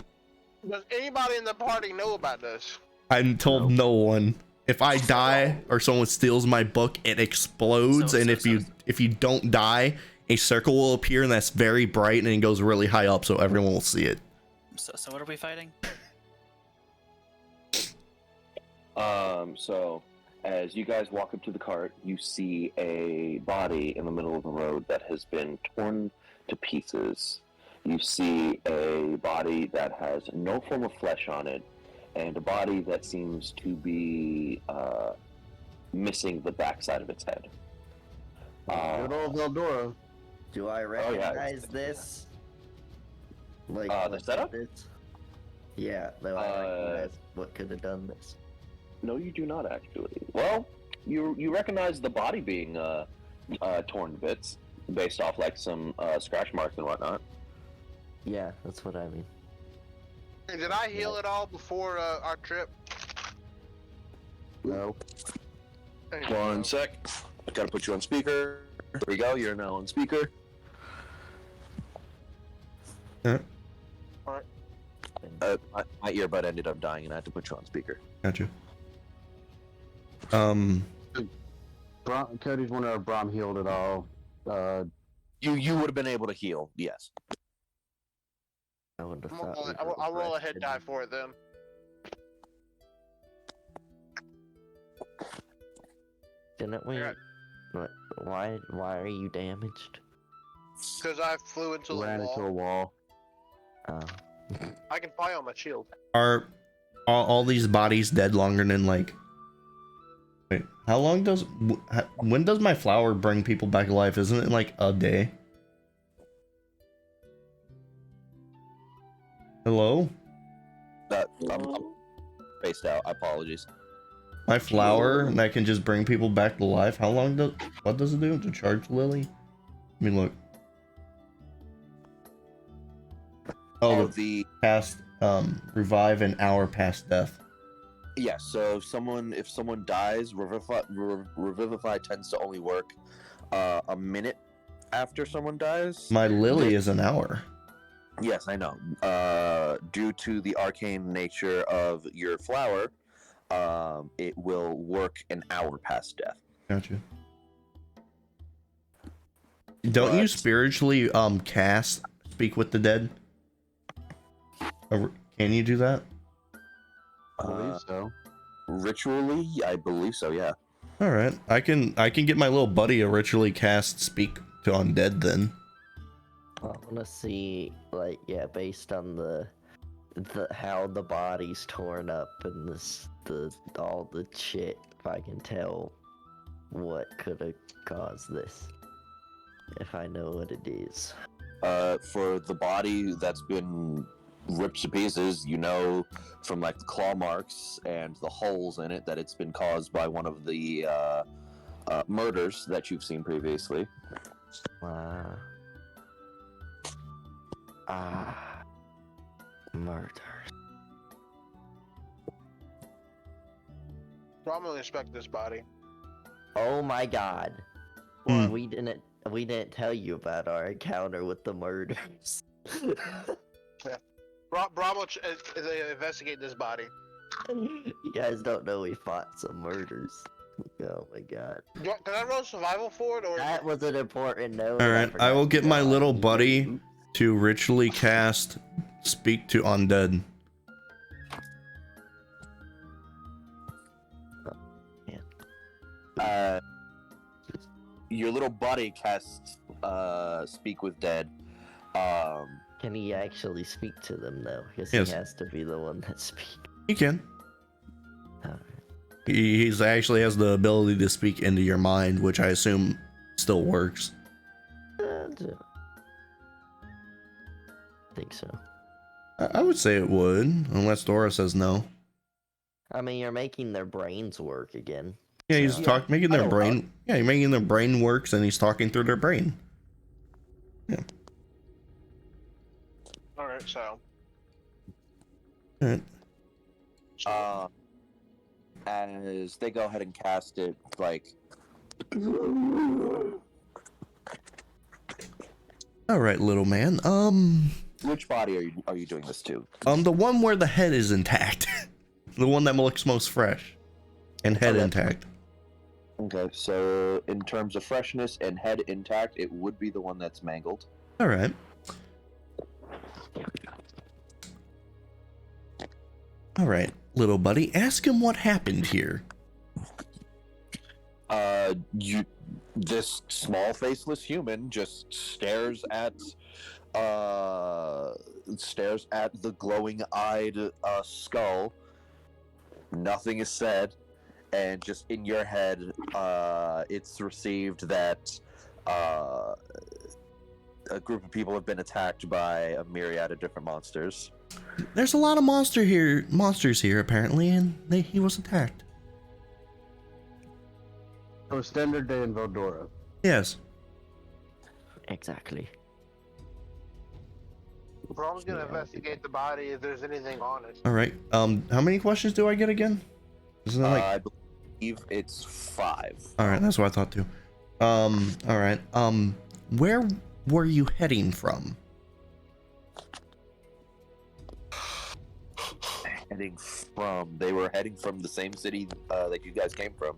Does anybody in the party know about this? I told no one. If I die or someone steals my book, it explodes, and if you don't die, a circle will appear and that's very bright and it goes really high up, so everyone will see it. So what are we fighting? So as you guys walk up to the cart, you see a body in the middle of the road that has been torn to pieces. You see a body that has no form of flesh on it, and a body that seems to be missing the backside of its head. Good old Veldora. Do I recognize this? Like the setup? Yeah, do I recognize what could have done this? No, you do not actually. Well, you recognize the body being torn to bits, based off like some scratch marks and whatnot. Yeah, that's what I mean. Did I heal it all before our trip? No. One sec. I gotta put you on speaker. There we go. You're now on speaker. Yeah. Alright. My earbud ended up dying, and I had to put you on speaker. Gotcha. Cody's wondering if Braum healed it all. You would have been able to heal, yes. I would have I'll roll a head die for it then. Didn't we? Yeah. What? Why are you damaged? Because I flew into the Ran wall. into a wall. Oh. I can fly on my shield. Are all these bodies dead longer than like? Wait, how long does when does my flower bring people back to life? Isn't it like a day? Hello? I'm spaced out. Apologies. My flower that can just bring people back to life. How long does what does it do to charge Lily? I mean, look. Oh, the past revive an hour past death. Yes. So if someone dies, revivify tends to only work a minute after someone dies. My Lily is an hour. Yes, I know. Due to the arcane nature of your flower, it will work an hour past death. Gotcha. Don't you But- spiritually cast speak with the dead? Or can you do that? I believe so. Ritually, I believe so. Yeah. All right, I can get my little buddy a ritually cast speak to undead then. I want to see, like, yeah, based on the how the body's torn up and all the shit, if I can tell what could have caused this, if I know what it is. For the body that's been ripped to pieces, you know, from like the claw marks and the holes in it, that it's been caused by one of the murders that you've seen previously. Murders. I'm gonna inspect this body. Oh my god. Hmm. We didn't tell you about our encounter with the murders. Braum will investigate this body. You guys don't know we fought some murders. Oh my god. Can I roll survival for it, or That was an important note. All right, I will get my little buddy to ritually cast speak to undead. Your little buddy casts speak with dead. Can he actually speak to them though? Because Yes. he has to be the one that speaks. He can. Alright. He's actually has the ability to speak into your mind, which I assume still works. Think so. I would say it would, unless Dora says no. I mean, you're making their brains work again. Yeah, he's So- making their I don't brain. Yeah, you're making their brain works, and he's talking through their brain. all right? So Alright. As they go ahead and cast it, like, All right, little man. which body are you doing this to? The one where the head is intact, the one that looks most fresh, and head Okay. intact. Okay, so in terms of freshness and head intact, it would be the one that's mangled. All right. All right, little buddy. Ask him what happened here. This small faceless human just stares at the glowing-eyed skull. Nothing is said, and just in your head, it's received that a group of people have been attacked by a myriad of different monsters. There's a lot of monsters here apparently, and he was attacked. Oh, standard day in Veldora. Yes. Exactly. Braum's gonna investigate the body if there's anything on it. All right. How many questions do I get again? Isn't that like? I believe it's 5. All right, that's what I thought too. All right. Where were you heading from? They were heading from the same city that you guys came from.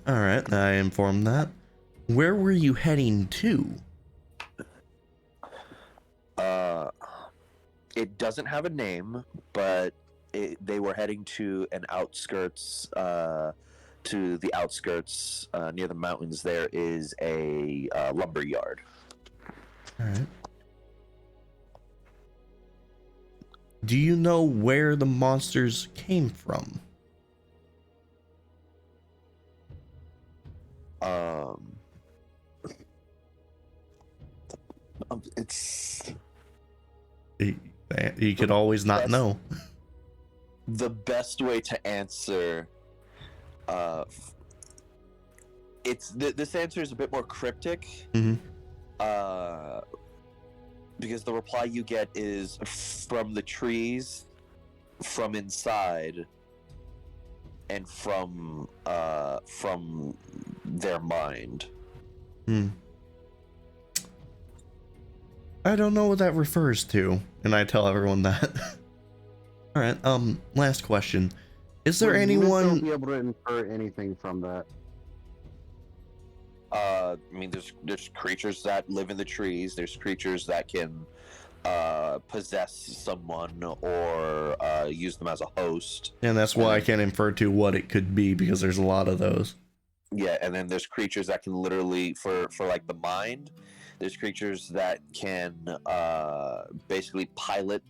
All right, I informed that. Where were you heading to? It doesn't have a name, but they were heading to an outskirts, to the outskirts near the mountains. There is a lumber yard. All right. Do you know where the monsters came from? It's You could always not Yes. know. the best way to answer. This answer is a bit more cryptic. Mhm. Because the reply you get is from the trees, from inside, and from their mind. I don't know what that refers to, and I tell everyone that. All right. Last question. Is there Would Mistel anyone? be able to infer anything from that? I mean, there's creatures that live in the trees. There's creatures that can possess someone or use them as a host. And that's why I can't infer to what it could be because there's a lot of those. Yeah, and then there's creatures that can literally, for like the mind, there's creatures that can basically pilot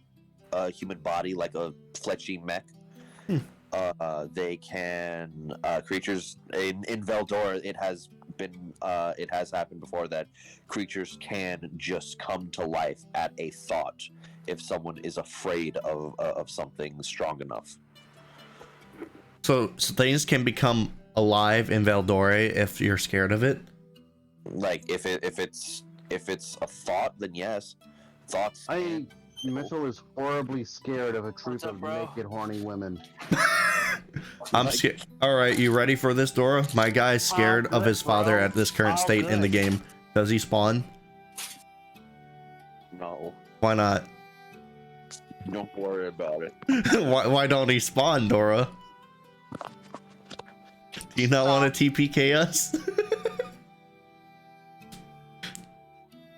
a human body like a fleshy mech. They can creatures in Veldora. It has happened before that creatures can just come to life at a thought if someone is afraid of something strong enough. So things can become alive in Veldora if you're scared of it. Like if it's a thought, then yes, thoughts. Mistel is horribly scared of a troop What's up, of bro? naked, horny women. I'm scared. All right, you ready for this, Dora? My guy's scared of his father at this current state in the game. Does he spawn? No, Why not? don't worry about it. why don't he spawn, Dora? Do you not want to TPK us?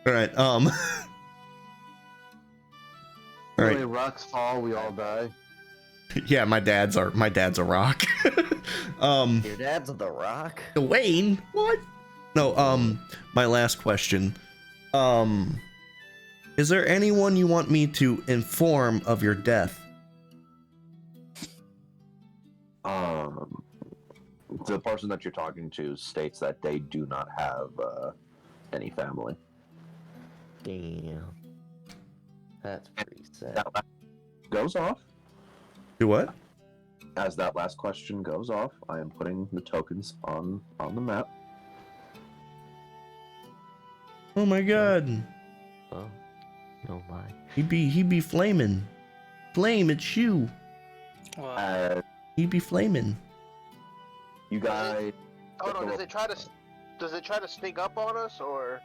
All right. All right. Anyway, rocks fall, we all die. Yeah, my dad's a rock. Your dad's the Rock? Wayne, what? No, my last question. Is there anyone you want me to inform of your death? The person that you're talking to states that they do not have any family. Damn. That's pretty sad. That last goes off. Do what? As that last question goes off, I am putting the tokens on the map. Oh my god. Oh. No my. He be flaming. Flame, it's you. He be flaming. You guys. Hold on, does it try to sneak up on us, or?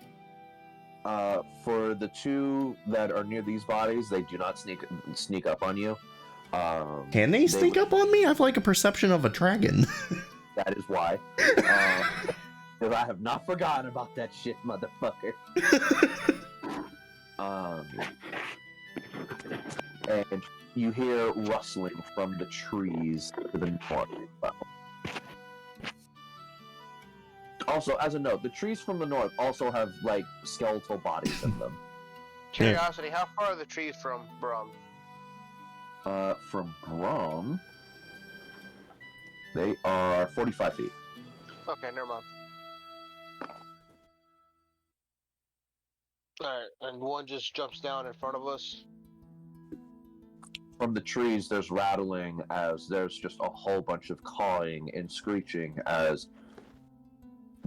For the two that are near these bodies, they do not sneak up on you. Can they sneak up on me? I have like a perception of a dragon. That is why. Because I have not forgotten about that shit, motherfucker. And you hear rustling from the trees to the north. Also, as a note, the trees from the north also have, like, skeletal bodies in them. Curiosity, how far are the trees from Braum? From Braum, they are 45 feet. Okay, never mind. Alright, and one just jumps down in front of us. From the trees, there's rattling as there's just a whole bunch of cawing and screeching as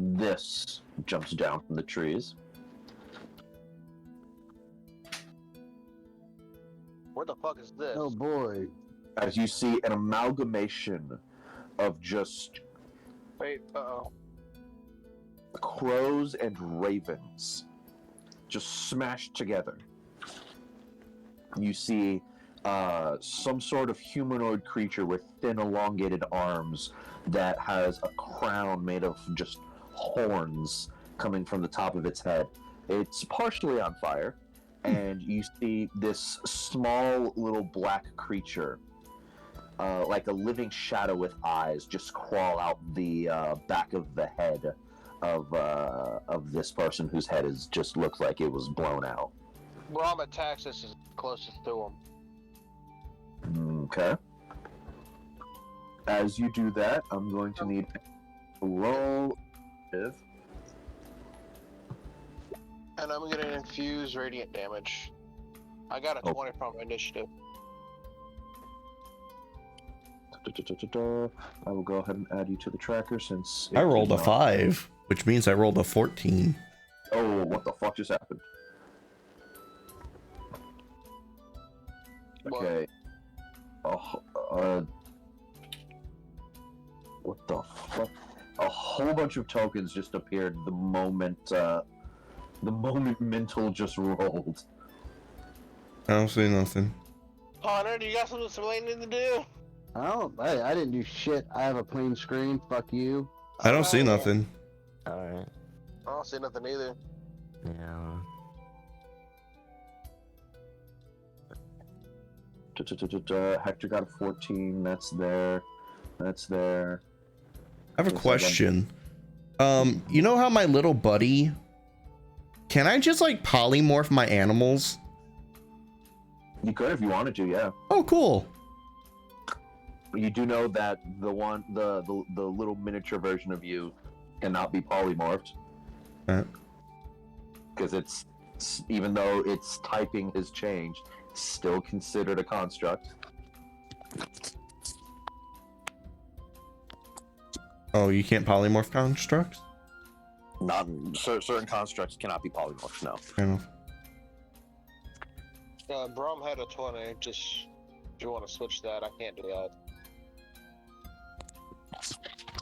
this jumps down from the trees. Where the fuck is this? Oh boy. As you see an amalgamation of just Wait, crows and ravens just smashed together. You see some sort of humanoid creature with thin elongated arms that has a crown made of just horns coming from the top of its head. It's partially on fire, and you see this small little black creature, like a living shadow with eyes, just crawl out the back of the head of this person whose head just looks like it was blown out. Braum attacks us as closest to him. Okay. As you do that, I'm going to need a roll. And I'm gonna infuse radiant damage. I got a 20 from initiative. I will go ahead and add you to the tracker since I rolled a 5, which means I rolled a 14. Oh, what the fuck just happened? Okay. What the fuck? A whole bunch of tokens just appeared the moment Mntal just rolled. I don't see nothing. Connor, do you got some explaining to do? I didn't do shit. I have a plain screen. Fuck you. I don't see Alright. nothing. Alright. I don't see nothing either. Yeah. Hector got a 14. That's there. That's there. I have a Looks like I'm- question. You know how my little buddy, can I just like polymorph my animals? You could if you wanted to, yeah. Oh, cool. You do know that the little miniature version of you cannot be polymorphed. Right. Because it's, even though its typing has changed, it's still considered a construct. Oh, you can't polymorph constructs? Not certain constructs cannot be polymorphed. No. Fair enough. Braum had a 20. Just if you want to switch that, I can't do that.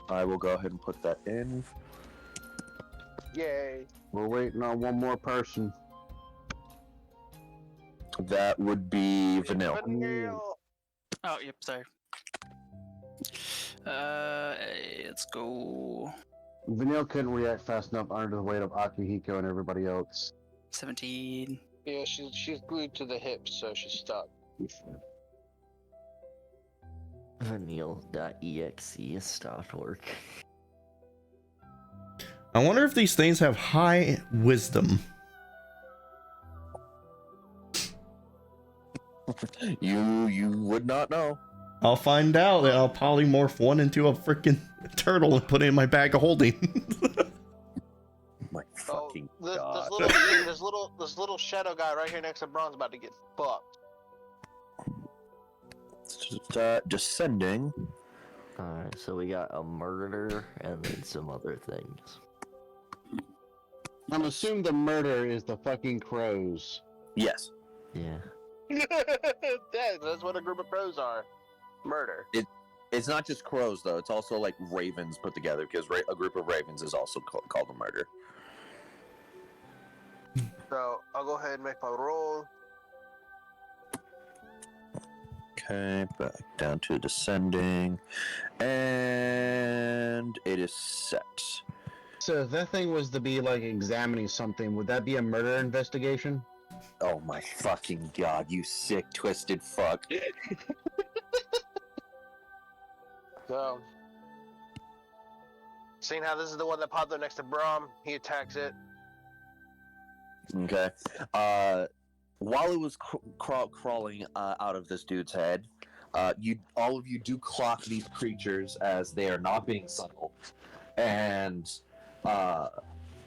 I will go ahead and put that in. Yay! We're waiting on one more person. That would be Vanilla. Vanilla. Oh, yep, sorry. Let's go. Vanille couldn't react fast enough under the weight of Akihiko and everybody else. 17. Yeah, she's glued to the hips, so she's stuck. Vanille.exe stopped work. I wonder if these things have high wisdom. You would not know. I'll find out, and I'll polymorph one into a freaking turtle and put it in my bag of holding. My Oh, fucking this god. little shadow guy right here next to Braum's about to get fucked. Descending. Alright, so we got a murder and then some other things. I'm assuming the murder is the fucking crows. Yes. Yeah. That's what a group of crows are. Murder. It's not just crows though. It's also like ravens put together because a group of ravens is also called a murder. So I'll go ahead and make my roll. Okay, back down to descending, and it is set. So if that thing was to be like examining something, would that be a murder investigation? Oh my fucking god, you sick, twisted fuck. So, seeing how this is the one that popped up next to Braum, he attacks it. Okay. While it was crawling out of this dude's head, all of you do clock these creatures as they are not being subtle, and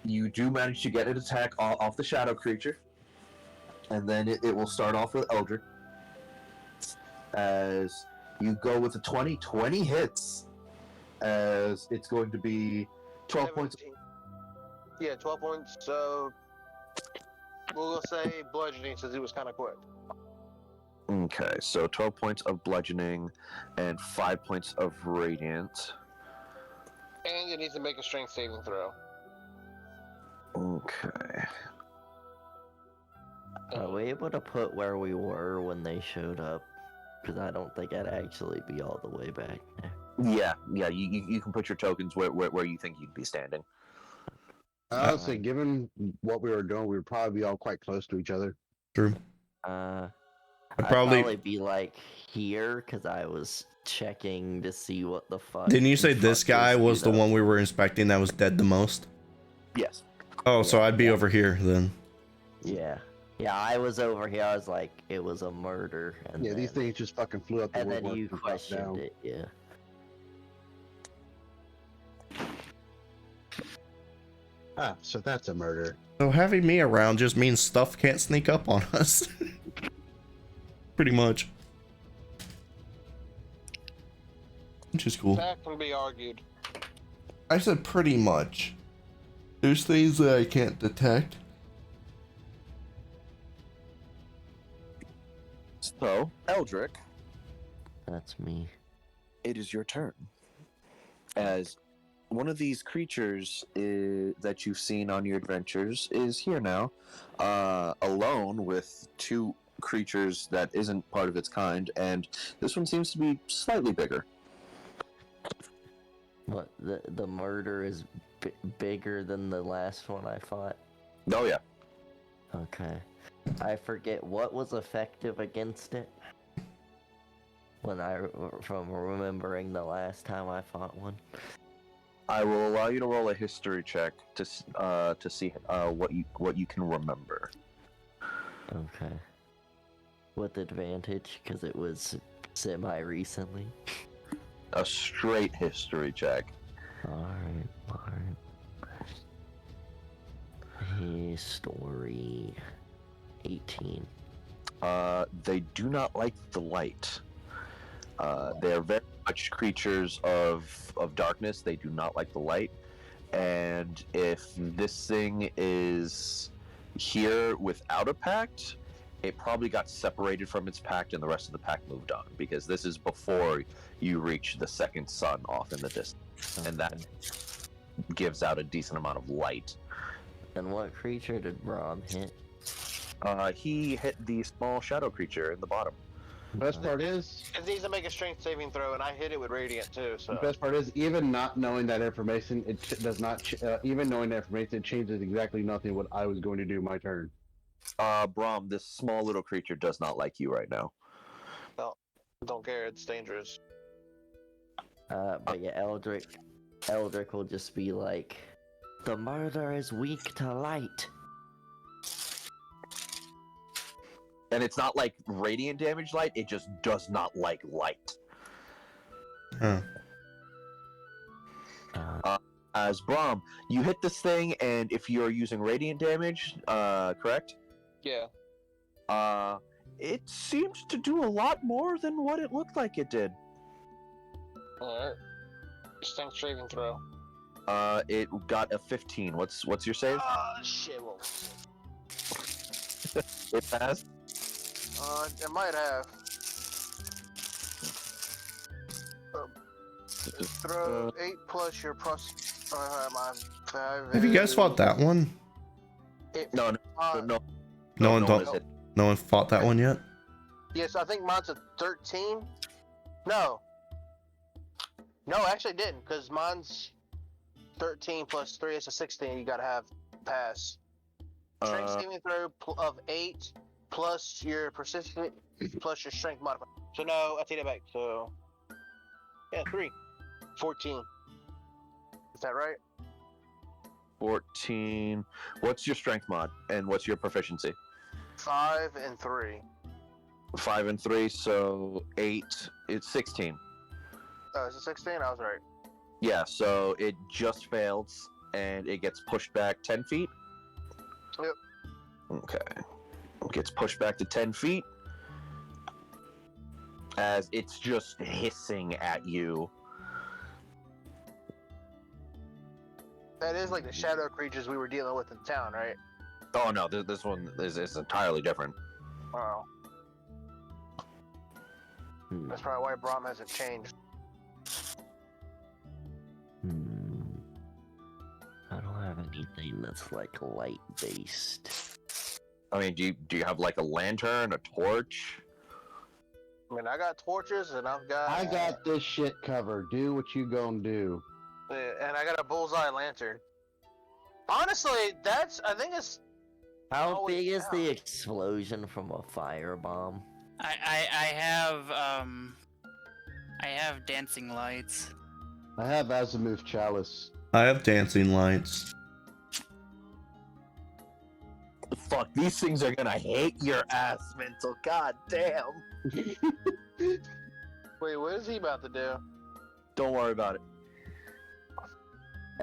you do manage to get an attack off the shadow creature, and then it will start off with Eldrik. As you go with a 20 hits, as it's going to be 12 points. 17. Yeah, 12 points. So we'll say bludgeoning since it was kind of quick. Okay, so 12 points of bludgeoning and 5 points of radiant. And it needs to make a strength saving throw. Okay. Are we able to put where we were when they showed up? Because I don't think I'd actually be all the way back there. Yeah, you can put your tokens where you think you'd be standing. Honestly, given what we were doing, we would probably be all quite close to each other. True. I'd probably- probably be like here because I was checking to see what the fuck. Didn't you say the this fuck guy is was the Vito. one we were inspecting that was dead the most? Yes. Oh, so I'd be over here then. Yeah. Yeah, I was over here. I was like, it was a murder. And Yeah, then, these things just fucking flew up the and then woodwork you and dropped questioned down. it. Yeah. Ah, so that's a murder. So having me around just means stuff can't sneak up on us. Pretty much. Which is cool. That can be argued. I said pretty much. There's things that I can't detect. So, Eldrik, That's me. it is your turn. As one of these creatures that you've seen on your adventures is here now, alone with two creatures that isn't part of its kind, and this one seems to be slightly bigger. What, the murder is bigger than the last one I fought? Oh yeah. Okay. I forget what was effective against it. From remembering the last time I fought one. I will allow you to roll a history check to see what you can remember. Okay. With advantage, because it was semi-recently. A straight history check. Alright. History. 18. They do not like the light. They are very much creatures of darkness. They do not like the light. And if this thing is here without a pact, it probably got separated from its pact and the rest of the pack moved on, because this is before you reach the second sun off in the distance, and that gives out a decent amount of light. And what creature did Braum hit? He hit the small shadow creature in the bottom. Best part is, It needs to make a strength saving throw, and I hit it with radiant too. So the best part is, even not knowing that information, it does not. Even knowing that information, it changes exactly nothing what I was going to do my turn. Braum, this small little creature does not like you right now. no, don't care. It's dangerous. But yeah, Eldrik will just be like, the murder is weak to light. And it's not like radiant damage light, it just does not like light. Huh. As Braum, you hit this thing, and if you're using radiant damage, correct? Yeah. It seems to do a lot more than what it looked like it did. Alright. Strength saving throw. It got a 15. What's your save? Shit. Well, It passed. it might have. Throw 8 plus your plus. My 5. Have you guys fought that one? No. No one has thought. hit. No one fought that one yet. Yes, I think mine's a 13. No, actually didn't, because mine's 13 plus 3 is a 16. You gotta have pass. Strength saving throw of 8 plus your persistence plus your strength modifier. So no, I take it back. So yeah, 3. 14. Is that right? 14. What's your strength mod, and what's your proficiency? 5 and 3. 5 and 3, so 8. It's 16. Oh, is it 16? I was right. Yeah, so it just fails, and it gets pushed back 10 feet? Yep. Okay. It gets pushed back to 10 feet, as it's just hissing at you. That is like the shadow creatures we were dealing with in town, right? Oh no, this one is entirely different. Oh. That's probably why Braum hasn't changed. I don't have anything that's like light based. I mean, do you have like a lantern, a torch? I mean, I got torches and I've got. I got this shit covered. Do what you gonna do. And I got a bullseye lantern. Honestly, I think it's. How big is down. the explosion from a firebomb? I have dancing lights. I have Azimuth Chalice. I have dancing lights. Fuck, these things are gonna hate your ass, Mntal. God damn. Wait, what is he about to do? Don't worry about it.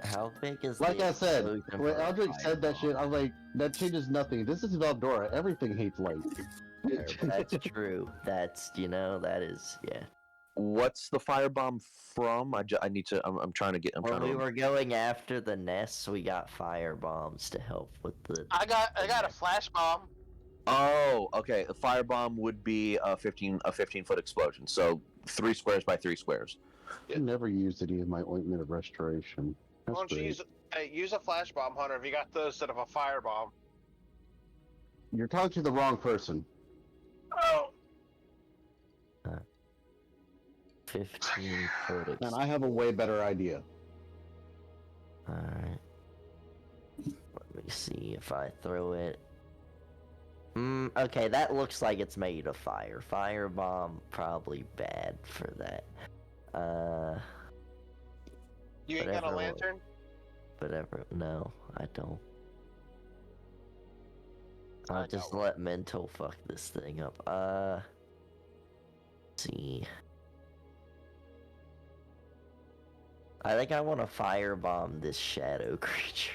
How big is Like the I said, explosion when from a Eldrik said that firebomb? shit, I was like, that changes nothing. This is Valdora. Everything hates light. That's true. That is, yeah. What's the firebomb from? I need to. I'm trying to get. When we were going after the nests, we got fire bombs to help with the. I got a flash bomb. Oh, okay. The firebomb would be a 15-foot explosion. So 3 squares by 3 squares. I never used any of my ointment of restoration. That's Why don't you great. use a flash bomb, Hunter, if you got those instead of a fire bomb. You're talking to the wrong person. 15-foot. And I have a way better idea. Alright. Let me see if I throw it. Okay, that looks like it's made of fire. Firebomb, probably bad for that. You ain't got a lantern? Whatever. No, I don't. I'll just let Mntal fuck this thing up. Let's see. I think I want to firebomb this shadow creature.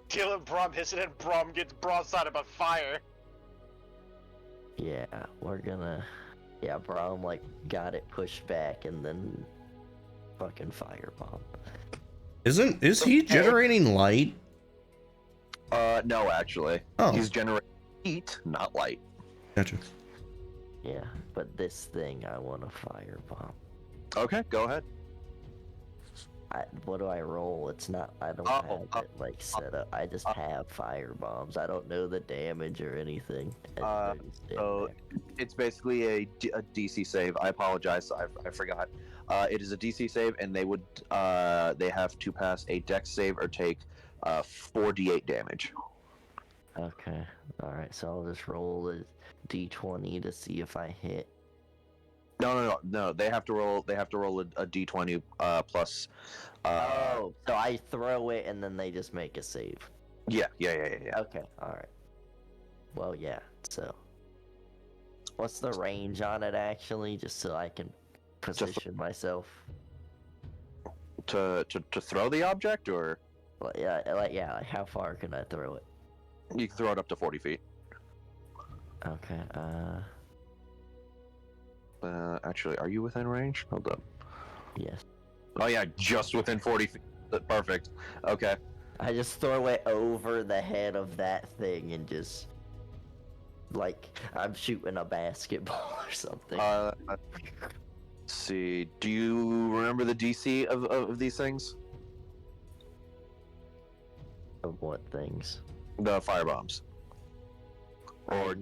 Killing Braum hits it and Braum gets broadsided by fire. Yeah, we're gonna... Yeah, Braum, like, got it pushed back and then fucking firebomb. Is he generating light? No, actually. Oh. He's generating heat, not light. Gotcha. Yeah, but this thing I want to firebomb. Okay, go ahead. What do I roll? It's not... I don't have it, like, set up. I just have firebombs. I don't know the damage or anything. So it's basically a DC save. I apologize. I forgot. It is a DC save, and they would they have to pass a Dex save or take 4d8 damage. Okay. Alright, so I'll just roll a d20 to see if I hit. No. They have to roll a d20 plus. Oh, so I throw it and then they just make a save. Yeah. Okay, alright. Well, yeah, so. What's the range on it, actually? Just so I can position myself. To throw the object, or? Well, yeah, how far can I throw it? You can throw it up to 40 feet. Okay, actually, are you within range? Hold up. yes. Oh yeah, just within 40 feet. Perfect. Okay. I just throw it over the head of that thing and just... Like, I'm shooting a basketball or something. Let's see. Do you remember the DC of these things? Of what things? The firebombs. Or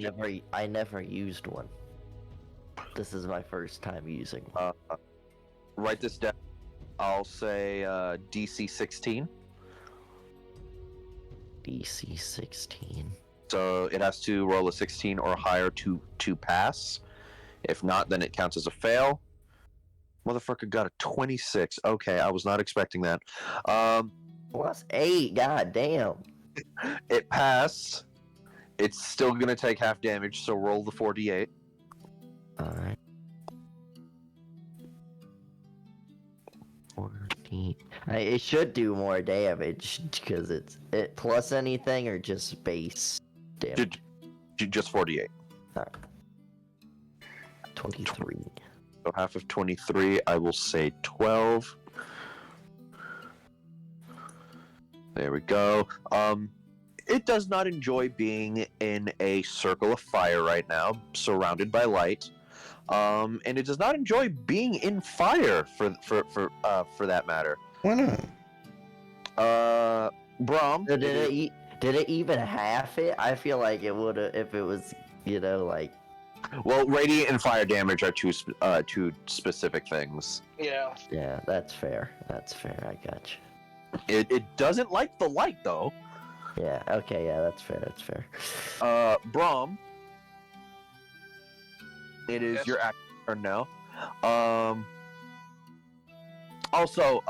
I never used one. This is my first time using one. write this down. I'll say DC 16. DC 16. So it has to roll a 16 or higher to pass. If not, then it counts as a fail. Motherfucker got a 26. Okay, I was not expecting that. Plus 8, god damn. It passed. It's still gonna take half damage, so roll the 4d8. Alright. 14. It should do more damage, because it plus anything or just base damage? Just 48. Alright. 23. So half of 23, I will say 12. There we go. It does not enjoy being in a circle of fire right now, surrounded by light. And it does not enjoy being in fire for that matter. Why not? Braum. So did it even half it? I feel like it would have if it was, like... Well, radiant and fire damage are two specific things. Yeah. Yeah, that's fair. That's fair, I got you. It doesn't like the light, though. Yeah, okay, yeah, that's fair, that's fair. Braum, it is your action turn now. Also,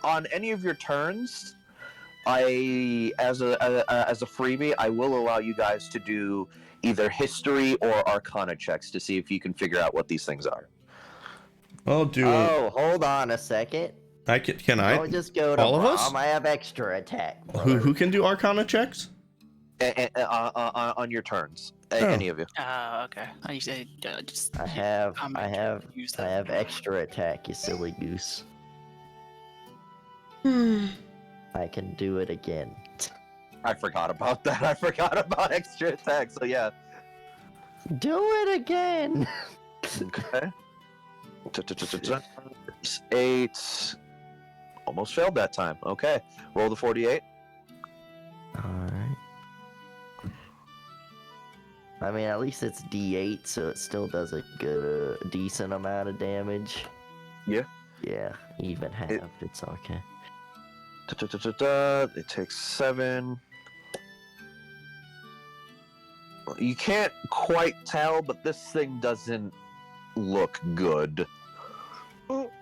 on any of your turns, as a freebie, I will allow you guys to do either history or arcana checks to see if you can figure out what these things are. I'll do. Oh, hold on a second. Can I? Don't just go to all of us? Braum. I have extra attack. Who can do Arcana checks? On your turns, Oh. any of you. Okay. I usually just. I have use that. I have extra attack, you silly goose. I can do it again. I forgot about that. I forgot about extra attack. So yeah. Do it again. Okay. 8. Almost failed that time. Okay. Roll the 48. Alright. I mean, at least it's D8, so it still does a good, decent amount of damage. Yeah. Yeah, even half, it's okay. It takes 7. You can't quite tell, but this thing doesn't look good. Alright,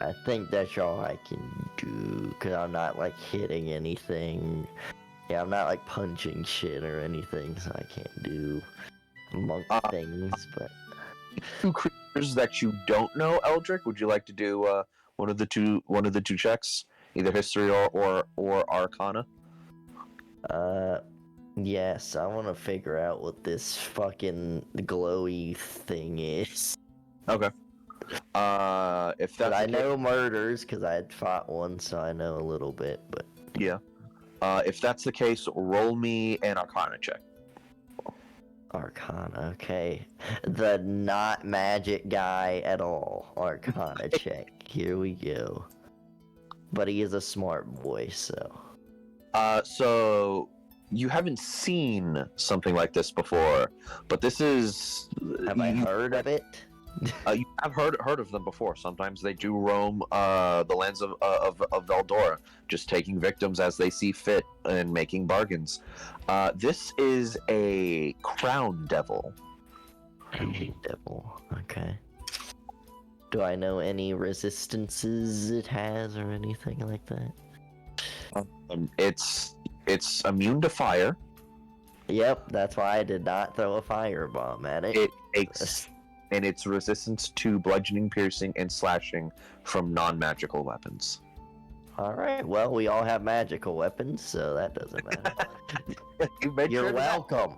I think that's all I can do, because I'm not, like, hitting anything. Yeah, I'm not, like, punching shit or anything, so I can't do monk things, but... 2 creatures that you don't know, Eldrik. Would you like to do one of the two checks, either history or Arcana? Yes, I want to figure out what this fucking glowy thing is. Okay. If that's But I know murders because I had fought one, so I know a little bit. But yeah. If that's the case, roll me an Arcana check. Arcana, okay. The not magic guy at all. Arcana check. Here we go. But he is a smart boy, so. So you haven't seen something like this before, but this is. Have I heard of it? You have heard of them before. Sometimes they do roam the lands of Veldora, just taking victims as they see fit and making bargains. This is a crown devil. Devil, okay. Do I know any resistances it has or anything like that? It's immune to fire. Yep, that's why I did not throw a firebomb at it. It takes. And it's resistance to bludgeoning, piercing, and slashing from non-magical weapons. Alright, well, we all have magical weapons, so that doesn't matter. You're welcome.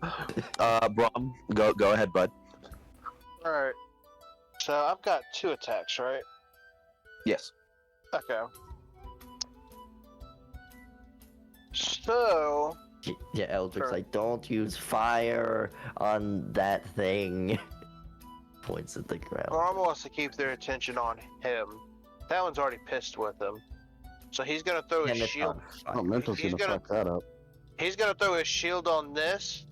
Braum, go ahead, bud. Alright. So I've got 2 attacks, right? Yes. Okay. So... Yeah, Eldrik's like, don't use fire on that thing. Points at the ground. Braum wants to keep their attention on him. That one's already pissed with him. So he's gonna throw his shield. Oh, Mntal's He's gonna fuck that up. He's gonna throw his shield on this,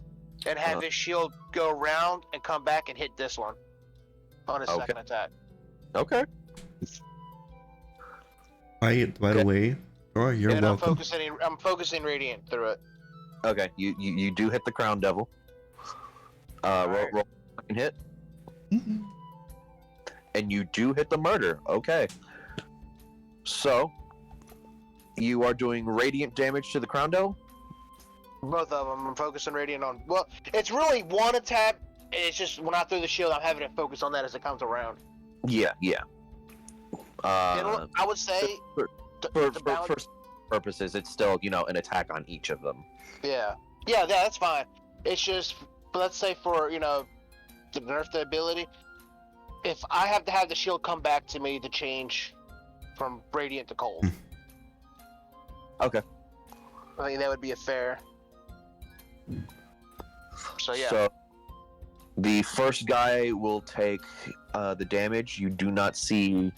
and have his shield go around and come back and hit this one on his second attack. Okay. By the way, oh, you're and welcome. I'm focusing radiant through it. Okay, you do hit the crown devil. Roll fucking hit. Mhm. And you do hit the murder. Okay. So, you are doing radiant damage to the crown devil? Both of them. I'm focusing radiant on. Well, it's really one attack. It's just when I throw the shield, I'm having to focus on that as it comes around. Yeah. I would say for purposes, it's still an attack on each of them. Yeah, that's fine. It's just, let's say for, to nerf the ability, if I have to have the shield come back to me to change from radiant to cold. Okay. I think that would be a fair. So, yeah. So, the first guy will take the damage. You do not see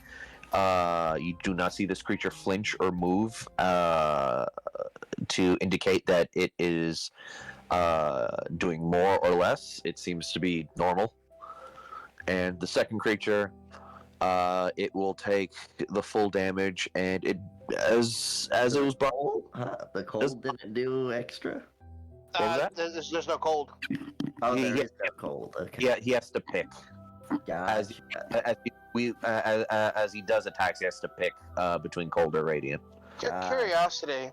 this creature flinch or move to indicate that it is doing more or less. It seems to be normal. And the second creature, it will take the full damage, and it as it was brought. The cold didn't do extra? There's no cold. Oh, He there gets- is no cold. Okay. Yeah, he has to pick. As he does attacks, he has to pick between cold or radiant. Curiosity.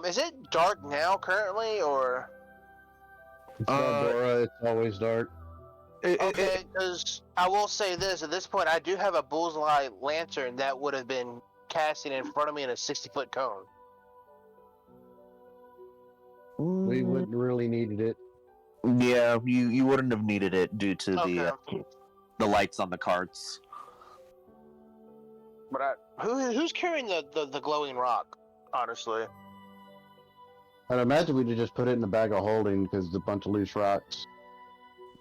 Is it dark now currently, or? Dora, it's always dark. Okay, because I will say this, at this point I do have a bullseye lantern that would have been casting in front of me in a 60-foot cone. We wouldn't really needed it. Yeah, you wouldn't have needed it due to the lights on the carts. But who's carrying the glowing rock, honestly? I'd imagine we'd just put it in the bag of holding because it's a bunch of loose rocks.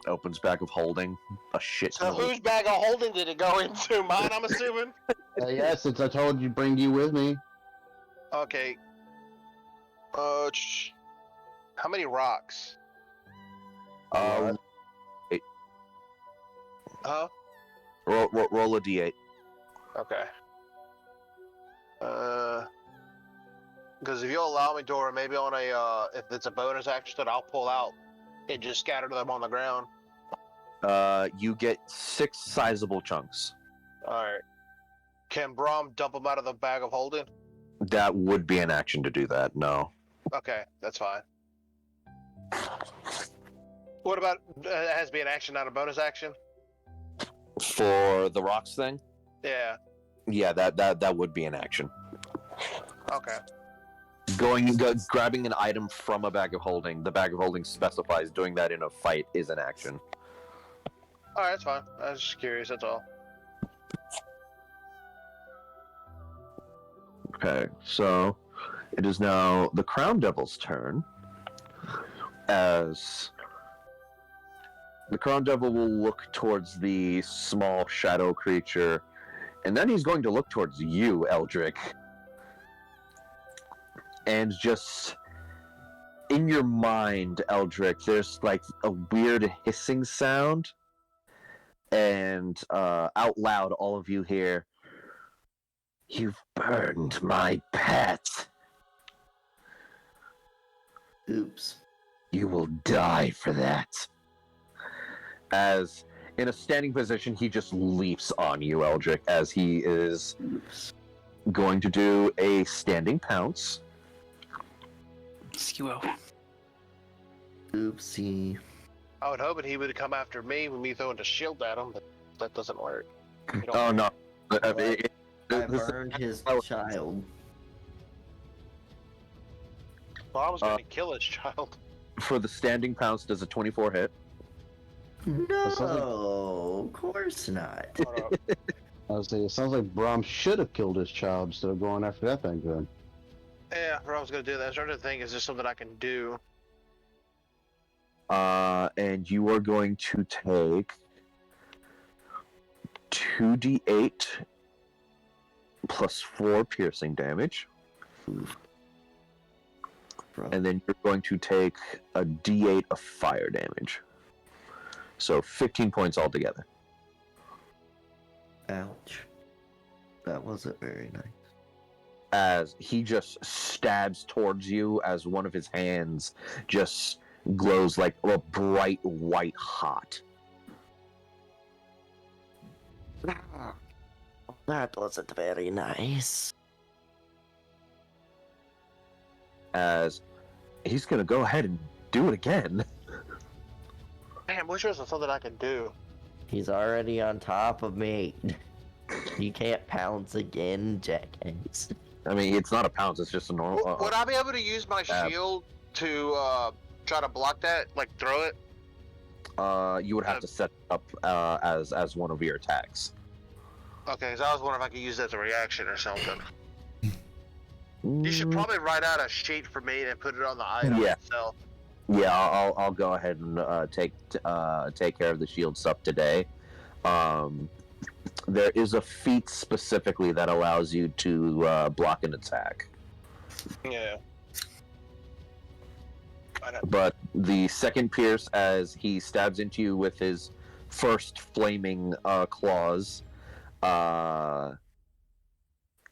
Opens bag of holding a shit. So whose bag of holding did it go into? Mine, I'm assuming? Yeah, since I told you bring you with me. Okay. How many rocks? Uh, Huh? roll a d8. Okay. Because if you'll allow me, Dora, maybe on a if it's a bonus action, that I'll pull out and just scatter them on the ground. You get 6 sizable chunks. All right. Can Braum dump them out of the bag of holding? That would be an action to do that. No. Okay, that's fine. What about it has to be an action, not a bonus action? For the rocks thing? Yeah. Yeah, that would be an action. Okay. Grabbing an item from a bag of holding. The bag of holding specifies doing that in a fight is an action. All right, that's fine. I was just curious. That's all. Okay, so it is now the Crown Devil's turn. As the Crown Devil will look towards the small shadow creature, and then he's going to look towards you, Eldrik. And just in your mind, Eldrik, there's like a weird hissing sound. And out loud, all of you hear, "You've burned my pet. Oops. You will die for that." As in a standing position, he just leaps on you, Eldrik, as he is going to do a standing pounce. Skewo. Oopsie. I would hope that he would come after me with me throwing the shield at him, but that doesn't work. Oh no! I burned his child. Well, I was going to kill his child. For the standing pounce, does a 24 hit? No, of course not. I was saying, it sounds like Braum should have killed his child instead of going after that thing. Then. Yeah, I was going to do that. I was trying to think, is there something I can do? And you are going to take 2d8 plus 4 piercing damage. And then you're going to take a d8 of fire damage. So 15 points altogether. Ouch. That wasn't very nice. As he just stabs towards you as one of his hands just glows like a bright white hot. That wasn't very nice. As he's going to go ahead and do it again. Damn, wish there was something I can do. He's already on top of me. You can't pounce again, jackass. I mean, it's not a pounce, it's just a normal... Would I be able to use my shield to try to block that? Like, throw it? You would have to set up as one of your attacks. Okay, because I was wondering if I could use that as a reaction or something. You should probably write out a sheet for me and put it on the item itself. Yeah, I'll go ahead and take care of the shield stuff today. There is a feat specifically that allows you to block an attack. Yeah. But the second pierce, as he stabs into you with his first flaming claws,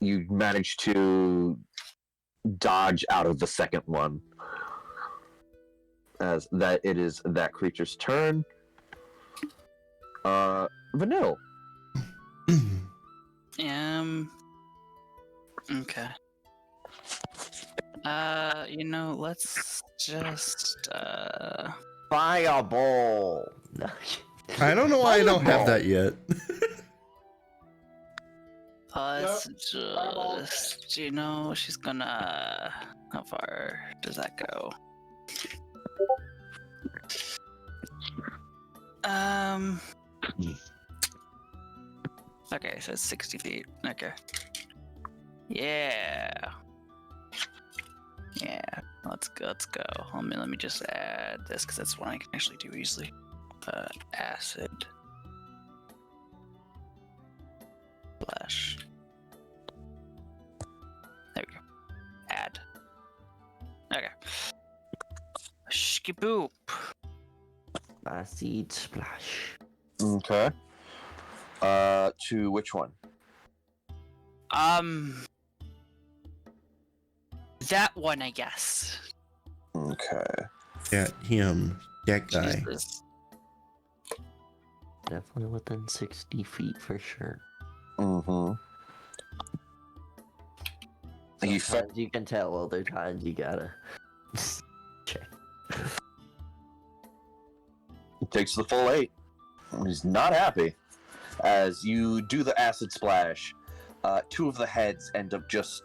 you manage to dodge out of the second one. As that it is that creature's turn. Vanille. Okay. Let's just Fireball. I don't know why I don't have that yet. let's just, she's gonna. How far does that go? Okay, so it's 60 feet. Okay. Yeah. Let's go. Let me just add this because that's one I can actually do easily. Acid. Flash. There we go. Add. boop. Acid splash. Okay. To which one? That one, I guess. Okay. Yeah, him. That guy. Jesus. Definitely within 60 feet for sure. Mm-hmm. Sometimes you can tell, other times you gotta check. Takes the full 8. He's not happy. As you do the acid splash, 2 of the heads end up just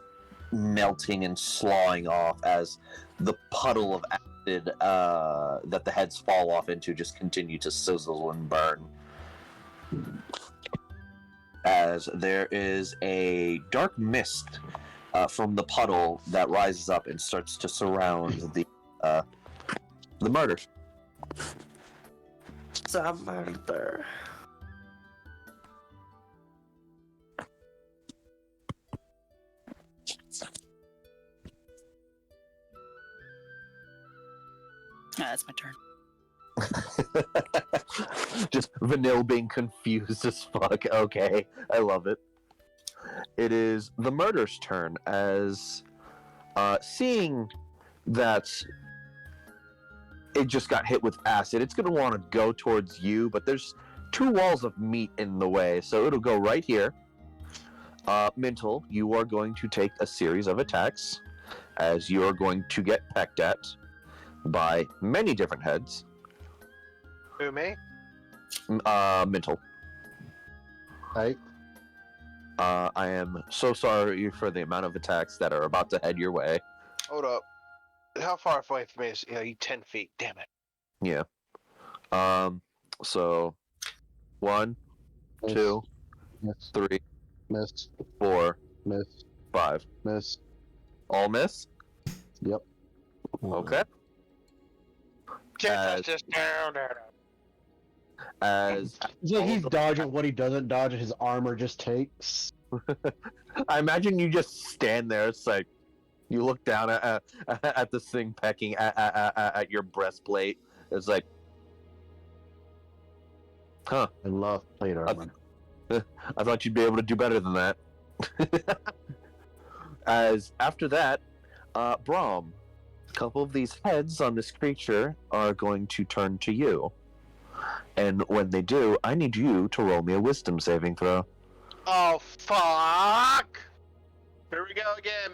melting and slawing off as the puddle of acid that the heads fall off into just continue to sizzle and burn. As there is a dark mist from the puddle that rises up and starts to surround the murders. It's a murder. That's my turn. Just Vanille being confused as fuck. Okay, I love it. It is the murder's turn as seeing that it just got hit with acid, it's going to want to go towards you, but there's 2 walls of meat in the way, so it'll go right here. Mntal, you are going to take a series of attacks as you are going to get pecked at by many different heads. Who, me? Mntal. Right? I am so sorry for the amount of attacks that are about to head your way. Hold up. How far away from me is you 10 feet? Damn it. Yeah. So 1, Miss. 2, Miss. 3, Miss. 4, Miss. 5. Miss. All miss? Yep. Okay. Just down. As It's like he's dodging what he doesn't dodge, and his armor just takes. I imagine you just stand there. It's like you look down at this thing pecking at your breastplate. It's like, huh? I love plate armor. I thought you'd be able to do better than that. As after that, Braum, a couple of these heads on this creature are going to turn to you. And when they do, I need you to roll me a wisdom saving throw. Oh, fuck! Here we go again.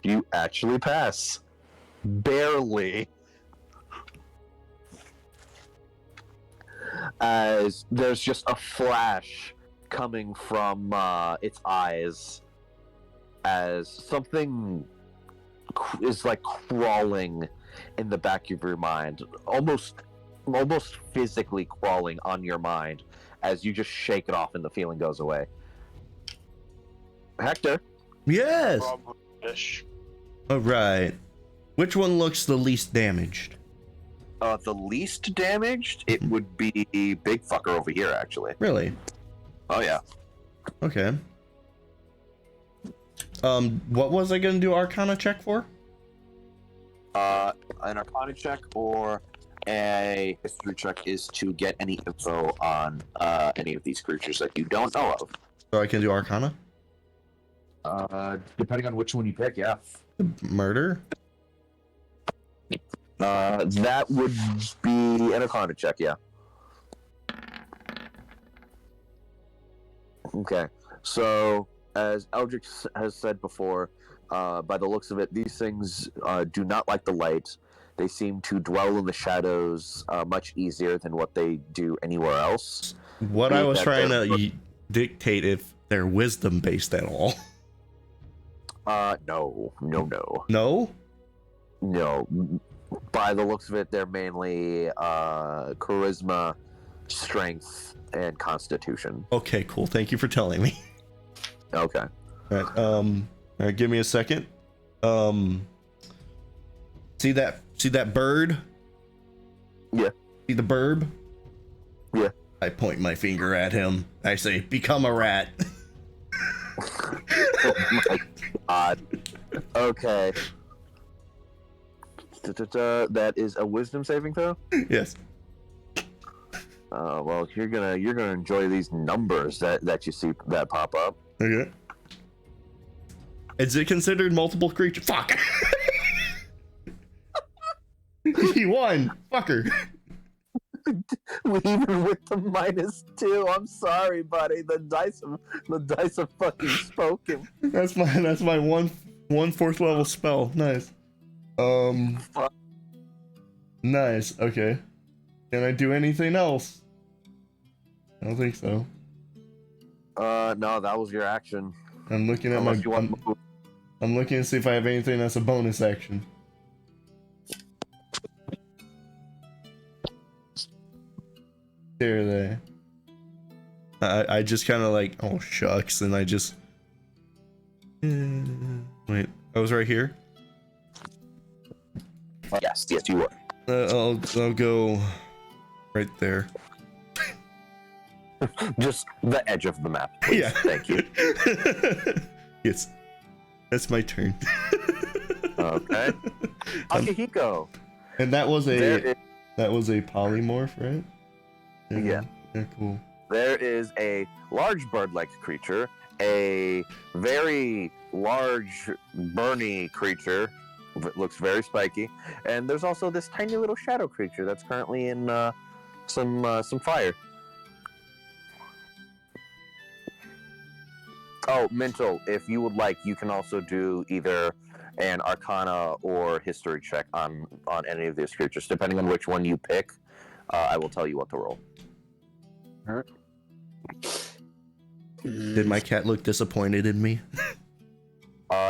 You actually pass. Barely. As there's just a flash coming from its eyes as something is like crawling in the back of your mind, almost physically crawling on your mind as you just shake it off and the feeling goes away. Hector. Yes. Ish. All right. Which one looks the least damaged? The least damaged, it would be big fucker over here, actually. Really? Oh yeah. Okay. What was I gonna do Arcana check for? An Arcana check or a history check is to get any info on any of these creatures that you don't know of. So I can do Arcana? Depending on which one you pick, yeah. Murder? That would be an Arcana check, yeah. Okay, so as Eldrik has said before, by the looks of it, these things do not like the light. They seem to dwell in the shadows much easier than what they do anywhere else. What I was trying to dictate if they're wisdom based at all. No. No? No. By the looks of it, they're mainly charisma, strength, and constitution. Okay, cool. Thank you for telling me. Okay. All right, give me a second. See that bird? Yeah. See the burb? Yeah. I point my finger at him. I say, become a rat. Oh my god. Okay. That is a wisdom saving throw. Yes. Well, you're gonna enjoy these numbers that you see that pop up. Okay. Is it considered multiple creature? Fuck. He won, fucker. Even with the -2, I'm sorry, buddy. The dice have fucking spoken. That's my one fourth level spell. Nice. Fuck. Nice. Okay. Can I do anything else? I don't think so. No, that was your action. I'm looking at Unless you want to move. I'm looking to see if I have anything that's a bonus action. There they. I just kind of like, oh shucks, and I just. Wait, I was right here. Yes, you were. I'll go right there. Just the edge of the map, please. Yeah. Thank you. Yes, that's my turn. Okay. Akihiko. And that was There is- a polymorph, right? Yeah. Yeah, cool. There is a large bird-like creature, a very large burny creature, looks very spiky, and there's also this tiny little shadow creature that's currently in some fire. Oh, Mntal, if you would like, you can also do either an Arcana or History check on any of these creatures. Depending on which one you pick, I will tell you what to roll. Did my cat look disappointed in me?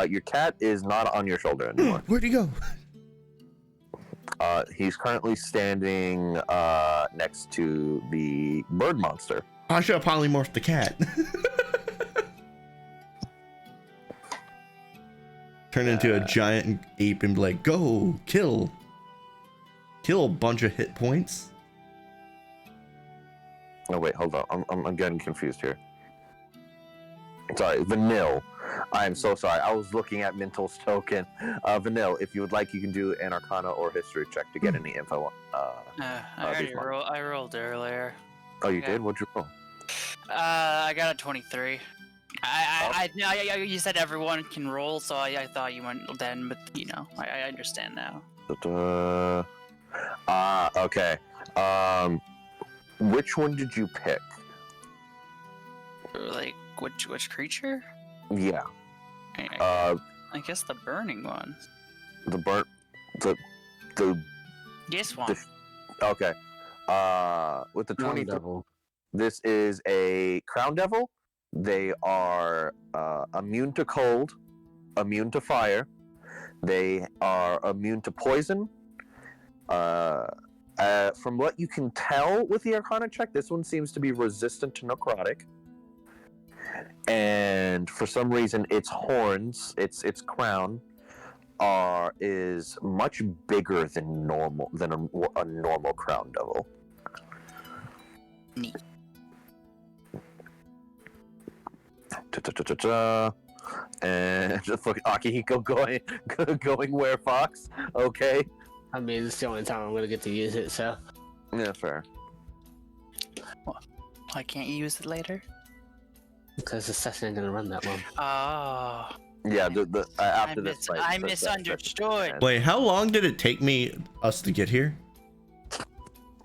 Your cat is not on your shoulder anymore. Where'd he go? He's currently standing next to the bird monster. I should have polymorphed the cat. Turn into a giant ape and be like, go, kill a bunch of hit points. Oh wait, hold on. I'm getting confused here. Sorry, Vanille. I'm so sorry. I was looking at Mntal's token. Vanille, if you would like, you can do an Arcana or History check to get any info on. I rolled earlier. Oh, you Yeah. did? What'd you roll? I got a 23. You said everyone can roll, so I thought you went then, but I understand now. Okay. Which one did you pick? Like which creature? Yeah. I guess the burning one. The burnt, the. This one. Okay. With the 20. This is a crown devil. They are immune to cold, immune to fire. They are immune to poison. From what you can tell with the Arcana check, this one seems to be resistant to necrotic. And for some reason, its horns, its crown, is much bigger than a normal crown devil. Neat. And just fucking Akihiko going where Fox? Okay. I mean, it's the only time I'm gonna get to use it, so. Yeah, fair. Why can't you use it later? Because the session ain't gonna run that long. Oh. Yeah, after this fight. I misunderstood. Wait, how long did it take us to get here?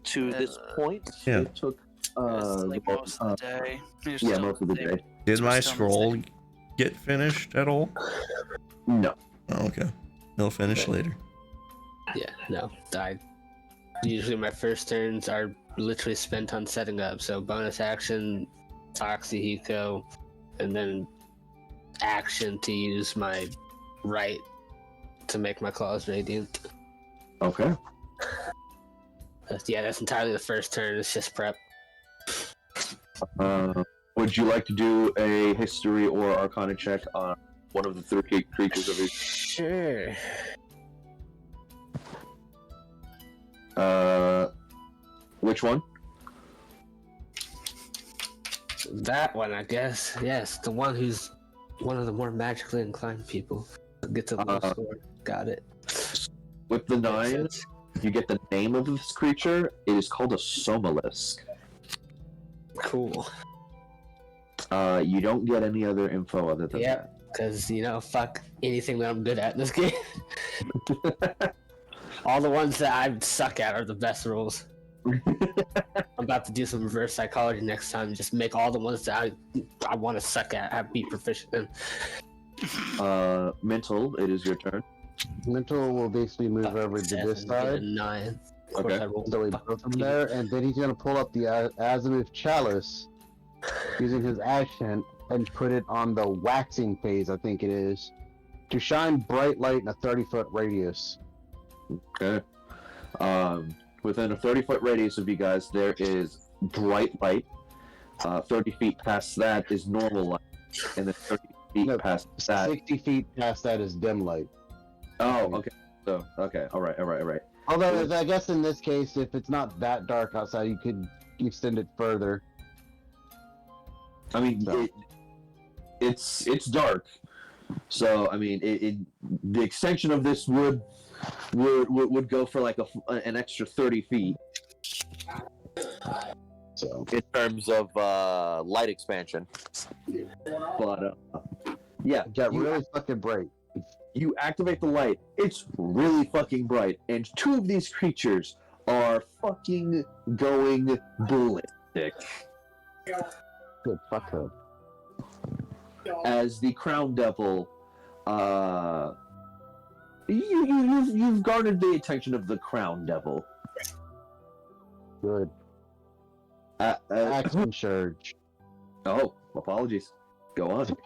To this point, Yeah. it took Like most of the day. yeah, most of the day. Did my Still scroll get finished at all? No. Oh, okay. They'll finish later. Yeah, no, died. Usually my first turns are literally spent on setting up, so bonus action, Akihiko, and then action to use my right to make my claws radiant. Okay. Yeah, that's entirely the first turn, it's just prep. Would you like to do a history or arcana check on one of the three creatures of your... Sure. Which one? That one, I guess. Yes, the one who's one of the more magically inclined people. Gets a low score. Got it. With the Makes 9, sense. you get the name of this creature. It is called a Somalisk. Cool. You don't get any other info other than Yep. Because, fuck anything that I'm good at in this game. All the ones that I suck at are the best rules. that. I'm about to do some reverse psychology next time. Just make all the ones that I want to suck at, be proficient in. Mntal, it is your turn. Mntal will basically move Fucking over to seven, this get a side. 9. Of course, Okay. I rolled So he fucking goes from 2. there, and then he's gonna pull up the azimuth chalice using his action and put it on the waxing phase, I think it is, to shine bright light in a 30-foot radius. Okay. Within a 30-foot radius of you guys, there is bright light. 30 feet past that is normal light, and then 30 feet No, past that. 60 feet past that is dim light. Oh, okay. So, okay, all right. Although, I guess in this case, if it's not that dark outside, you could extend it further. I mean, So. it's dark. So, I mean, the extension of this would go for like an extra 30 feet. So In terms of light expansion. But, yeah. it got really fucking bright. You activate the light. It's really fucking bright. And 2 of these creatures are fucking going ballistic. Good fuck up. As the Crown Devil, you've garnered the attention of the Crown Devil. Good. Action surge. Oh, apologies. Go on.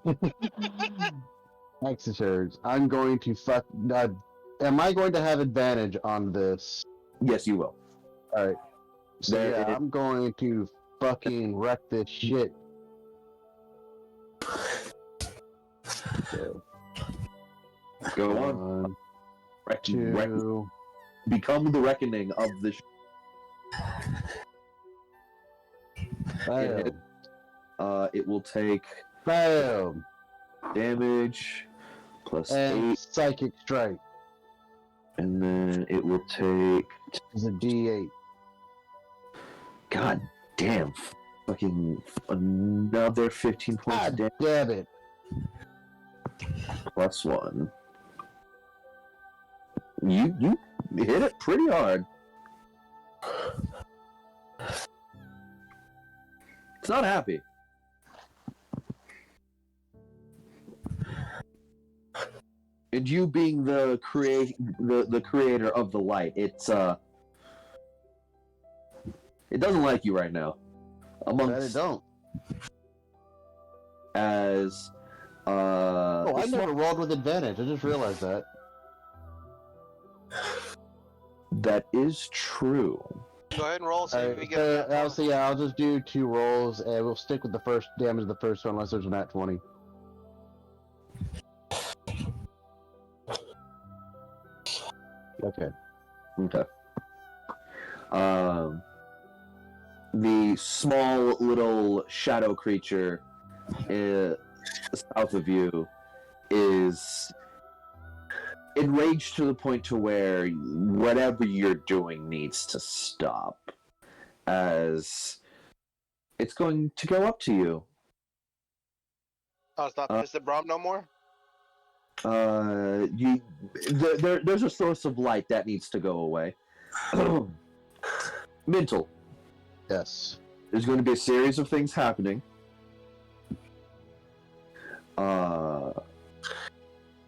Action surge. I'm going to fuck. Am I going to have advantage on this? Yes, you will. Alright. So There yeah, it is. I'm going to fucking wreck this shit. So, Go on. 1, Wreck- 2. become the reckoning of the. Bam. It will take Bam. damage plus And 8, psychic strike and then it will take. is a D8. God damn. Fucking another 15 points of God damage damn it. plus 1. You hit it pretty hard. It's not happy. And you being the creator of the light, it doesn't like you right now. That it Amongst don't. as Oh, I never rolled with advantage. I just realized that. that is true. Go ahead and roll. See if we get that. I'll just do 2 rolls, and we'll stick with the first damage of the first one, unless there's a nat 20. Okay. Okay. The small little shadow creature south of you is enraged to the point to where whatever you're doing needs to stop, as it's going to go up to you. Oh, it's not Mr. Braum no more? There's a source of light that needs to go away. Mntal. Yes. There's going to be a series of things happening.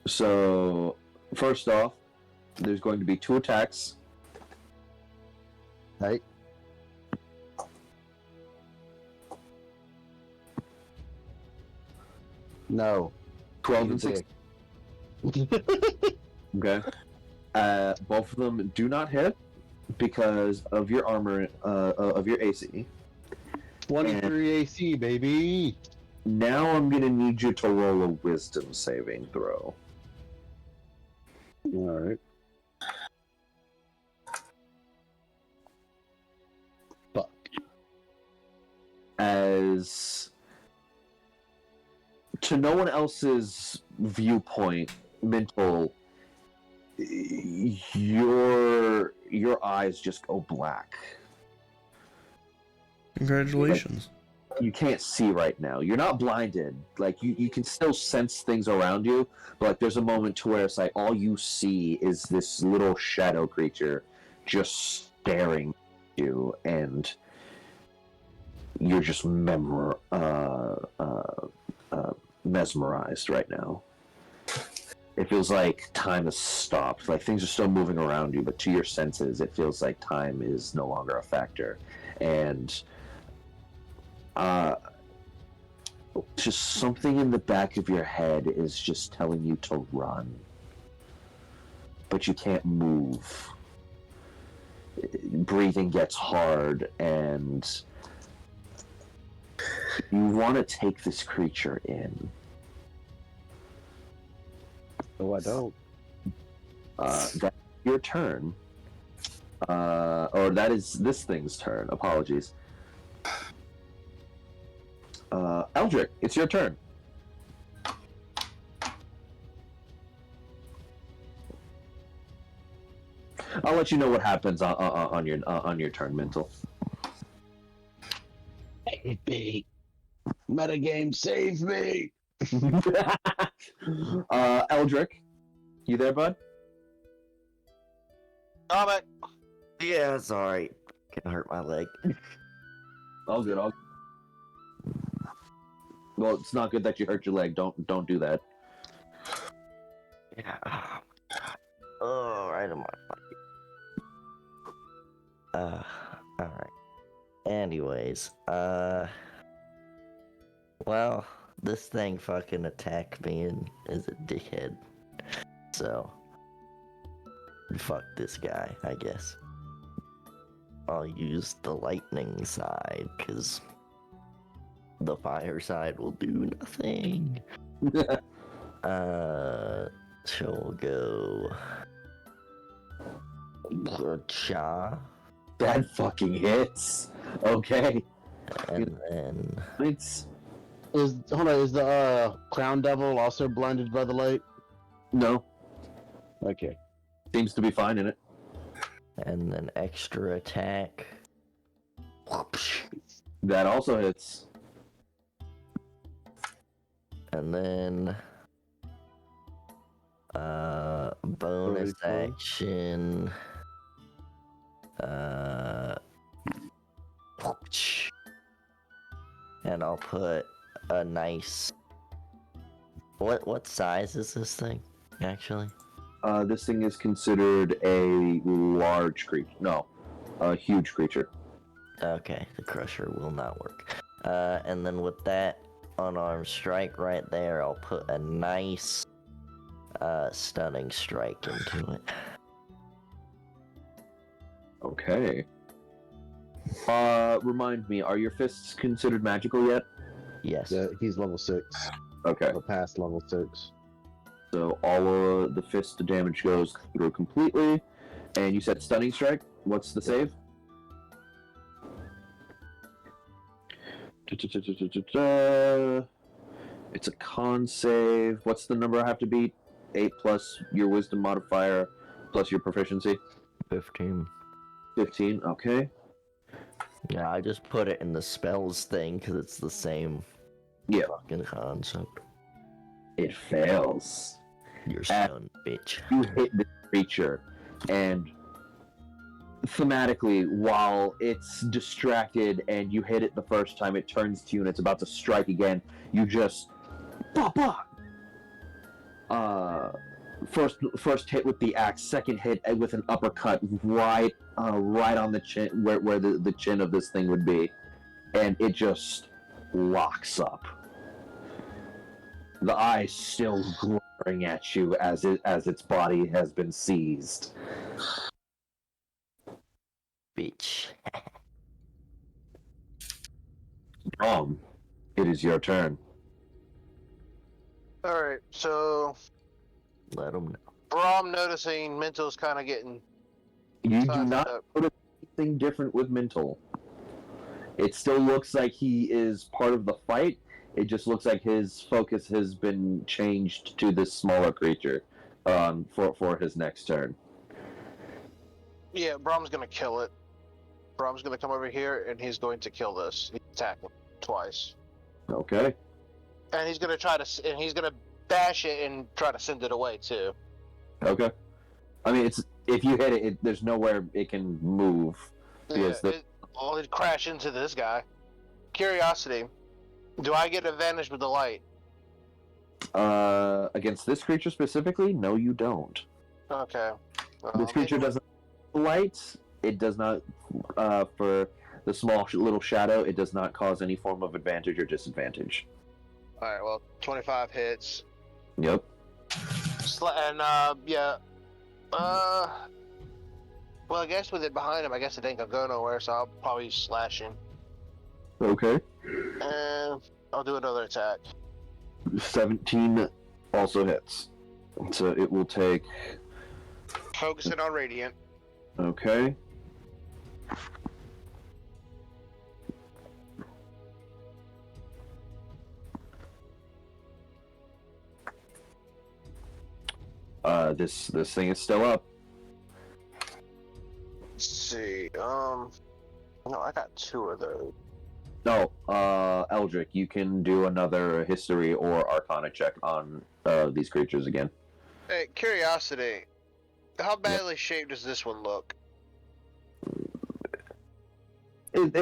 So first off, there's going to be 2 attacks. Right. No. 12 and 16. Okay. Both of them do not hit because of your armor, of your AC. 23 AC, baby. Now I'm gonna need you to roll a wisdom saving throw. Alright. Fuck. As to no one else's viewpoint, Mntal, your eyes just go black. Congratulations. You can't see right now. You're not blinded. Like you can still sense things around you, but like there's a moment to where it's like all you see is this little shadow creature just staring at you, and you're just mesmerized right now. It feels like time has stopped. Like things are still moving around you, but to your senses, it feels like time is no longer a factor. And just something in the back of your head is just telling you to run, but you can't move. Breathing gets hard, and you want to take this creature in. No, I don't. That's your turn. Or that is this thing's turn. Apologies. Eldrik, it's your turn. I'll let you know what happens on your turn, Mntal. Save me. Metagame, save me. Eldrik, you there, bud? Comment. Yeah, it's alright. Can hurt my leg. All good. Well, it's not good that you hurt your leg. Don't do that. Yeah. Oh, right in my pocket. Alright. Anyways, well, this thing fucking attacked me and is a dickhead. So, fuck this guy, I guess. I'll use the lightning side, because the fire side will do nothing. So we'll go... Cha. That fucking hits. Okay. And then... Is the Crown Devil also blinded by the light? No. Okay. Seems to be fine in it. And then extra attack. That also hits. And then bonus action. And I'll put a nice... What size is this thing, actually? This thing is considered a large creature. No, a huge creature. Okay, the crusher will not work. And then with that unarmed strike right there, I'll put a nice stunning strike into it. Okay. Remind me, are your fists considered magical yet? Yes. Yeah, he's level 6. Okay. Or past level 6. So all of the fist damage goes through completely. And you said stunning strike? What's the save? It's a con save. What's the number I have to beat? 8 plus your wisdom modifier plus your proficiency? 15. 15, okay. Yeah, I just put it in the spells thing because it's the same fucking concept. It fails. You're stunned, bitch. You hit the creature, and thematically, while it's distracted and you hit it the first time, it turns to you and it's about to strike again. You just... First hit with the axe, second hit with an uppercut right on the chin, where the chin of this thing would be, and it just locks up. The eye still glaring at you as its body has been seized. Bitch. It is your turn. Alright, so Let him know. Braum noticing Mntal's kind of getting... You do not notice anything different with Mntal. It still looks like he is part of the fight. It just looks like his focus has been changed to this smaller creature. for his next turn. Yeah, Braum's gonna kill it. Braum's gonna come over here and he's going to kill this. He's attacking twice. Okay. And he's gonna he's gonna bash it and try to send it away too. Okay. I mean, if you hit it, there's nowhere it can move. Yeah, it'd crash into this guy. Curiosity. Do I get advantage with the light? Against this creature specifically, no, you don't. Okay. This creature doesn't light. It does not. For the small little shadow, it does not cause any form of advantage or disadvantage. All right. Well, 25 hits. Yep. Yeah. Well, I guess with it behind him, I guess it ain't gonna go nowhere, so I'll probably slash him. Okay. And I'll do another attack. 17 also hits. So it will take. Focusing on Radiant. Okay. This thing is still up. Let's see. No, I got 2 of those. No, Eldrik, you can do another history or arcana check on these creatures again. Hey, curiosity. How badly shaped does this one look? It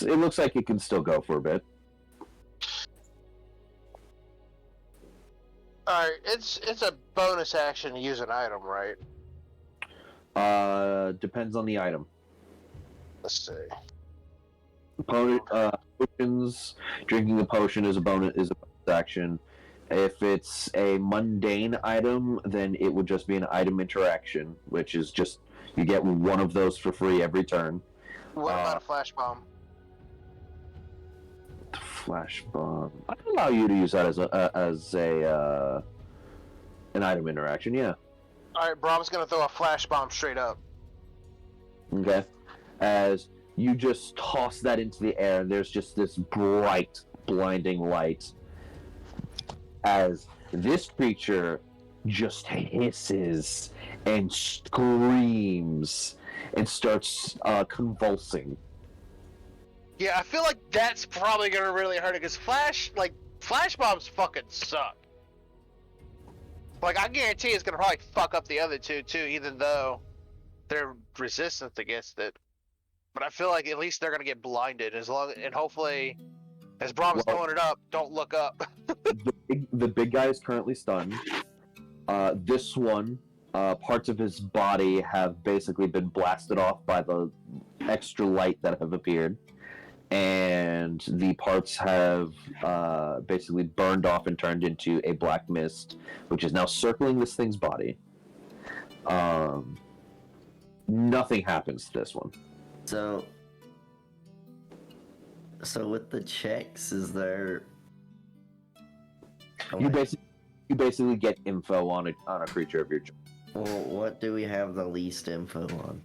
looks like it can still go for a bit. Alright, it's a bonus action to use an item, right? Depends on the item. Let's see. Potions. Drinking a potion is a bonus action. If it's a mundane item, then it would just be an item interaction, which is just you get one of those for free every turn. What about a flash bomb? Flash bomb. I allow you to use that as an item interaction. Yeah. All right, Braum's gonna throw a flash bomb straight up. Okay. As you just toss that into the air, and there's just this bright, blinding light. As this creature just hisses and screams and starts convulsing. Yeah, I feel like that's probably gonna really hurt it because flash bombs fucking suck. Like, I guarantee it's gonna probably fuck up the other 2 too, even though they're resistant against it. But I feel like at least they're gonna get blinded and hopefully, as Braum's throwing it up, don't look up. The big guy is currently stunned. This one, parts of his body have basically been blasted off by the extra light that have appeared. And the parts have basically burned off and turned into a black mist, which is now circling this thing's body. Nothing happens to this one. So with the checks, is there? You basically get info on a creature of your choice. Well, what do we have the least info on?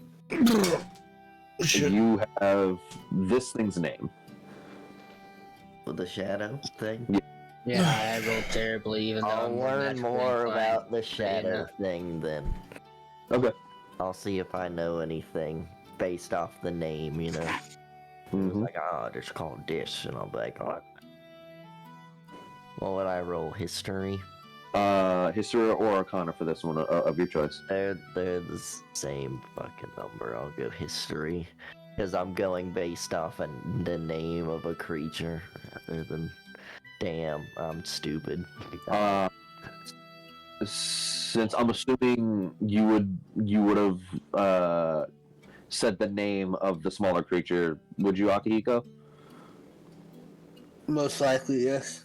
You have this thing's name. With the shadow thing? Yeah, I rolled terribly, even though I'll I'm learn more inclined. about the shadow thing then. Okay. I'll see if I know anything based off the name, you know? Mm-hmm. Like, it's called this, and I'll be like, oh. What would I roll? History? History or Arcana for this one of your choice. They're the same fucking number. I'll go history. Because I'm going based off the name of a creature rather than... Damn, I'm stupid. Since I'm assuming you would have said the name of the smaller creature, would you, Akihiko? Most likely, yes.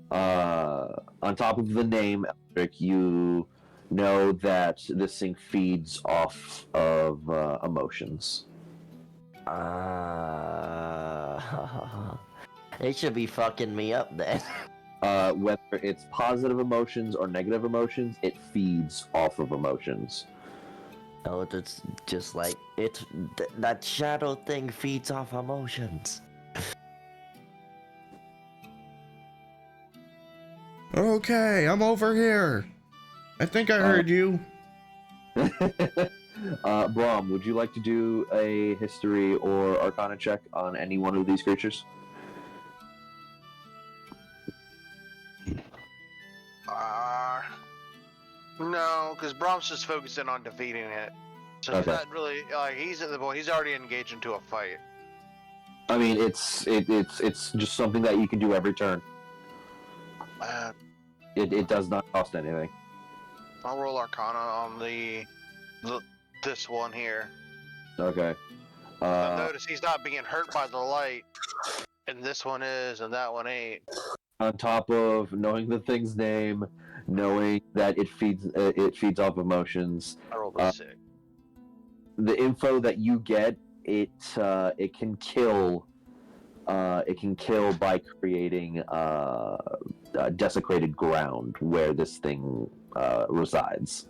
On top of the name, Eldrik, you know that this thing feeds off of emotions. It should be fucking me up then. Whether it's positive emotions or negative emotions, it feeds off of emotions. Oh, it's just like that shadow thing feeds off emotions. Okay, I'm over here. I think I heard you. Braum, would you like to do a history or arcana check on any one of these creatures? No, because Braum's just focusing on defeating it. So he's Okay. not really like he's already engaged into a fight. I mean, it's just something that you can do every turn. It does not cost anything. I'll roll Arcana on this one here. Okay. Notice he's not being hurt by the light, and this one is, and that one ain't. On top of knowing the thing's name, knowing that it feeds off emotions, I rolled a 6. the info that you get, it can kill. It can kill by creating desecrated ground where this thing resides.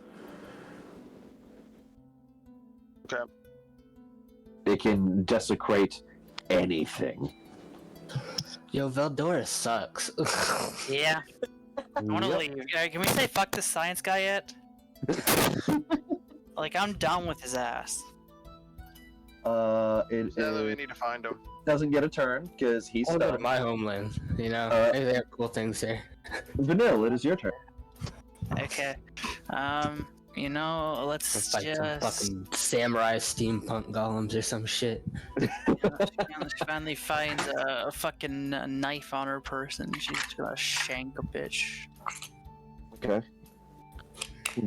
Okay. It can desecrate anything. Yo, Veldora sucks. Yeah. I want to leave. Can we say fuck this science guy yet? Like, I'm done with his ass. Now that we need to find him. Doesn't get a turn because he's I'll go to stuck. my homeland. You know, they have cool things there. Vanilla, it is your turn. Okay. You know, let's Fight some just fucking samurai steampunk golems or some shit. she finally finds a fucking knife on her person. She's gonna shank a bitch. Okay.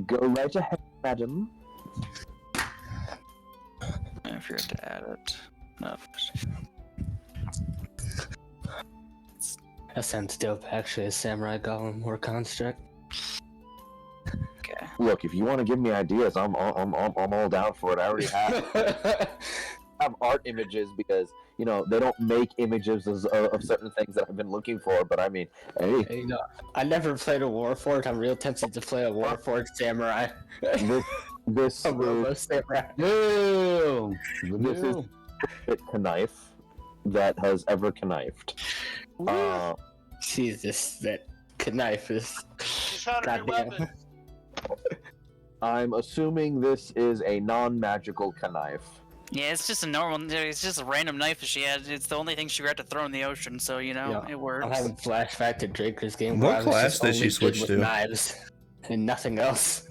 Go right ahead, madam. I forgot to add it. No. That sounds dope, actually, a samurai golem or construct. Okay. Look, if you want to give me ideas, I'm all down for it. I already have art images because they don't make images of certain things that I've been looking for. But I mean, hey, You know, I never played a Warforged. I'm real tempted to play a Warforged samurai. this A Robo samurai. No. this is the knife that has ever connived. Jesus, that knife is She's found a new goddamn. weapon. I'm assuming this is a non-magical knife. Yeah, it's just a normal. It's just a random knife that she had. It's the only thing she got to throw in the ocean, so Yeah, it works. I'm having flashback to Draker's game. What where I was class just did only she good switch with to? Knives and nothing else.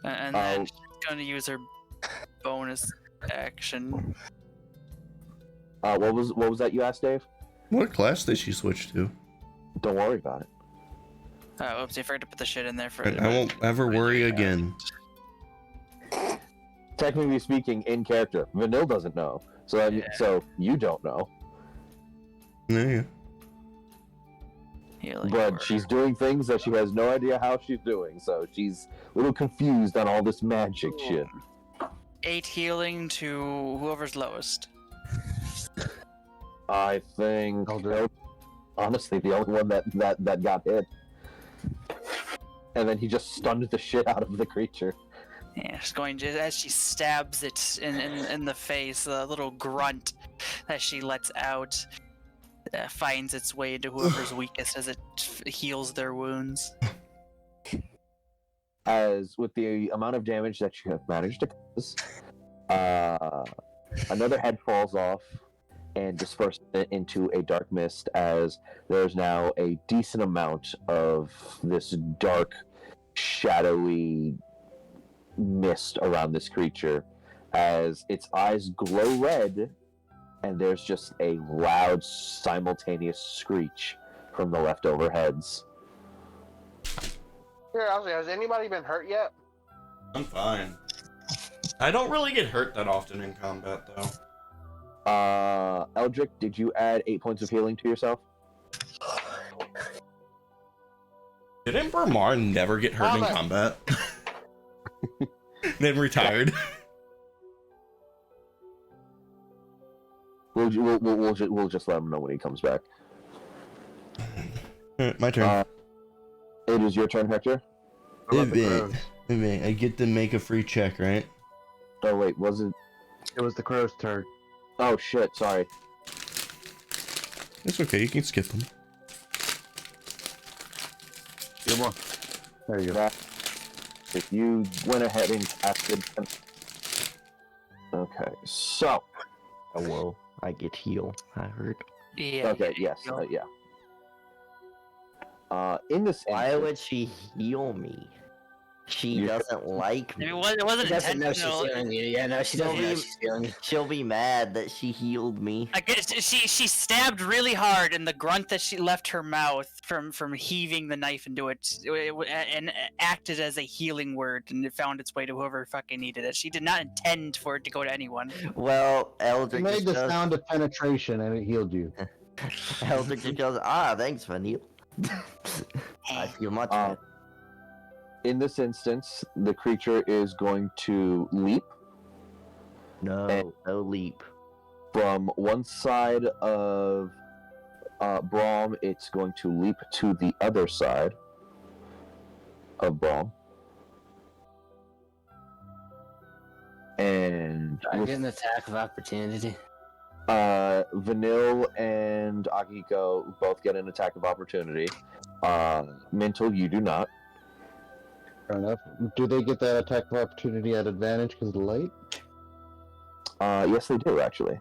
And then she's gonna use her bonus action. What was that you asked, Dave? What class did she switch to? Don't worry about it. Oh, oops! I forgot to put the shit in there for. I won't ever worry again. Technically speaking, in character, Vanille doesn't know, so so you don't know. Yeah. Healing But word. she's doing things that she has no idea how she's doing, so she's a little confused on all this magic shit. 8 healing to whoever's lowest. I think, honestly, the only one that got hit. And then he just stunned the shit out of the creature. Yeah, she's going to, as she stabs it in the face, the little grunt that she lets out finds its way into whoever's weakest as it heals their wounds. As with the amount of damage that you have managed to cause, another head falls off and disperses into a dark mist as there's now a decent amount of this dark, shadowy mist around this creature as its eyes glow red and there's just a loud simultaneous screech from the leftover heads. Here, has anybody been hurt yet? I'm fine. I don't really get hurt that often in combat, though. Eldrik, did you add 8 points of healing to yourself? Did Emperor Mar never get hurt in combat? Then retired. We'll just let him know when he comes back. Alright, my turn. It is your turn, Hector. I get to make a free check, right? Oh wait, was it? It was the crow's turn. Oh shit, sorry. It's okay, you can skip them. Come on. There you go. If you went ahead and casted. Okay, so. Oh, whoa. I get heal, I heard. Yeah. Okay, yes, yeah. In this Why instance, would she heal me? She You- doesn't like I me. mean, it wasn't She doesn't know she's intentional. healing you. Yeah, no, she doesn't know she's healing you. She'll be mad that she healed me. I guess she stabbed really hard, and the grunt that she left her mouth from heaving the knife into it, and acted as a healing word, and it found its way to whoever fucking needed it. She did not intend for it to go to anyone. Well, It Eldrik made just the goes, sound of penetration and it healed you. Eldrik just goes, thanks, Vanille. I feel much better. in this instance, the creature is going to leap No leap. from one side of Braum. It's going to leap to the other side of Braum. And I get an attack of opportunity. Vanille and Akihiko both get an attack of opportunity. Mntal, you do not. Fair enough. Do they get that attack of opportunity at advantage because of the light? Yes, they do, actually.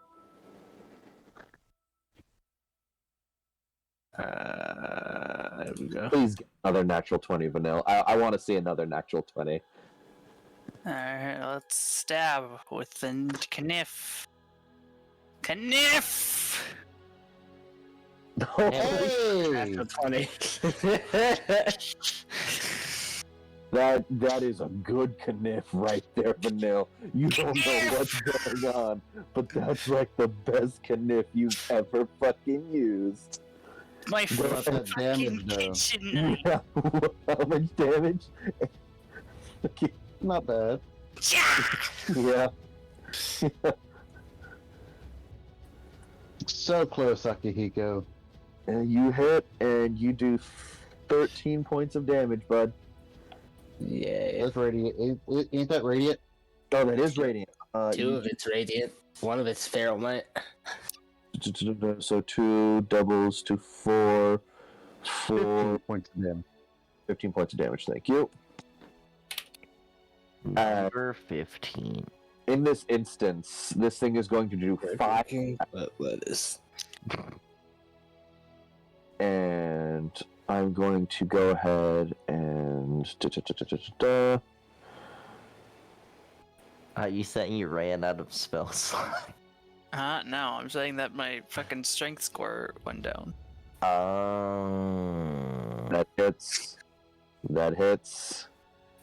There we go. Please get another natural 20, Vanille. I want to see another natural 20. Alright, let's stab with the kniff. Kniff! Hey! Natural 20. That is a good kniff right there, Vanille. You don't know what's going on, but that's like the best kniff you've ever fucking used. My What about that fucking damage, though? kitchen knife. Yeah, how much damage? Not bad. Yeah. So close, Akihiko. And you hit, and you do 13 points of damage, bud. Yeah. That's radiant. Ain't that radiant? Oh, that is radiant. Two of it's radiant. One of it's feral might. So 2 doubles to 4. 15 points of damage. 15 points of damage, thank you. Number 15. In this instance, this thing is going to do 5. What is? And I'm going to go ahead and... You saying you ran out of spell slot? No, I'm saying that my fucking strength score went down. That hits. That hits.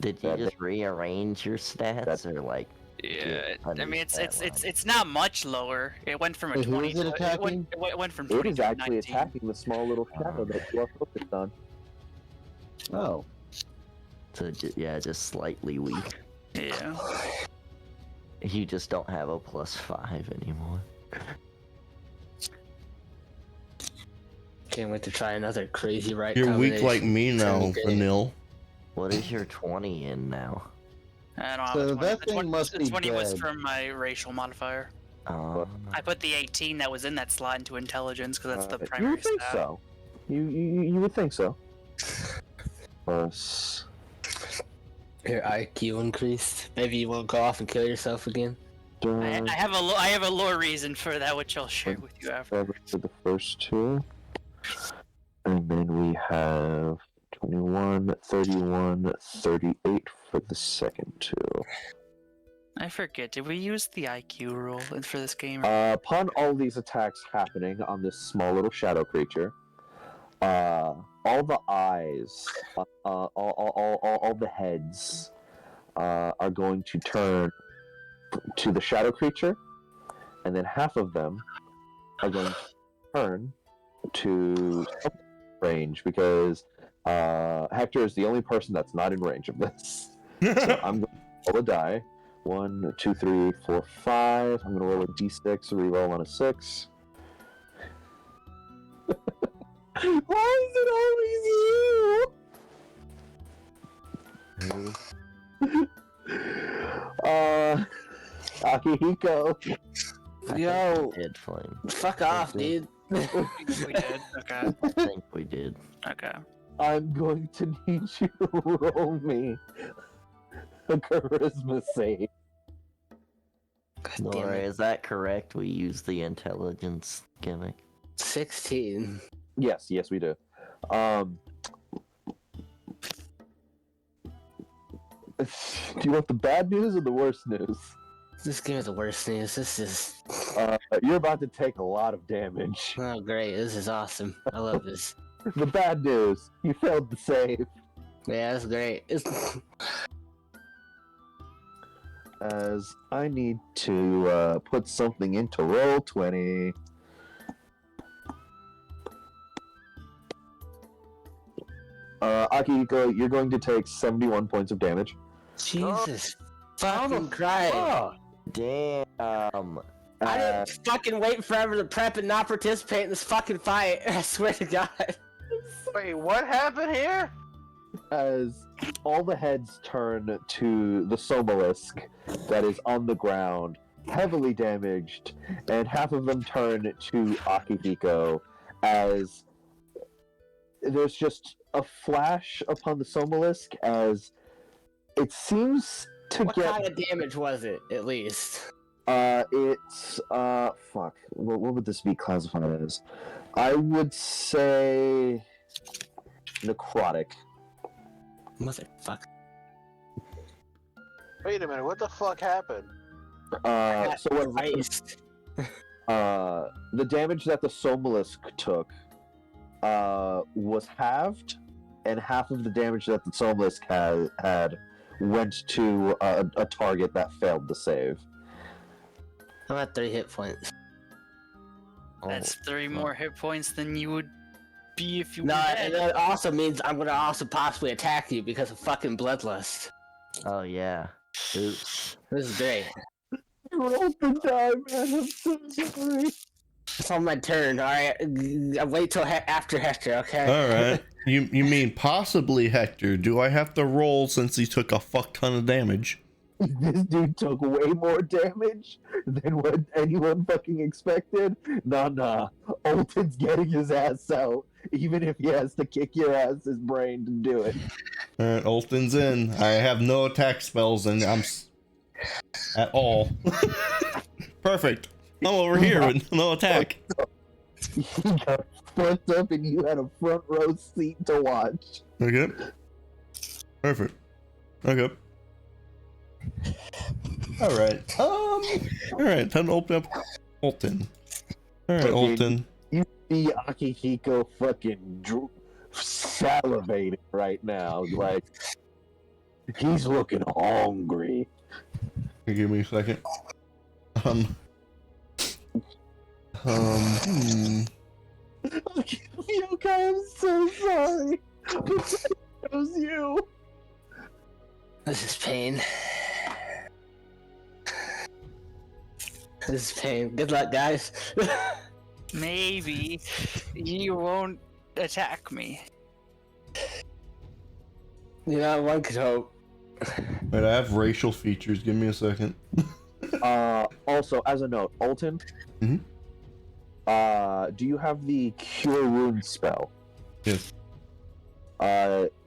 Did you just rearrange your stats or like? Yeah, on I your mean stat line? it's not much lower. It went from a Wait, who 20. is it attacking? It went from It 20 is to actually 19. attacking the small little shadow that you are focused on. Oh. So just slightly weak. Yeah. You just don't have a +5 anymore. Can't wait to try another crazy right. You're weak like combination. me now, Okay. Vanille. What is your 20 in now? I don't have So a 20. that The thing 20 must the be 20 was dead. from my racial modifier. Oh, I put the 18 that was in that slot into intelligence because that's the You primary would think stat. so. You would think so. Plus... Your IQ increased. Maybe you won't go off and kill yourself again. I have a lore reason for that, which I'll share with you after. For the first 2. And then we have 21, 31, 38 for the second 2. I forget. Did we use the IQ rule for this game? Upon all these attacks happening on this small little shadow creature, all the eyes, all the heads, are going to turn to the shadow creature, and then half of them are going to turn to range because Hector is the only person that's not in range of this. So I'm going to roll a die. 1, 2, 3, 4, 5. I'm going to roll a d6, reroll on a 6. Why is it always you? Akihiko. Yo, dead flame. fuck off, dude. we did. Okay. I think we did. Okay. I'm going to need you to roll me a charisma save. Damn Nora, it. is that correct? We use the intelligence gimmick. 16. Yes, we do. Do you want the bad news or the worst news? Just give me the worst news. This is. You're about to take a lot of damage. Oh, great. This is awesome. I love this. The bad news, you failed the save. Yeah, that's great. As I need to put something into roll 20. Akihiko, you're going to take 71 points of damage. Jesus fucking Christ. Damn. I didn't fucking wait forever to prep and not participate in this fucking fight. I swear to God. Wait, what happened here? As all the heads turn to the Somalisk that is on the ground, heavily damaged, and half of them turn to Akihiko as there's just a flash upon the Somalisk as it seems to What get... kind of damage was it, at least? It's, fuck. What would this be classified as? I would say... necrotic. Motherfucker. Wait a minute, what the fuck happened? So what Christ. the damage that the Somalisk took was halved, and half of the damage that the Somalisk had went to a target that failed the save. I'm at 3 hit points. That's 3 more hit points than you would be if you No, were and dead. that also means I'm gonna also possibly attack you because of fucking bloodlust. Oh, yeah. Oops. This is great. Roll the die, man. I'm so sorry. It's on my turn, alright? Wait till after Hector, okay? Alright. You mean possibly Hector? Do I have to roll since he took a fuck ton of damage? This dude took way more damage than what anyone fucking expected. Nah. Olton's getting his ass out, even if he has to kick your ass's brain to do it. Alright, Olton's in. I have no attack spells and I'm at all. Perfect. I'm over here with no attack. He got fucked up and you had a front row seat to watch. Okay. Perfect. Okay. Alright. Alright, time to open up Olton. Alright, Okay. Olton. You see Akihiko fucking salivating right now. Like, he's looking hungry. Give me a second. Yokai, I'm so sorry. It was you. This is pain. This is pain. Good luck, guys. Maybe you won't attack me. You know, one could hope. Wait, I have racial features. Give me a second. Also, as a note, Olton. Mhm. Do you have the Cure Wounds spell? Yes.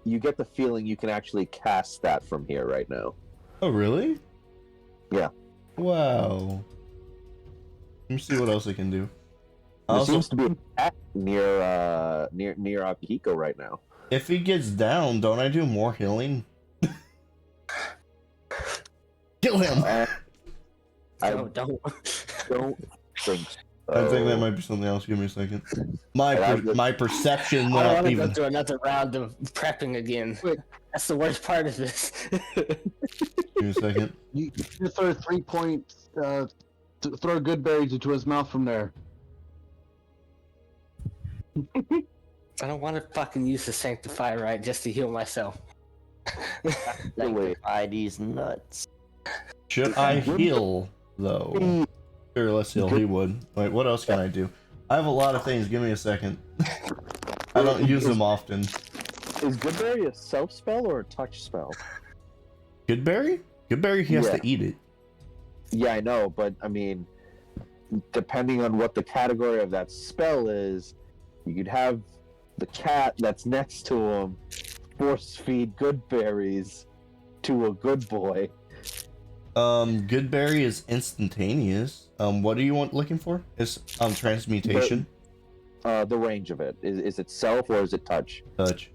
You get the feeling you can actually cast that from here right now. Oh, really? Yeah. Wow. Let me see what else I can do. There Also, seems to be a cat near Akihiko right now. if he gets down, don't I do more healing? Kill him! I Don't. don't think so. I think that might be something else. Give me a second. My perception I don't not want to even. go through another round of prepping again. Wait. That's the worst part of this. Give me a second. You throw 3 points, throw good berries into his mouth from there. I don't want to fucking use the Sanctify right just to heal myself. Sanctify these nuts. Should I heal though? Sure, let's heal. He would. Wait, what else can I do? I have a lot of things. Give me a second. I don't use them often. Is Goodberry a self spell or a touch spell? Goodberry? Goodberry, he has Yeah. to eat it. Yeah, I know, but I mean, depending on what the category of that spell is, you could have the cat that's next to him force feed good berries to a good boy. Good berry is instantaneous. What do you want looking for? Is transmutation. The range of it. Is it self or is it touch? Touch.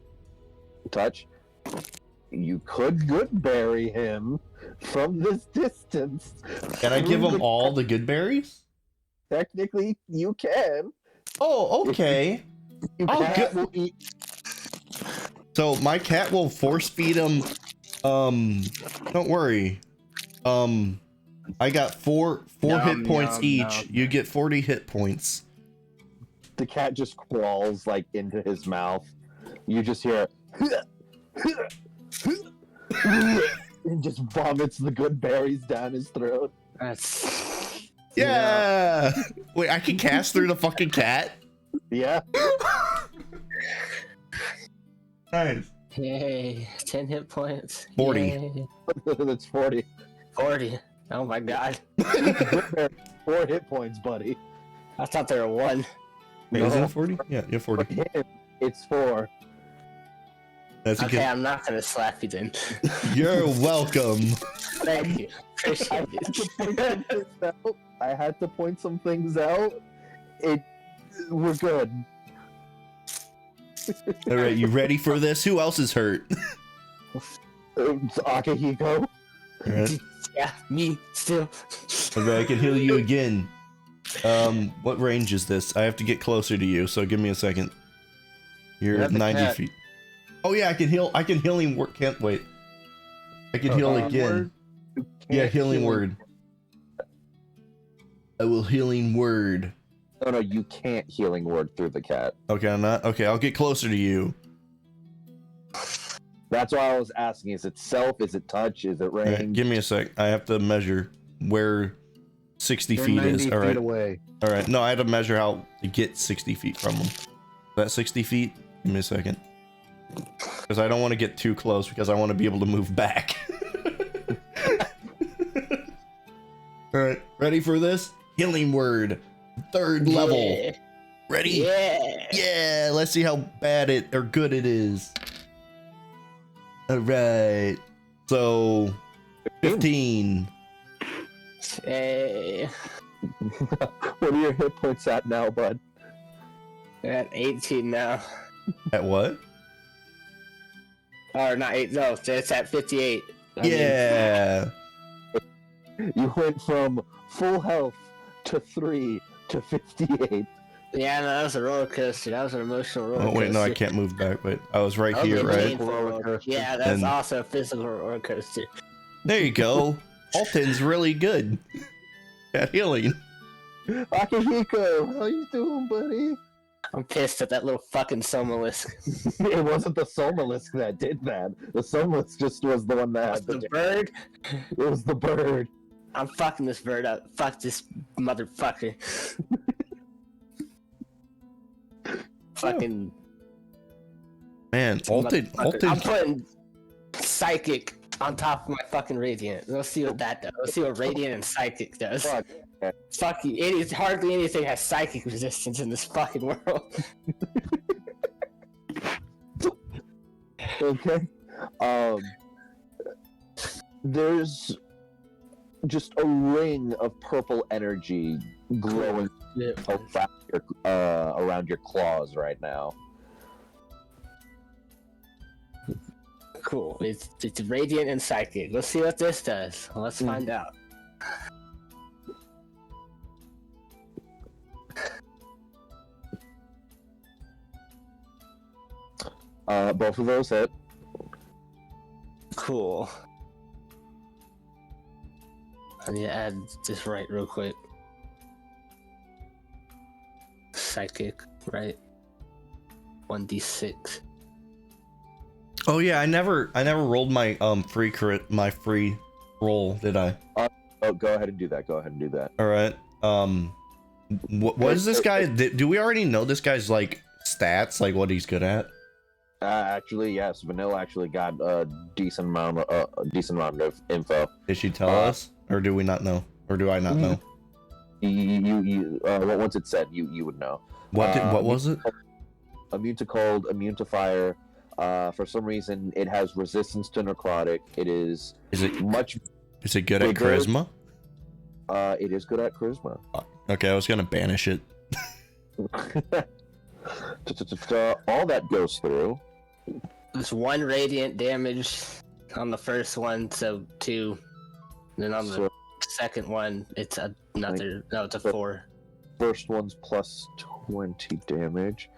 Touch. You could good berry him from this distance. Can I give him all the good berries? Technically, you can. Oh, okay. Cat will eat. So my cat will force feed him. Don't worry. I got four hit points each. You get 40 hit points. The cat just crawls like into his mouth. You just hear and just vomits the good berries down his throat. That's Yeah. Wait, I can cast through the fucking cat? Yeah. Nice. yay, 10 hit points. 40. Yay. That's 40. 40. Oh my god. 4 hit points, buddy. I thought there were 1. Wait, is No. it 40? Yeah, you're 40. For him, it's 4. That's a Okay, good. I'm not gonna slap you then. You're welcome. Thank you. Appreciate it. I had to point some things out. We're good. All right, you ready for this? Who else is hurt? It's Akihiko. All right. Yeah, me still. Okay, I can heal you again. What range is this? I have to get closer to you, so give me a second. You're Grab the 90 cat. feet. Oh yeah, I can heal. I can healing word. Can't wait. I can heal again. Word? Yeah, Can't healing heal. word. I will healing word. No, you can't healing word through the cat. Okay, I'm not. Okay, I'll get closer to you. That's why I was asking. Is it self? Is it touch? Is it All right, range? give me a sec. I have to measure where 60 You're feet 90 is. feet All right. away. All right. No, I had to measure how to get 60 feet from them. Is that 60 feet? Give me a second. Because I don't want to get too close because I want to be able to move back. All right. Ready for this? Healing word. 3rd level. Yeah. Ready? Yeah. Yeah. Let's see how bad it or good it is. All right. So 15. Hey. What are your hit points at now, bud? We're at 18 now. At what? Or not 8, no, it's at 58. I mean, Yeah. You went from full health to 3 to 58. yeah, no, that was a roller coaster. That was an emotional roller Oh coaster. wait, no, I can't move back. Wait, I was right That was here, a right? painful roller coaster. Yeah, that's And- also a physical roller coaster. There you go. Alton's really good at healing. Akihiko, how you doing, buddy? I'm pissed at that little fucking Somalisk. It wasn't the Somalisk that did that. The Somalisk just was the one that had The bird? It was the bird. I'm fucking this bird up. Fuck this motherfucker. Fucking Man, Alton, motherfucker. I'm Alton. putting psychic on top of my fucking radiant. Let's see what that does. Let's see what radiant and psychic does. Fuck. Fucking hardly anything has psychic resistance in this fucking world. Okay. There's just a ring of purple energy glowing around your claws right now. Cool. It's radiant and psychic. Let's see what this does. Let's find out. Both of those hit. Cool. I need to add this right real quick. Psychic, right? 1d6. Oh yeah, I never rolled my free roll, did I? Oh, go ahead and do that. Go ahead and do that. All right. What is this guy? Do we already know this guy's like stats, like what he's good at? Actually, yes. Vanilla actually got a decent amount of info. Did she tell us, or do we not know, or do I not know? Once it's said, you would know. What was it? Immune to cold, immune to fire, For some reason, it has resistance to necrotic. Is it good at charisma? It is good at charisma. Okay, I was gonna banish it. All that goes through. It's 1 radiant damage on the first one, so 2. Then on the second one, it's another. No, it's a 4. First one's plus 20 damage,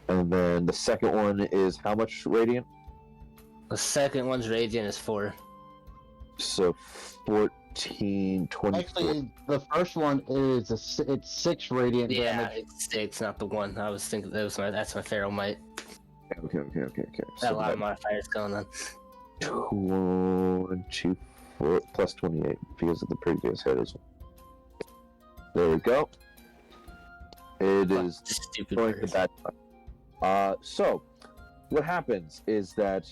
and then the second one is how much radiant? The second one's radiant is 4. So 14, 24. Actually, the first one is it's 6 radiant Yeah, damage. it's 6, not the 1. I was thinking that's my feral might. Okay. Got a lot of modifiers going on. 24 plus 28 because of the previous hit as well. There we go. It is stupid going to bad time. So what happens is that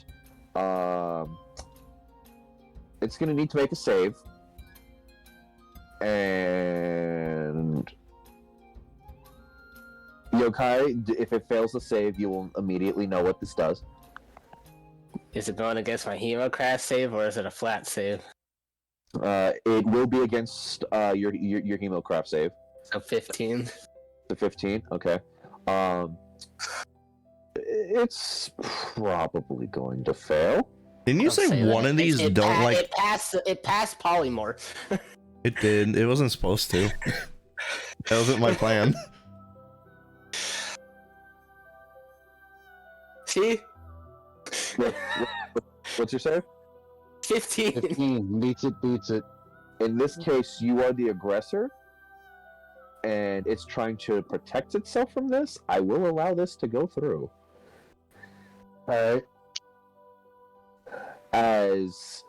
it's going to need to make a save, and Yokai, if it fails the save, you will immediately know what this does. Is it going against my hemo crash save, or is it a flat save? It will be against your hemocraft save. So 15. The 15, okay. It's probably going to fail. Didn't you say one of these don't like? It passed polymorph. It did. It wasn't supposed to. That wasn't my plan. See? What's your save? 15. 15 beats it. In this case, you are the aggressor, and it's trying to protect itself from this. I will allow this to go through. Alright. As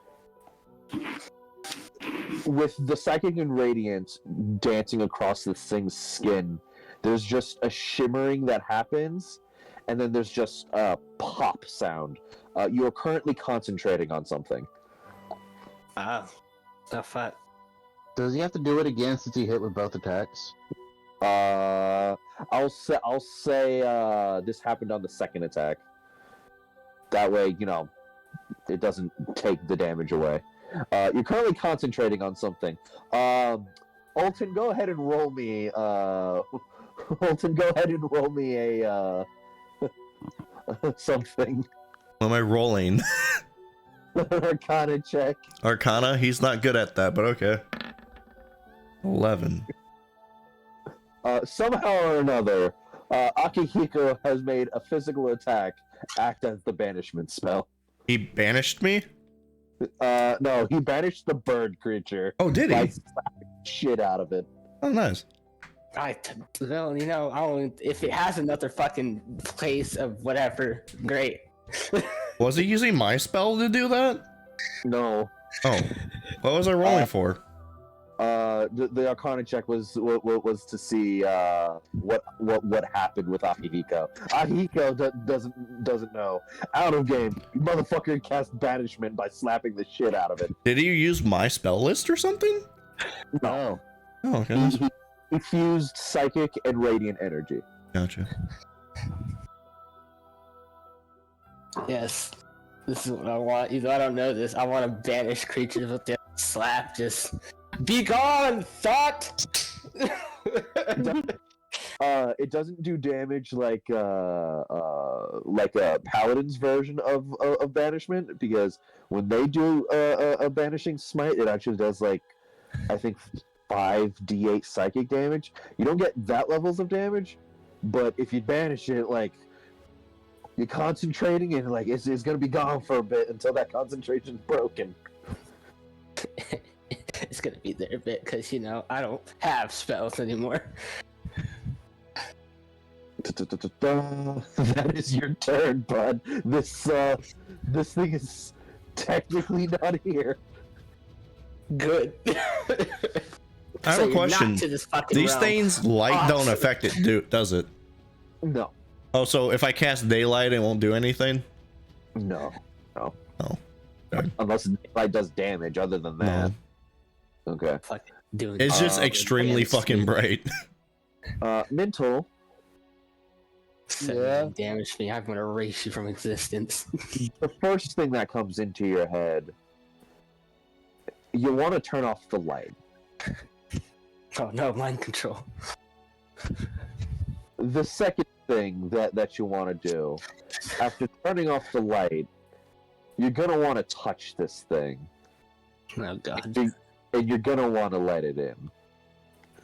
with the psychic and radiant dancing across this thing's skin, there's just a shimmering that happens, and then there's just a pop sound. You're currently concentrating on something. Ah, oh fuck. Does he have to do it again since he hit with both attacks? I'll say this happened on the second attack. That way, it doesn't take the damage away. You're currently concentrating on something. Alton, go ahead and roll me. Alton, go ahead and roll me a something. What am I rolling? Arcana check. Arcana? He's not good at that, but okay. 11. Somehow or another, Akihiko has made a physical attack act as the banishment spell. He banished me? No, he banished the bird creature. Oh, did he? By slapping shit out of it. Oh, nice. Well, if it has another fucking place of whatever, great. Was he using my spell to do that? No. Oh. What was I rolling for? The Arcana check was to see what happened with Akihiko. Akihiko doesn't know. Out of game, you motherfucker cast banishment by slapping the shit out of it. Did he use my spell list or something? No. Oh, okay. He fused psychic and radiant energy. Gotcha. Yes. This is what I want. Even though I don't know this, I want to banish creatures with the slap. Just be gone, thought. It doesn't do damage like a paladin's version of banishment, because when they do a banishing smite, it actually does I think 5d8 psychic damage. You don't get that levels of damage, but if you banish it, you're concentrating and it's gonna be gone for a bit until that concentration's broken. It's gonna be there a bit because I don't have spells anymore. That is your turn, bud. This thing is technically not here. Good. I have a question. These things light don't affect it, does it? No. Oh, so if I cast daylight, it won't do anything? No. Oh. Unless daylight does damage. Other than that, okay. It's just extremely fucking bright. Mntal, 7 damage me. I'm gonna erase you from existence. The first thing that comes into your head, you want to turn off the light. Oh no, mind control. The second thing that you want to do, after turning off the light, you're gonna want to touch this thing. Oh god. And you're gonna want to let it in.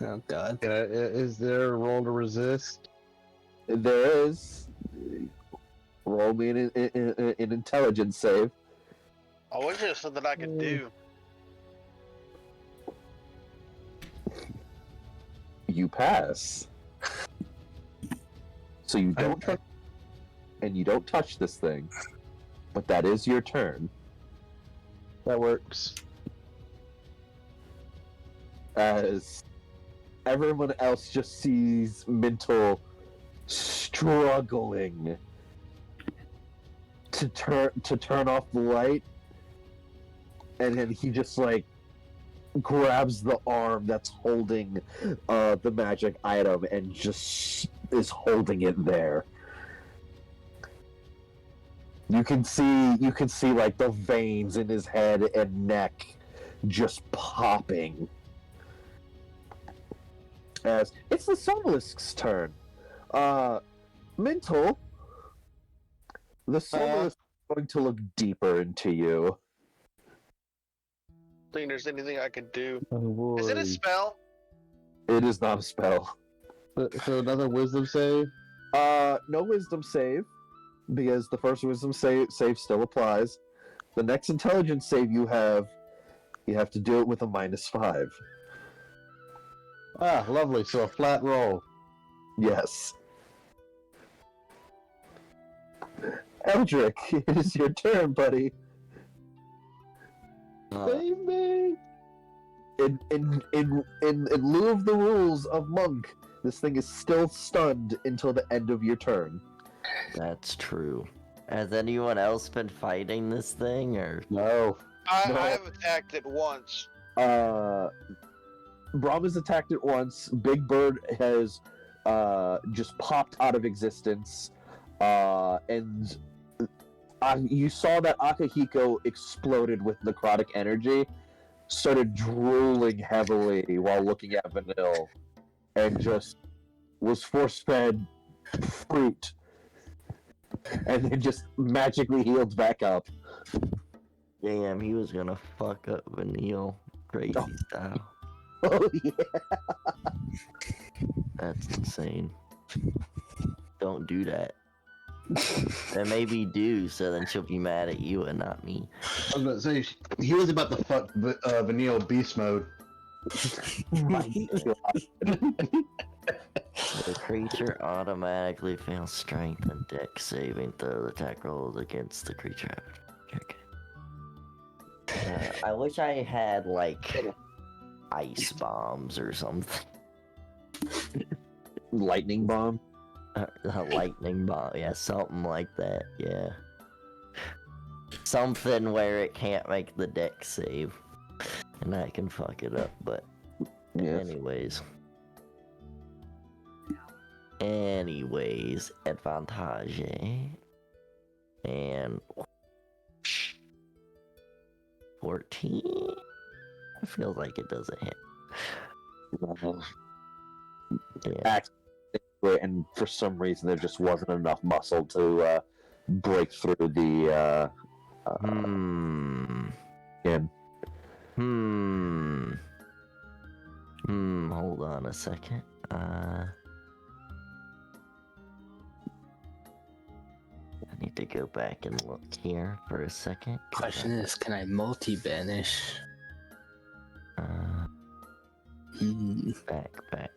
Oh god. Is there a roll to resist? There is. Roll me an intelligence save. I wish there was something I could do. You pass. So you don't and you don't touch this thing, but that is your turn. That works. As everyone else just sees Mntal struggling to turn off the light, and then he just like grabs the arm that's holding the magic item and just is holding it there. You can see like the veins in his head and neck just popping. As it's the Soloist's turn. Mntal, the Soloist is going to look deeper into you. Think there's anything I can do? Oh boy. Is it a spell? It is not a spell. So another wisdom save? No wisdom save, because the first wisdom save still applies. The next intelligence save you have to do it with a -5. Ah, lovely. So a flat roll. Yes. Eldrik, it is your turn, buddy. Save me! In lieu of the rules of Monk, this thing is still stunned until the end of your turn. That's true. Has anyone else been fighting this thing, or? No. I have attacked it once. Braum has attacked it once. Big Bird has just popped out of existence. And you saw that Akihiko exploded with necrotic energy, started drooling heavily while looking at Vanille, and just was force-fed fruit, and then just magically healed back up. Damn, he was gonna fuck up Vanille crazy style. Oh yeah. That's insane. Don't do that. And maybe do, so then she'll be mad at you and not me. I was gonna say, he was about to fuck Vanille beast mode. My God. The creature automatically fails strength and dex saving throw attack rolls against the creature. Okay. I wish I had, like, ice bombs or something. Lightning bomb? A lightning bomb, yeah, something like that, yeah. Something where it can't make the dex save. And I can fuck it up, but... Yes. Anyways, advantage. And 14? It feels like it doesn't hit. Yeah. And for some reason there just wasn't enough muscle to break through the skin. Hold on a second. I need to go back and look here for a second. Question is, can I multi-banish? Back.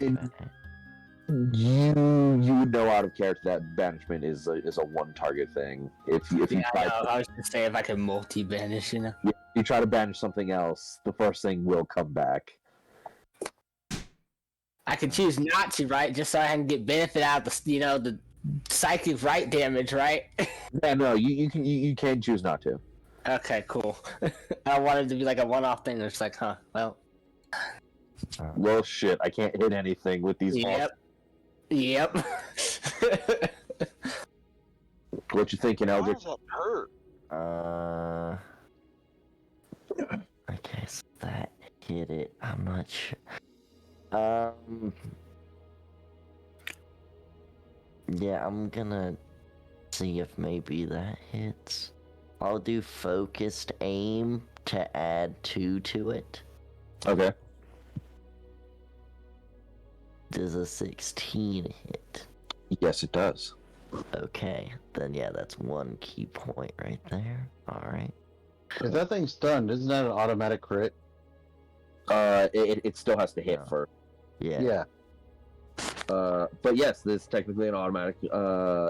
You would know out of character that banishment is a one target thing. If you try I was gonna say if I could multi-banish, you know. if you try to banish something else, the first thing will come back. I could choose not to, right? Just so I can get benefit out of the, the psychic right damage, right? Yeah, no, you can choose not to. Okay, cool. I wanted to be like a one-off thing. It's like, well. Well, shit, I can't hit anything with these. Yep. What you thinking, Why Eldrik? does that hurt? I guess that hit it. I'm not sure. Yeah, I'm gonna see if maybe that hits. I'll do focused aim to add 2 to it. Okay. Does a 16 hit? Yes, it does. Okay, then yeah, that's 1 key point right there. Alright. If that thing's stunned, isn't that an automatic crit? It still has to hit No. first. Yeah. But yes, this is technically an automatic.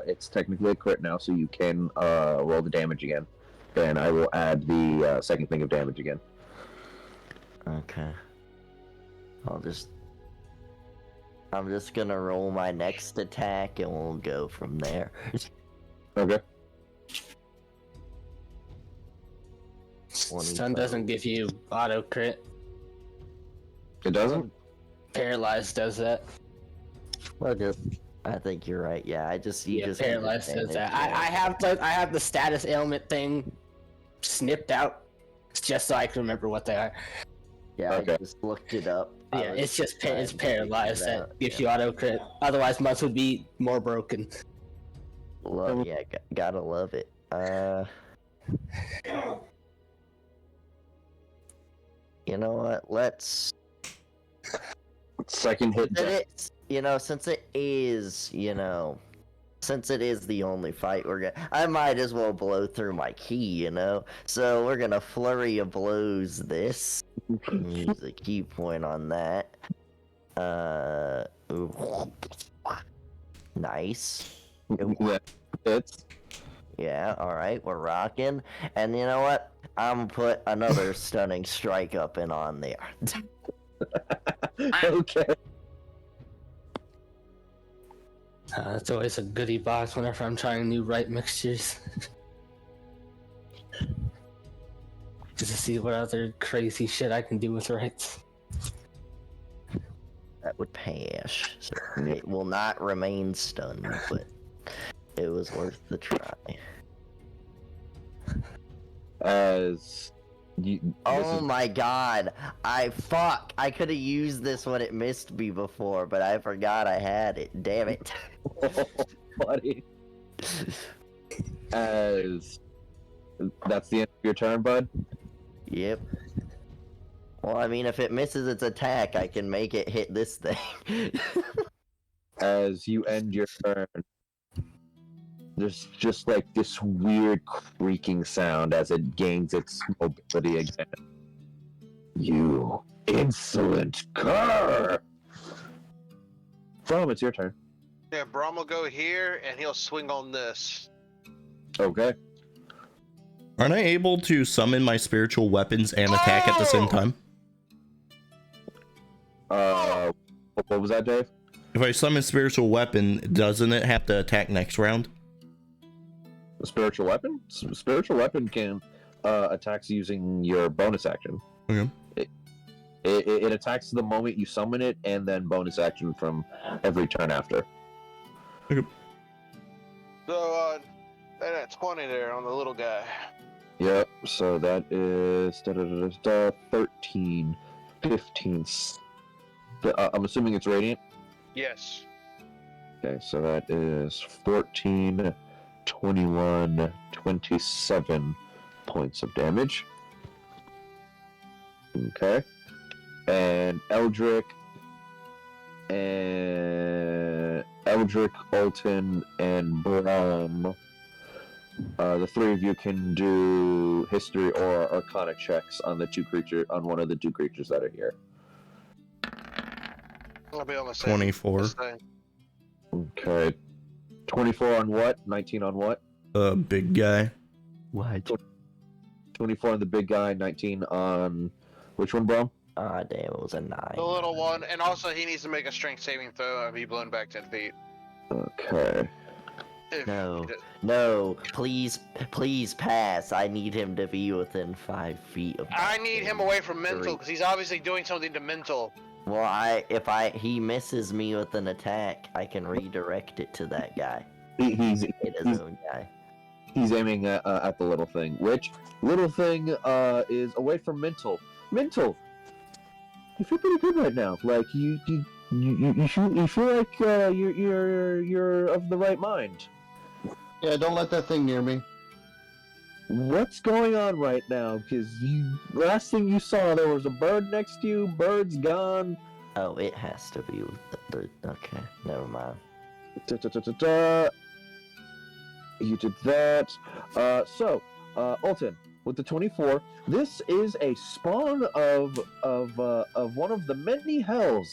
It's technically a crit now, so you can roll the damage again, and I will add the second thing of damage again. Okay. I'm just gonna roll my next attack and we'll go from there. Okay. Stun doesn't give you auto crit. It doesn't. Paralyzed does that. Okay. I think you're right. Yeah, you just paralyzed get does that. advantage, I have the status ailment thing snipped out just so I can remember what they are. Yeah, Okay. I just looked it up. Yeah, it's just it's paralyzed that that gives you auto crit. Otherwise, months would be more broken. Love, yeah, gotta love it. You know what? Let's. Second hit. Since it is the only fight I might as well blow through my key, So we're gonna flurry of blows this. Use a key point on that. Nice. It's Yeah, alright, we're rocking. And you know what? I'm gonna put another stunning strike up and on there. okay. It's always a goodie box whenever I'm trying new right mixtures. Just to see what other crazy shit I can do with rights. That would pass. So it will not remain stunned, but it was worth the try. My god. I could have used this when it missed me before, but I forgot I had it. Damn it. Buddy. As that's the end of your turn, bud? Yep. Well, I mean, if it misses its attack, I can make it hit this thing. As you end your turn, there's just like this weird creaking sound as it gains its mobility again. You insolent cur! Braum, it's your turn. Yeah, Braum will go here and he'll swing on this. Okay. Aren't I able to summon my spiritual weapons and attack at the same time? What was that, Dave? If I summon spiritual weapon, doesn't it have to attack next round? A spiritual weapon? Spiritual weapon can attacks using your bonus action. Okay. It attacks the moment you summon it, and then bonus action from every turn after. Okay. So, they're at 20 there on the little guy. Yep, so that is 13, 15. I'm assuming it's radiant? Yes. Okay, so that is 14, 21, 27 points of damage. Okay. And Eldrik, Alton, and Braum. The three of you can do history or arcana checks on one of the two creatures that are here. I'll be on the same. 24. Okay. 24 on what? 19 on what? Big guy. What? 24 on the big guy, 19 on which one, Braum? Ah, damn, it was a 9. The little one, and also he needs to make a strength saving throw and be blown back 10 feet. Okay. No, please pass. I need him to be within 5 feet of I need him away from Mntal, because he's obviously doing something to Mntal. Well, if he misses me with an attack, I can redirect it to that guy. He's Hit his own guy. He's aiming at the little thing, which little thing is away from Mntal. Mntal, you feel pretty good right now. Like you feel like you're of the right mind. Yeah, don't let that thing near me. What's going on right now? Because last thing you saw, there was a bird next to you. Bird's gone. Oh, it has to be with the okay, never mind. You did that. So, Alton, with the 24, this is a spawn of one of the many hells.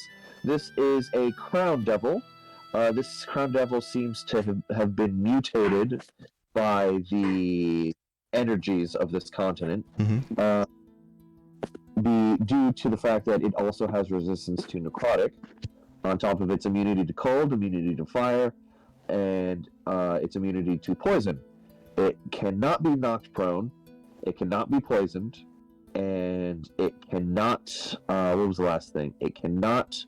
This is a crown devil. This crown devil seems to have been mutated by the energies of this continent. Mm-hmm. Due to the fact that it also has resistance to necrotic, on top of its immunity to cold, immunity to fire, and its immunity to poison. It cannot be knocked prone, it cannot be poisoned, and it cannot, what was the last thing? It cannot,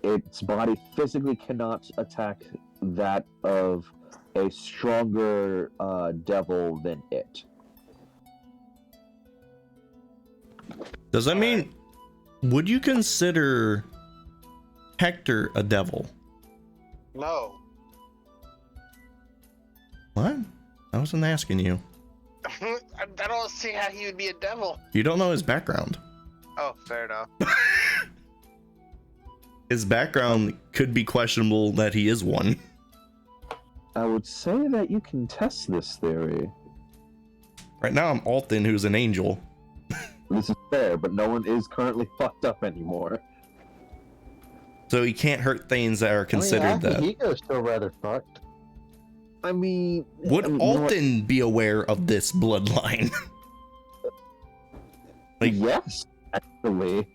its body physically cannot attack that of a stronger devil than it. Does that mean, would you consider Hector a devil? No. What? I wasn't asking you. I don't see how he would be a devil. You don't know his background. Oh, fair enough. His background could be questionable that he is one. I would say that you can test this theory. Right now I'm Alton, who's an angel. This is fair, but no one is currently fucked up anymore. So he can't hurt things that are considered that. Akihiko's still rather fucked. I mean... Would Alton be aware of this bloodline? Like, yes, actually.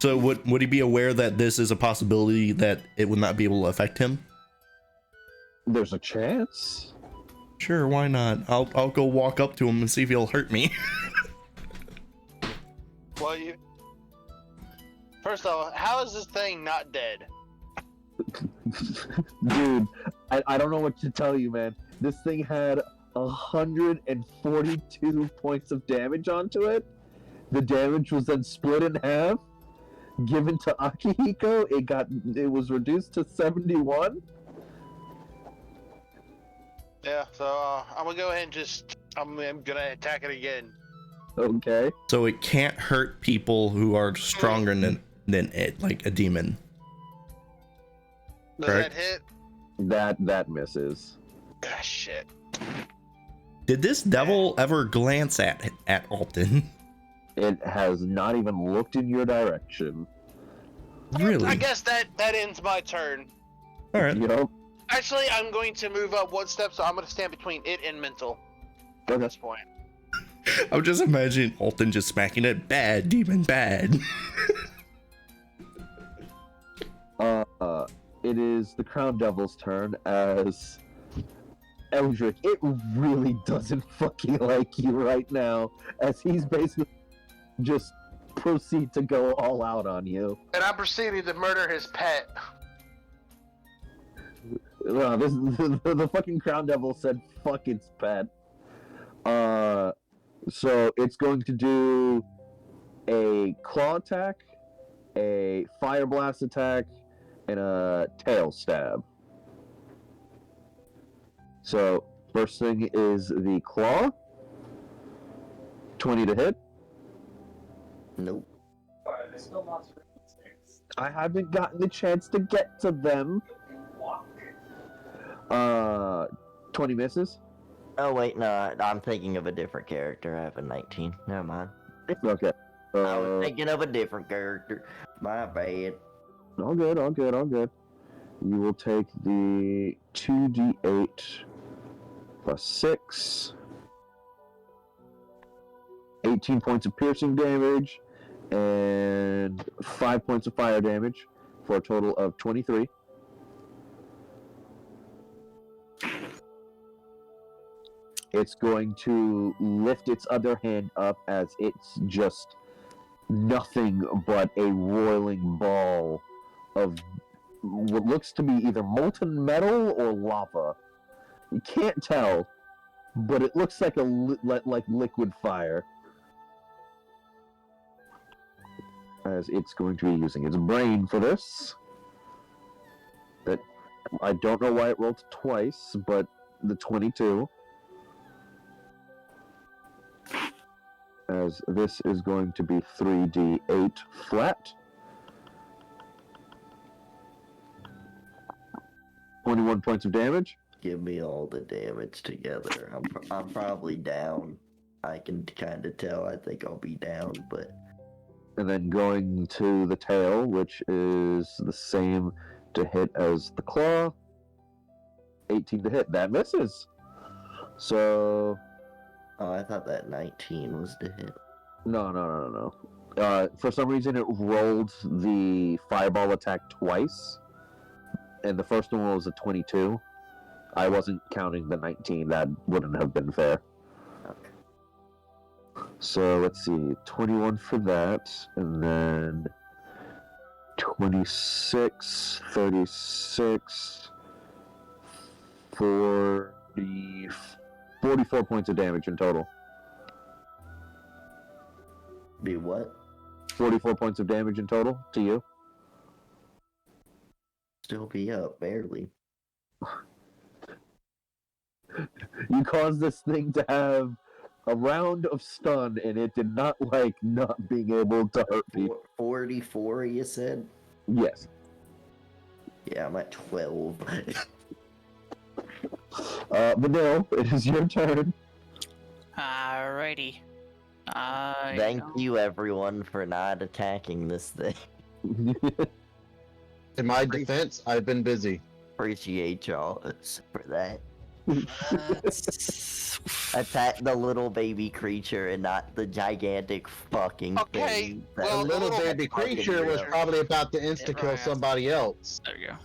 So would he be aware that this is a possibility that it would not be able to affect him? There's a chance. Sure, why not? I'll go walk up to him and see if he'll hurt me. Well, first of all, how is this thing not dead? Dude, I don't know what to tell you, man. This thing had 142 points of damage onto it. The damage was then split in half, given to Akihiko. It was reduced to 71. Yeah, so I'm gonna go ahead and I'm gonna attack it again. Okay. So it can't hurt people who are stronger than it, like a demon. Does Correct. that hit? That misses. Ah, shit. Did this devil ever glance at Alton? It has not even looked in your direction. Really? I guess that ends my turn. All right. You know? Actually, I'm going to move up one step, so I'm going to stand between it and Mntal at this point. I'm just imagining Alton just smacking it. Bad demon, bad. It is the Crown Devil's turn as Eldrik. It really doesn't fucking like you right now, as he's basically just proceed to go all out on you. And I'm proceeding to murder his pet. Well, the fucking Crown Devil said fuck its pet. So it's going to do a claw attack, a fire blast attack, and a tail stab. So first thing is the claw. 20 to hit. Nope. I haven't gotten the chance to get to them. 20 misses. Oh wait, no, I'm thinking of a different character. I have a 19. Never mind. Okay. I was thinking of a different character. My bad. All good, all good, all good. You will take the 2d8 plus 6. 18 points of piercing damage and 5 points of fire damage for a total of 23. It's going to lift its other hand up as it's just nothing but a roiling ball of what looks to be either molten metal or lava. You can't tell, but it looks like like liquid fire. As it's going to be using its brain for this. That I don't know why it rolled twice, but the 22. As this is going to be 3d8 flat. 21 points of damage. Give me all the damage together. I'm probably down. I can kind of tell. I think I'll be down, but. And then going to the tail, which is the same to hit as the claw. 18 to hit. That misses. So. Oh, I thought that 19 was to hit. No. For some reason, it rolled the fireball attack twice. And the first one was a 22. I wasn't counting the 19. That wouldn't have been fair. Okay. So let's see. 21 for that. And then 26, 36, 40, 44 points of damage in total. Be what? 44 points of damage in total to you. Still be up, barely. You caused this thing to have a round of stun, and it did not like not being able to hurt people. 44, you said? Yes. Yeah, I'm at 12. Mntal, it is your turn. Alrighty. Thank you, everyone, for not attacking this thing. In my defense, I've been busy. Appreciate y'all for that. Attack the little baby creature and not the gigantic fucking Okay, thing. well, The little little baby creature was probably about to insta-kill somebody else. There we go.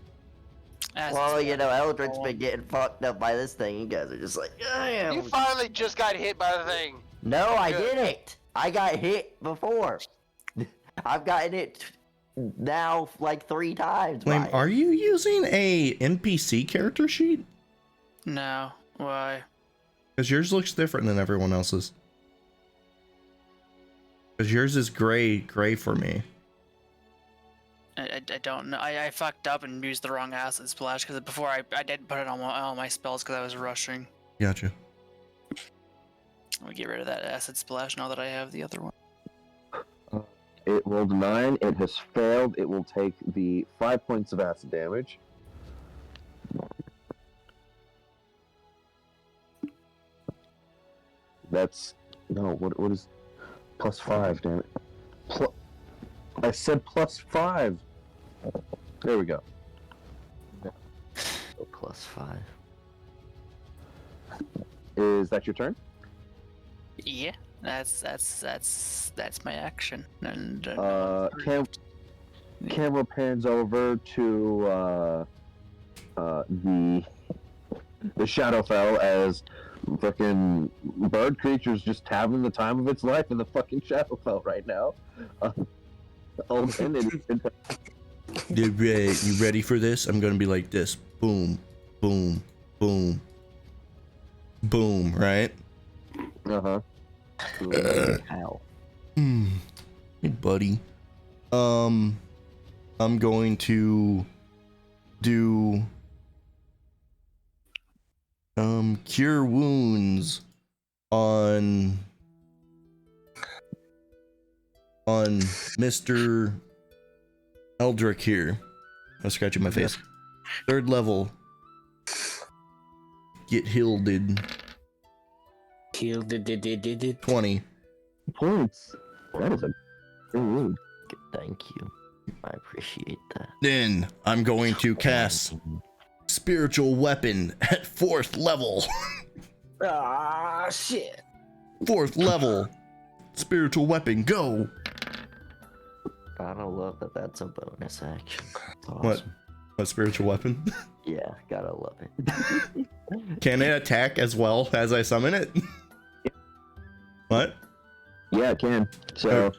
Well, you know, Eldrik's been getting fucked up by this thing. You guys are just like, damn. You finally just got hit by the thing. No, I Good. didn't. I got hit before. I've gotten it now like 3 times. Flame, by it. are you using a NPC character sheet? No. Why? Because yours looks different than everyone else's. Because yours is gray for me. I don't know. I fucked up and used the wrong acid splash because before I did put it on all my spells because I was rushing. Gotcha. I'll get rid of that acid splash now that I have the other one. It rolled 9. It has failed. It will take the 5 points of acid damage. That's no. What is +5? Damn it! I said +5. There we go. +5. Is that your turn? Yeah, that's my action. And camera pans over to the Shadowfell as fucking bird creature's just having the time of its life in the fucking Shadowfell right now. You ready for this? I'm gonna be like this. Boom, boom, boom, boom. Right? Uh-huh. How? Hey, buddy. I'm going to do cure wounds on Mr. Eldrik here. I'm scratching my face. 3rd level. Get healded. Healed did. 20. Points. That is a good wound. Thank you. I appreciate that. Then I'm going to cast Spiritual Weapon at 4th level. Ah, shit. 4th level. Spiritual Weapon, go. Gotta love that that's a bonus action. That's awesome. What? A spiritual weapon? Yeah, gotta love it. Can it attack as well as I summon it? What? Yeah, it can. So,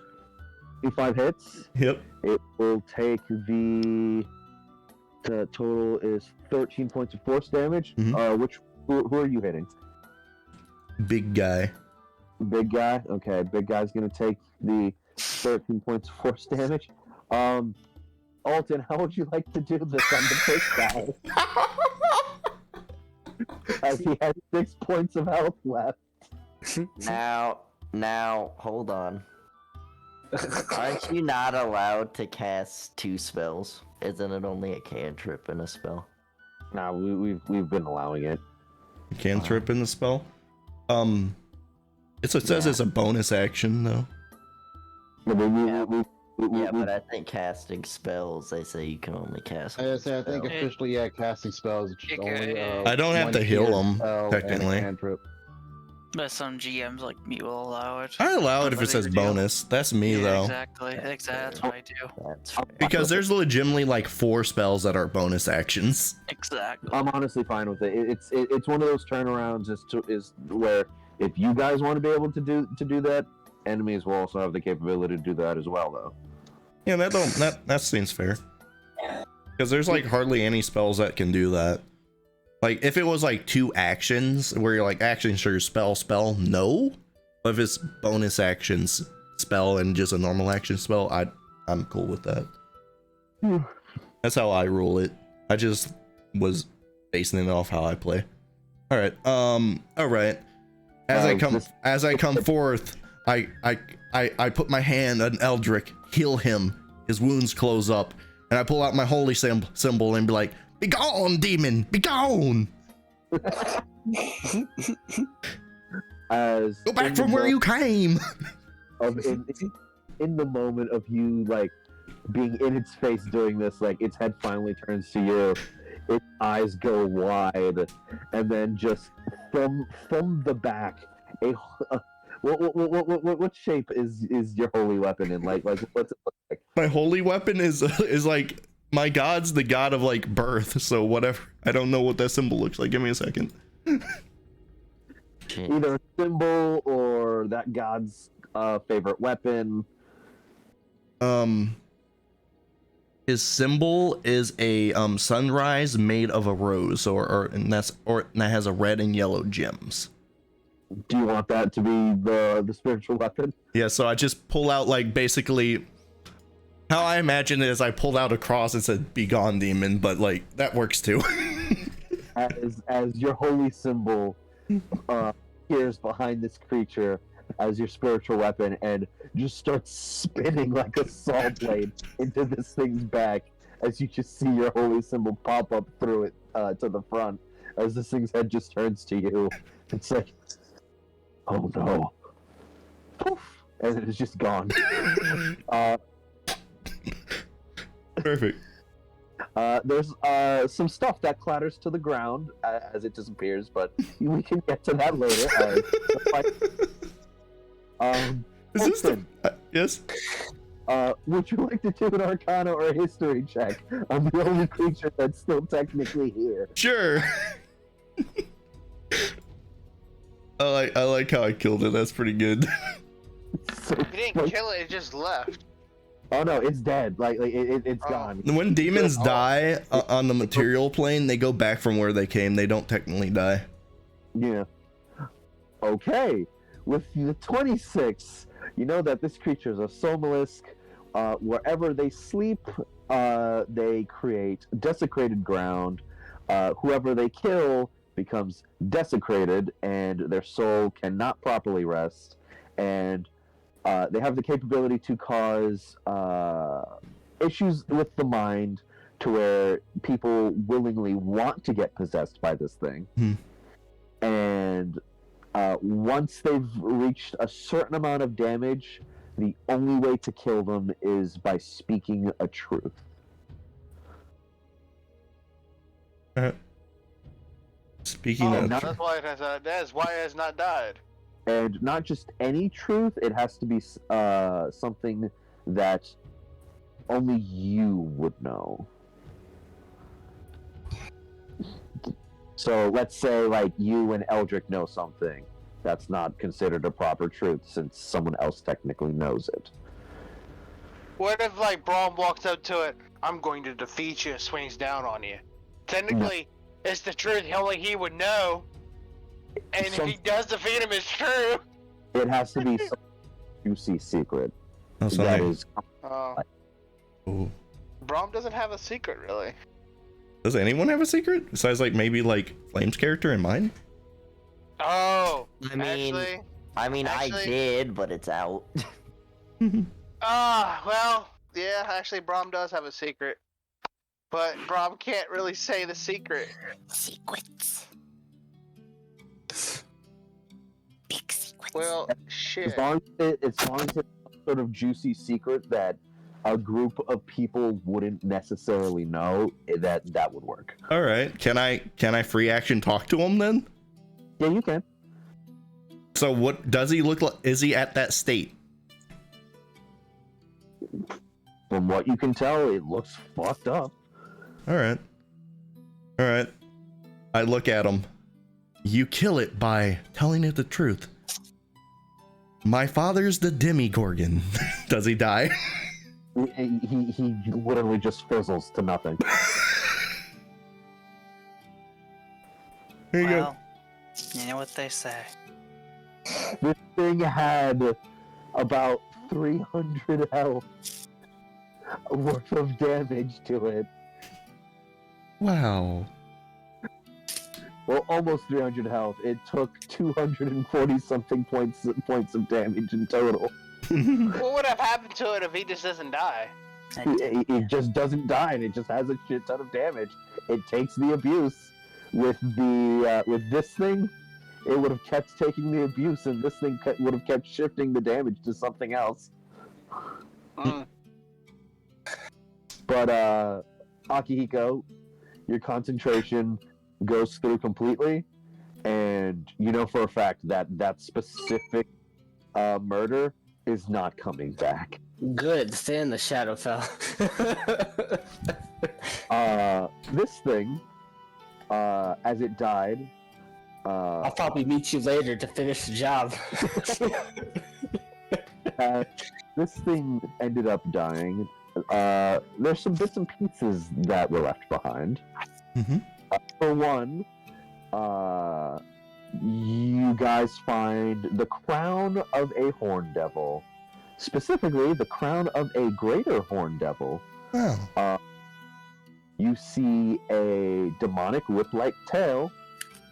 5 hits. Yep. It will take the The total is 13 points of force damage. Mhm. Who are you hitting? Big guy. Big guy? Okay, big guy's gonna take the 13 points of force damage. Alton, how would you like to do this on the first guy? As he has 6 points of health left. Now, hold on. Aren't you not allowed to cast 2 spells? Isn't it only a cantrip and a spell? Nah, we've been allowing it. Cantrip in the spell. It says it's a bonus action though. But I think casting spells, they say you can only cast. I think officially, casting spells. Just only, I don't have to heal them technically. But some GMs like me will allow it. I allow it if it says bonus. That's me though. Exactly. That's what I do. Because there's legitimately like 4 spells that are bonus actions. Exactly. I'm honestly fine with it. It's one of those turnarounds is where if you guys want to be able to do that, enemies will also have the capability to do that as well, though. Yeah, that seems fair. Because there's like hardly any spells that can do that. Like if it was like 2 actions where you're like action sure spell, no. But if it's bonus actions spell and just a normal action spell, I'm cool with that. That's how I rule it. I just was basing it off how I play. All right. As I come forth, I put my hand on Eldrik, heal him. His wounds close up, and I pull out my holy symbol and be like, "Be gone, demon! Be gone! Go back from where you came!" In the moment of you like being in its face doing this, like its head finally turns to you, its eyes go wide, and then just from the back, what shape is your holy weapon in? Like what's it look like? My holy weapon is like my god's the god of like birth, so whatever. I don't know what that symbol looks like. Give me a second. Either a symbol or that god's favorite weapon. His symbol is a sunrise made of a rose, and that has a red and yellow gems. Do you want that to be the spiritual weapon? Yeah, so I just pull out like basically how I imagine it is I pulled out a cross and said "Be gone, demon," but like that works too. as your holy symbol appears behind this creature as your spiritual weapon and just starts spinning like a saw blade into this thing's back as you just see your holy symbol pop up through it to the front as this thing's head just turns to you. It's like, oh no. Poof, and it is just gone. Perfect. There's some stuff that clatters to the ground as it disappears, but we can get to that later. Is this the... yes? Would you like to do an Arcana or a History check? I'm the only creature that's still technically here. Sure. I like how I killed it. That's pretty good. You didn't kill it; it just left. Oh no, it's dead. It's gone. When demons die on the material plane, they go back from where they came. They don't technically die. Yeah. Okay. With the 26, you know that this creature is a Somalisk. Wherever they sleep, they create desecrated ground. Whoever they kill becomes desecrated, and their soul cannot properly rest. And they have the capability to cause issues with the mind to where people willingly want to get possessed by this thing. And once they've reached a certain amount of damage, the only way to kill them is by speaking a truth. Speaking of that's why it has not died. And not just any truth, it has to be something that only you would know. So let's say like you and Eldrik know something. That's not considered a proper truth since someone else technically knows it. What if like Braum walks up to it? I'm going to defeat you, swings down on you. Technically, it's the truth. Only he would know. And if he does defeat him, it's true. It has to be some juicy secret. Oh, That something. is. Ooh. Braum doesn't have a secret, really. Does anyone have a secret besides like maybe like Flame's character and mine? Oh, I actually- did, but it's out. well, yeah, actually, Braum does have a secret. But Braum can't really say the secret. Secrets. Big secrets. Well, shit. As long as it's some sort of juicy secret that a group of people wouldn't necessarily know, that would work. All right. Can I free action talk to him then? Yeah, you can. So what does he look like? Is he at that state? From what you can tell, it looks fucked up. All right. I look at him. You kill it by telling it the truth. My father's the Demigorgon. Does he die? He literally just fizzles to nothing. Here you Well, you know what they say. This thing had about 300 health worth of damage to it. Wow. Well, almost 300 health. It took 240 something points of damage in total. What would have happened to it if he just doesn't die? It just doesn't die, and it just has a shit ton of damage. It takes the abuse. With this thing, it would have kept taking the abuse, and this thing would have kept shifting the damage to something else. But Akihiko, your concentration goes through completely, and you know for a fact that specific murder is not coming back. Good, stay in the Shadowfell. This thing, as it died, I'll probably meet you later to finish the job. this thing ended up dying. There's some bits and pieces that were left behind. Mm-hmm. For one, you guys find the crown of a horn devil. Specifically, the crown of a greater horn devil. Wow. You see a demonic whip-like tail,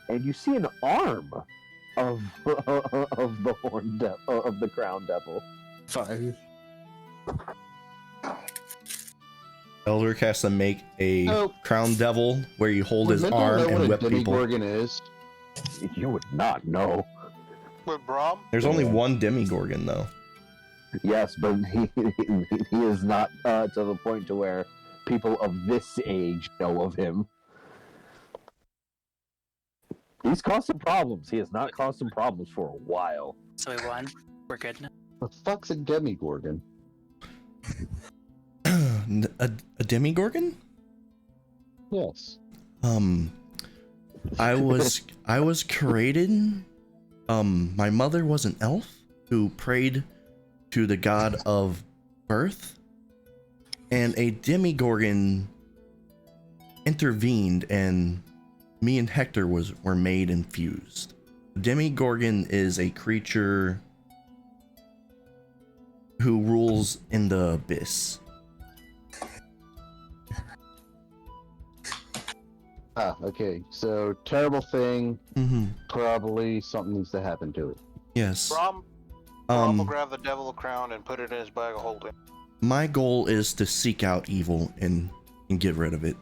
and you see an arm of the of the crown devil. Fine. Eldrik has to make a crown devil where you hold his arm and whip people. Demigorgon is. You would not know. With Braum? There's only one Demigorgon though. Yes, but he is not to the point to where people of this age know of him. He's caused some problems. He has not caused some problems for a while. So we won. We're good now. The fuck's a Demigorgon? A Demigorgon? Yes. I was created. My mother was an elf who prayed to the god of birth, and a Demigorgon intervened, and me and Hector were made infused. Demigorgon is a creature who rules in the abyss. Okay. So, terrible thing. Mm-hmm. Probably something needs to happen to it. Yes. Braum will grab the devil crown and put it in his bag of holding. My goal is to seek out evil and get rid of it.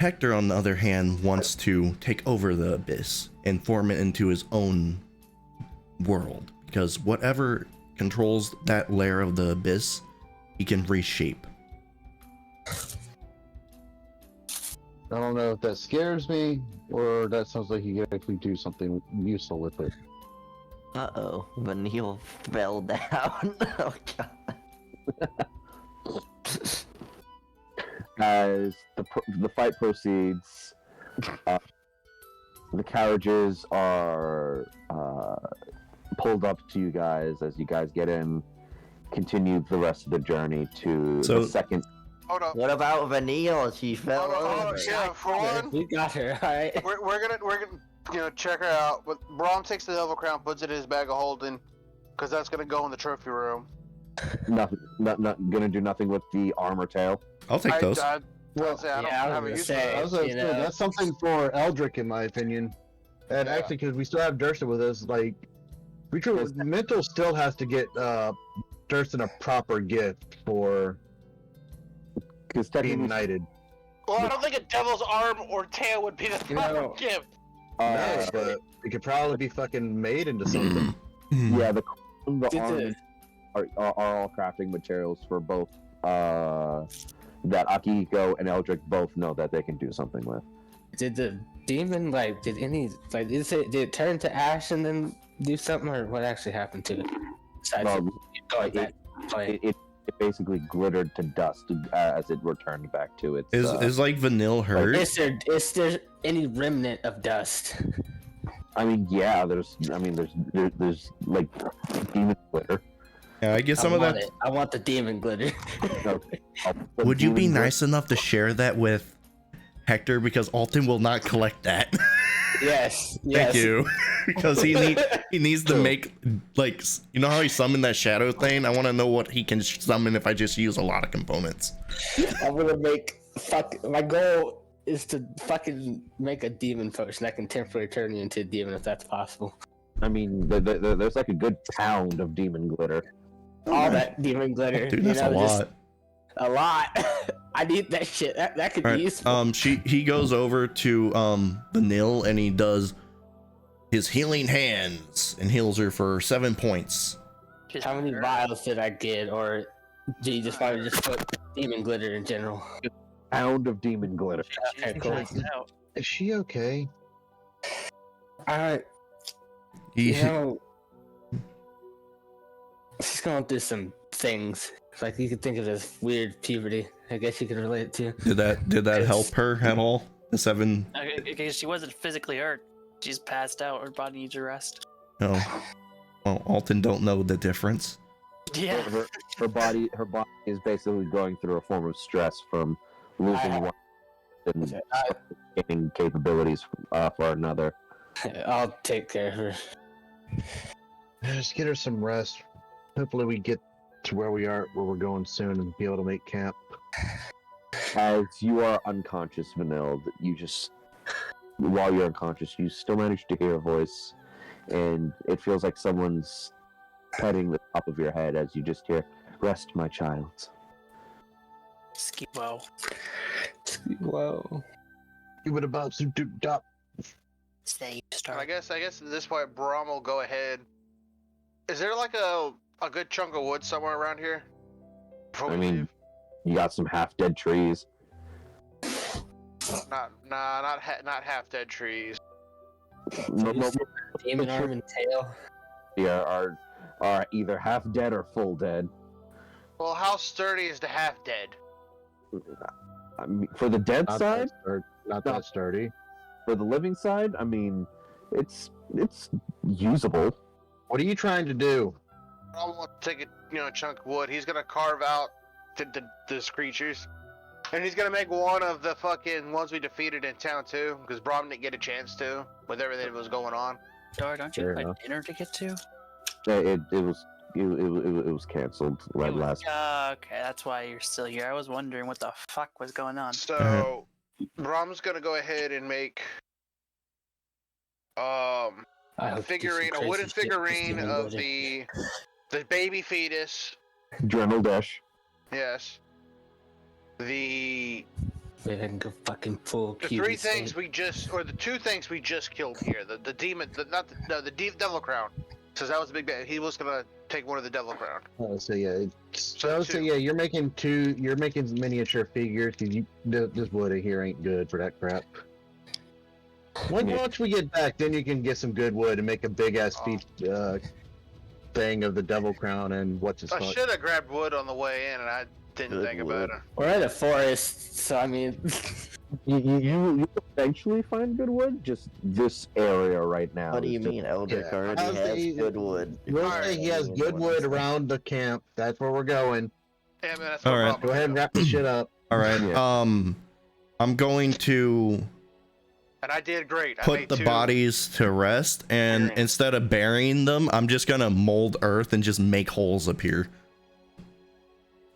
Hector, on the other hand, wants to take over the abyss and form it into his own world, because whatever controls that layer of the abyss, he can reshape. I don't know if that scares me or that sounds like you could actually do something useful with it. Uh-oh, Vanille fell down. Oh, God. As the fight proceeds, the carriages are pulled up to you guys as you guys get in. Continue the rest of the journey to So- the second Hold up. What about Vanille? She fell Hold on, over. yeah, for one, We got her, alright? we're gonna check her out. But Braum takes the Devil Crown, puts it in his bag of holding, because that's gonna go in the trophy room. Nothing. Not gonna do nothing with the arm or tail. I'll take those. I don't have a use for I those. was You know. that's something for Eldrik, in my opinion. And Yeah. actually, because we still have Durston with us, like, Mntal still has to get Durston a proper gift for Because being technically, knighted. Well, I don't think a devil's arm or tail would be the You proper know- gift. No, but it could probably be fucking made into something. yeah, the Did arm are all crafting materials for both. That Akihiko and Eldrik both know that they can do something with. Did the demon did it turn to ash and then do something, or what actually happened to it? Besides Well, going back playing. It basically glittered to dust as it returned back to its. Is like Vanille hurt? Is there any remnant of dust? I mean, yeah. There's like demon glitter. Yeah, I get some I of want that. it. I want the demon glitter. Would you be Demon nice enough to share that with Hector, because Alton will not collect that. Yes. Thank you. Because he needs to make, like, you know how he summoned that shadow thing? I want to know what he can summon if I just use a lot of components. I'm gonna my goal is to fucking make a demon potion that can temporarily turn you into a demon if that's possible. I mean, there's like a good pound of demon glitter. All that demon glitter. Dude, that's a lot. A lot. I need that shit. That could All be right, useful. he goes over to Vanille and he does his healing hands and heals her for 7 points. How many vials did I get, or do you just probably just put demon glitter in general? Pound of demon glitter. Okay, cool. Is she okay? Alright, He, you know, she's going through some things. Like, you could think of it as weird puberty. I guess you could relate it to. did that help her at all? The 7? Because she wasn't physically hurt. She's passed out. Her body needs a rest. No. Well, Alton don't know the difference. Yeah. Her body is basically going through a form of stress from losing one and gaining capabilities for another. I'll take care of her. Just get her some rest. Hopefully we get to where we're going soon and be able to make camp. As you are unconscious, Vanille, while you're unconscious, you still manage to hear a voice, and it feels like someone's petting the top of your head as you just hear, "Rest, my child." Skibo. Whoa. You would about to do dop. Stay And start. I guess at this point, Braum will go ahead. Is there like a good chunk of wood somewhere around here? Before I we mean, leave? you got some half-dead trees. Not half dead trees. Demon arm and tail. Yeah, are either half dead or full dead. Well, how sturdy is the half dead? I mean, for the dead side, Not that sturdy. for the living side, I mean, it's usable. What are you trying to do? I want to take a chunk of wood. He's gonna carve out the creatures, and he's gonna make one of the fucking ones we defeated in town too, because Braum didn't get a chance to with everything that was going on. Dar, don't you Fair have a enough. dinner to get to? It was canceled last. Okay, that's why you're still here. I was wondering what the fuck was going on. So, Braum's gonna go ahead and make I a hope to do some figurine, a crazy wooden shit with figurine demon of glitter. the baby fetus. Dremel dish. Yes. The Then go fucking full the cutie three things state. we just, or the two things we just killed here, the demon, the devil crown. So that was a big bad. He was gonna take one of the devil crown. So yeah, So two. yeah, you're making miniature figures. 'Cause this wood here ain't good for that crap. Once we get back, then you can get some good wood and make a big ass thing of the devil crown and what's his I fuck. should have grabbed wood on the way in, and I didn't Good think about wood. it. We're in a forest, so I mean, You eventually find good wood. Just this area right now. What do is you just- mean Eldrik Yeah. already How's has the- good wood? We'll say he has good wood around the camp. That's where we're going. Yeah, man, that's All no right. problem. Go ahead and wrap this shit up. All right. Yeah. I'm going to And I did great. I put made the 2 bodies to rest, and experience. instead of burying them, I'm just gonna mold earth and just make holes appear.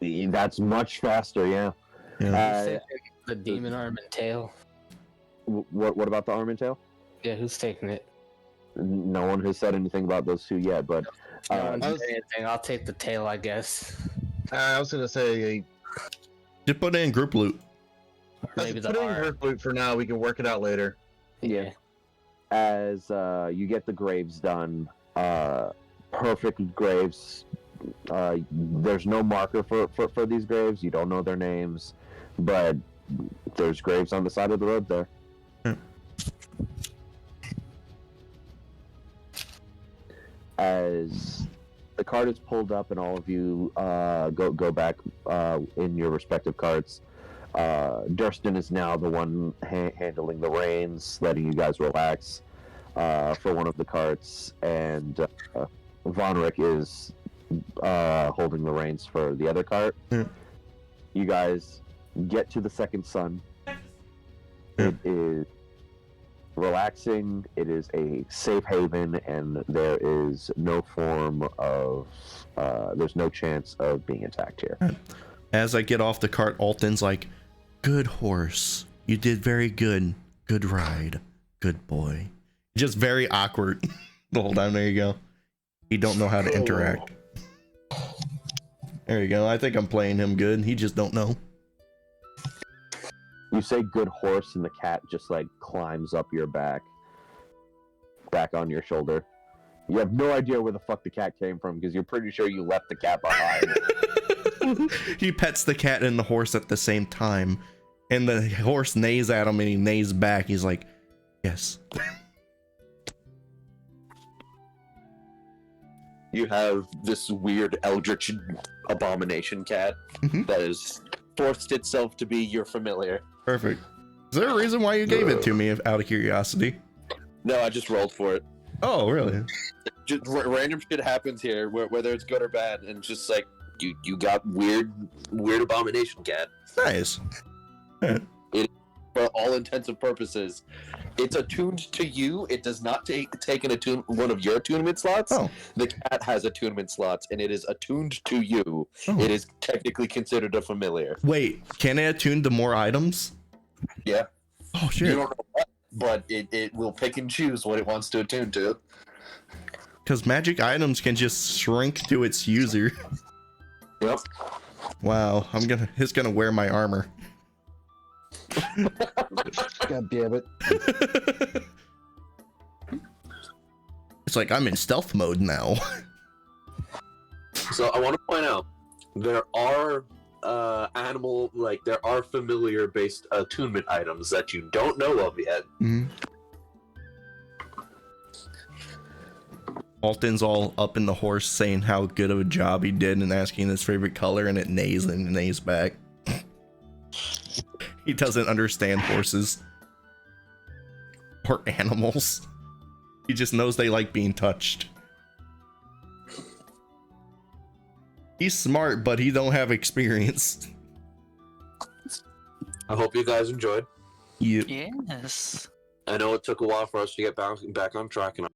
That's much faster, yeah. Yeah. Who's taking the demon arm and tail? What about the arm and tail? Yeah, who's taking it? No one has said anything about those two yet, but No one I said was- anything. I'll take the tail, I guess. I was gonna say, Just put it in group loot. Or let's maybe put the it in arm. group loot for now. We can work it out later. Yeah. as you get the graves done, perfect graves. There's no marker for these graves. You don't know their names, but there's graves on the side of the road there. As the cart is pulled up and all of you go back in your respective carts, Durston is now the one handling the reins, letting you guys relax for one of the carts, and Vonric is holding the reins for the other cart. You guys get to the second sun. It is relaxing. It is a safe haven, and there is no form of there's no chance of being attacked here. As I get off the cart, Alton's like, "Good horse. You did very good. Good ride. Good boy." Just very awkward the whole time. There you go. He don't know how to interact. There you go. I think I'm playing him good. He just don't know. You say "good horse," and the cat just like climbs up your back on your shoulder. You have no idea where the fuck the cat came from because you're pretty sure you left the cat behind. He pets the cat and the horse at the same time, and the horse neighs at him and he neighs back. He's like, "Yes." You have this weird eldritch abomination cat that has forced itself to be your familiar. Perfect. Is there a reason why you gave it to me, out of curiosity? No, I just rolled for it. Oh, really? Just random shit happens here, whether it's good or bad, and it's just like you got weird abomination cat. Nice. For all intents and purposes, it's attuned to you. It does not take one of your attunement slots. Oh. The cat has attunement slots, and it is attuned to you. Oh. It is technically considered a familiar. Wait, can it attune to more items? Yeah. Oh, You shit. don't know what, but it will pick and choose what it wants to attune to. Because magic items can just shrink to its user. Yep. Wow, it's gonna wear my armor. God damn it! It's like I'm in stealth mode now. So I want to point out there are there are familiar based attunement items that you don't know of yet. Mm-hmm. Alton's all up in the horse saying how good of a job he did and asking his favorite color, and it neighs and neighs back. He doesn't understand horses or animals. He just knows they like being touched. He's smart, but he don't have experience. I hope you guys enjoyed. You. Yes. I know it took a while for us to get back on track, and